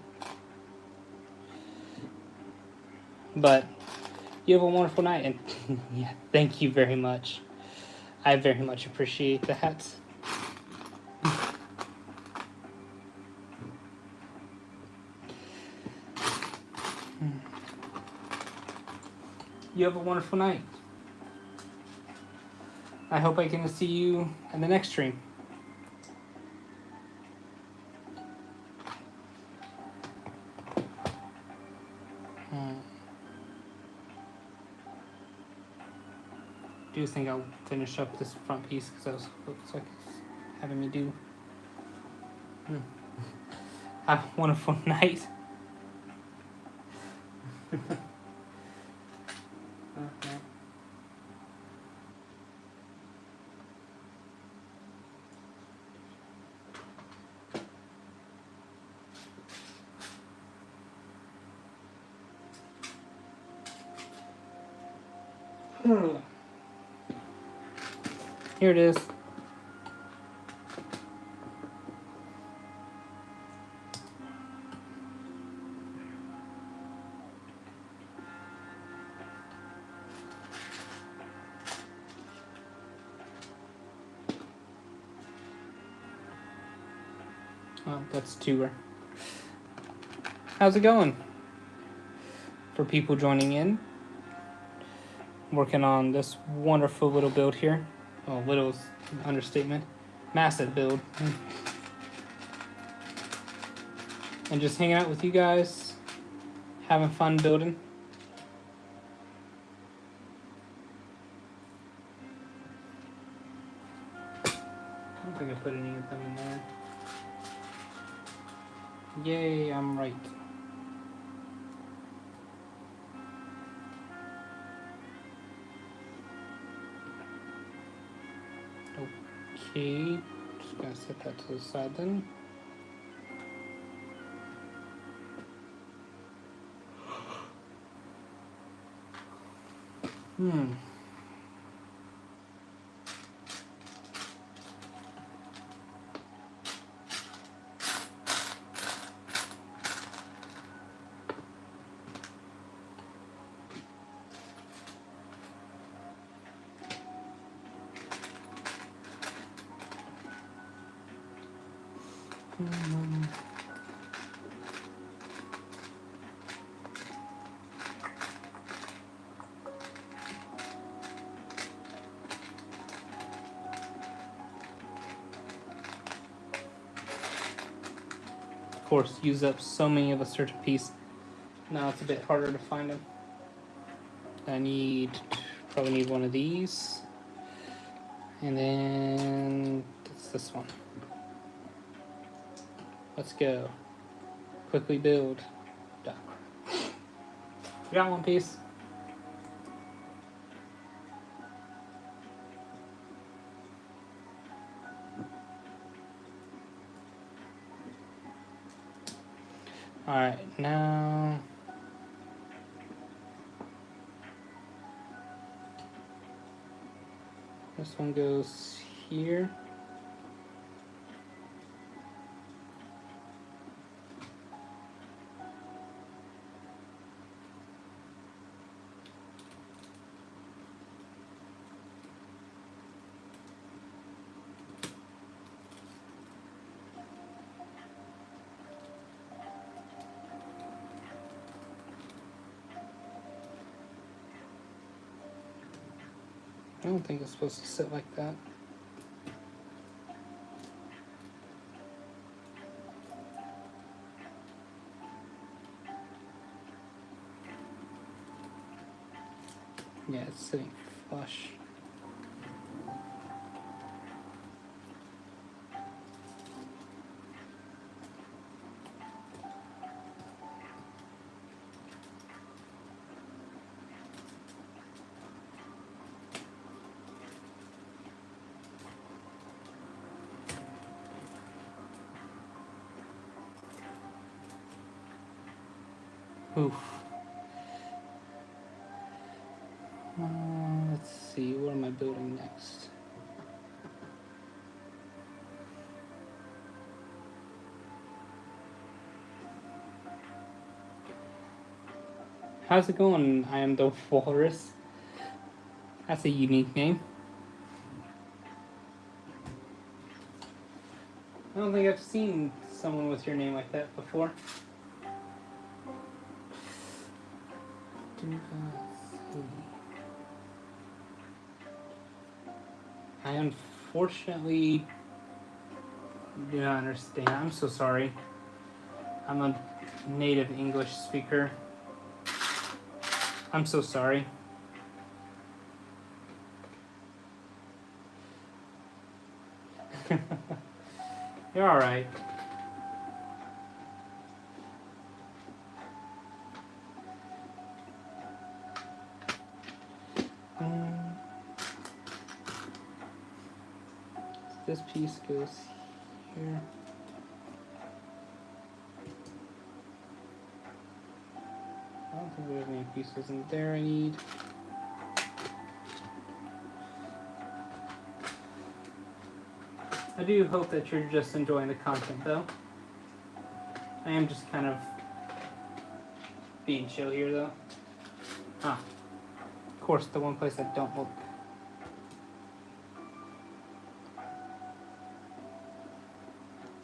But you have a wonderful night, and yeah, thank you very much. I very much appreciate that. You have a wonderful night. I hope I can see you in the next stream. I do think I'll finish up this front piece because that was looks like it's having me do. Have a wonderful night. Here it is. Oh, that's tour. How's it going? For people joining in, working on this wonderful little build here. Oh, little's an understatement. Massive build. And just hanging out with you guys, having fun building. I don't think I put any of them in there. Yay, I'm right. Okay, just gonna set that to the side then. Of course, use up so many of a certain piece. Now it's a bit harder to find them. I probably need one of these. And then it's this one. Let's go. Quickly build. Done. Got one piece. Alright, now this one goes here. I don't think it's supposed to sit like that. Yeah, it's sitting flush. Oof. Let's see, what am I building next? How's it going? I am the Walrus. That's a unique name. I don't think I've seen someone with your name like that before. I unfortunately do not understand. I'm so sorry. I'm a native English speaker. I'm so sorry. You're alright. This piece goes here. I don't think there's any pieces in there I need. I do hope that you're just enjoying the content though. I am just kind of being chill here though. Ah, of course, the one place I don't look.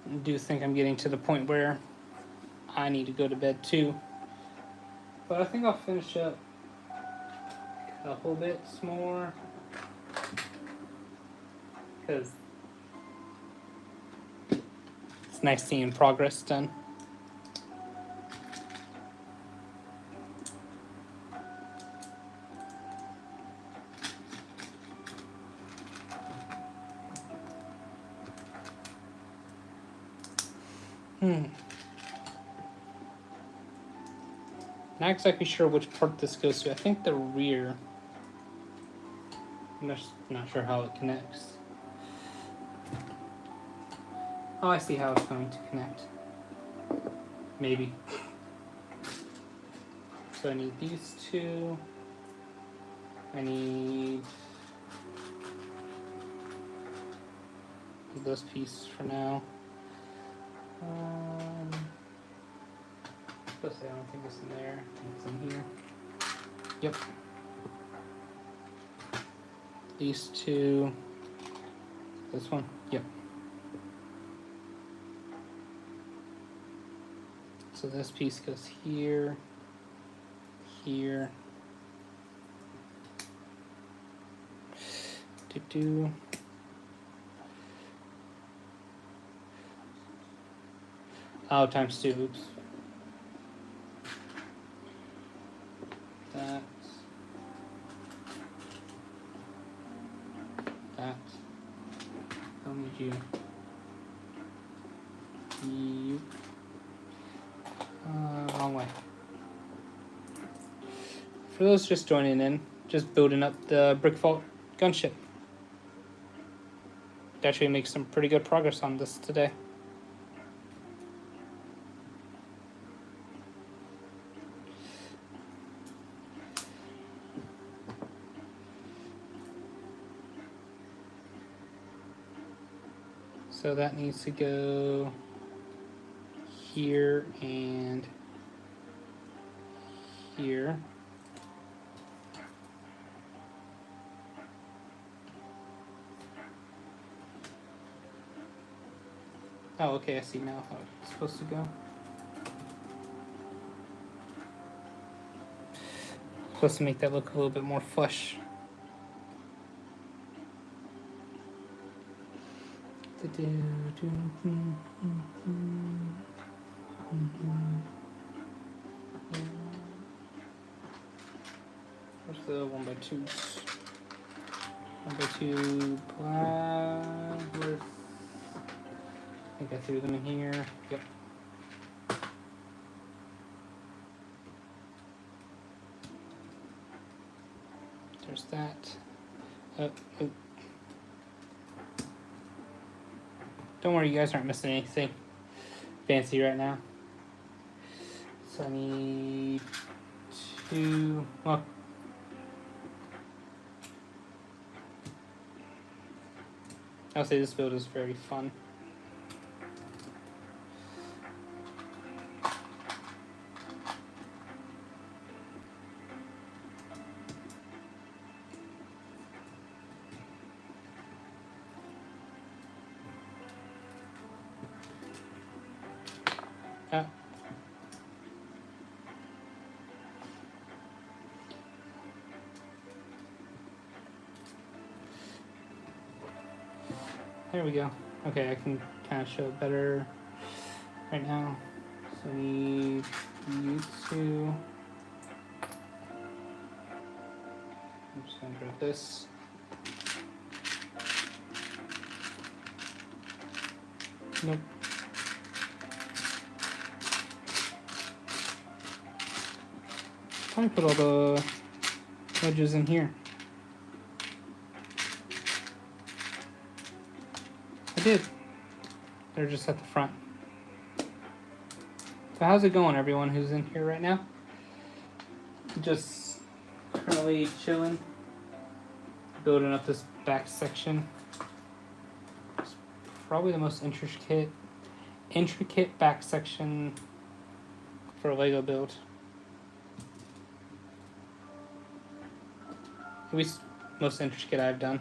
I do think I'm getting to the point where I need to go to bed too. But I think I'll finish up a couple bits more. Because it's nice seeing progress done. Not exactly sure which part this goes to. I think the rear. I'm just not sure how it connects. Oh, I see how it's going to connect. Maybe. So I need these two. I need this piece for now. Supposed to say I don't think it's in there. I think it's in here. Yep. These two. This one. Yep. So this piece goes here, here. Do. Oh, times 2. Oops. That. Don't need you. You. Wrong way. For those just joining in, just building up the Brickvault Gunship. Actually make some pretty good progress on this today. So that needs to go here and here. Oh, okay, I see now how it's supposed to go. Supposed to make that look a little bit more flush. Where's the 1x2s? 1x2 black. Where's... I think I threw them in here. Yep. There's that. Oh. Don't worry, you guys aren't missing anything fancy right now. So I need 2. Well, I'll say this build is very fun. There we go. Okay, I can kind of show it better right now. So we need you two. I'm just gonna grab this. Nope. I put all the wedges in here. I did. They're just at the front. So how's it going, everyone who's in here right now? Just currently chilling, building up this back section. It's probably the most intricate back section for a Lego build. At least most intricate I've done.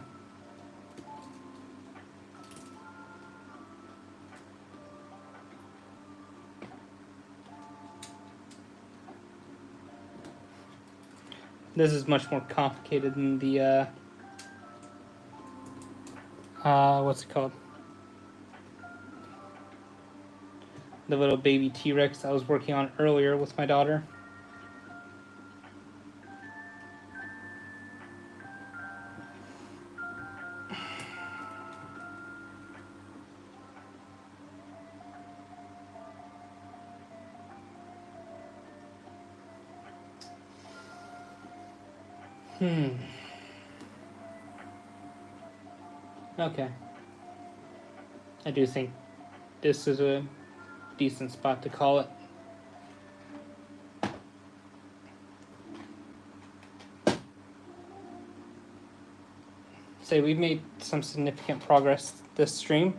This is much more complicated than the what's it called? The little baby T-Rex I was working on earlier with my daughter. Okay. I do think this is a decent spot to call it. So we've made some significant progress this stream.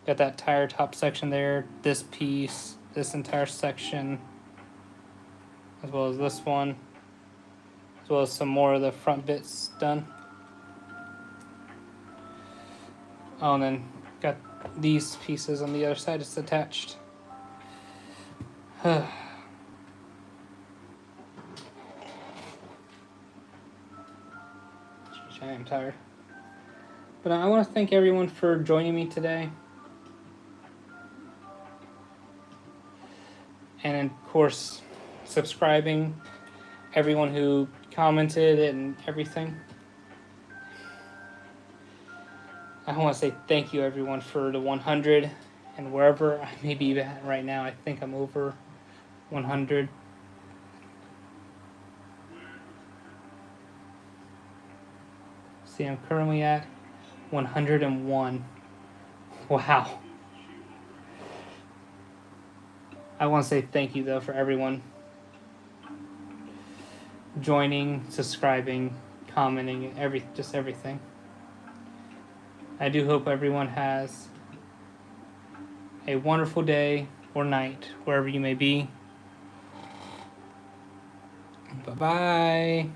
Got that tire top section there, this piece, this entire section, as well as this one, as well as some more of the front bits done. Oh, and then got these pieces on the other side, it's attached. I am tired. But I want to thank everyone for joining me today. And of course, subscribing, everyone who commented and everything. I want to say thank you everyone for the 100, and wherever I may be at right now, I think I'm over 100. See, I'm currently at 101. Wow. I want to say thank you though for everyone joining, subscribing, commenting, just everything. I do hope everyone has a wonderful day or night, wherever you may be. Bye-bye.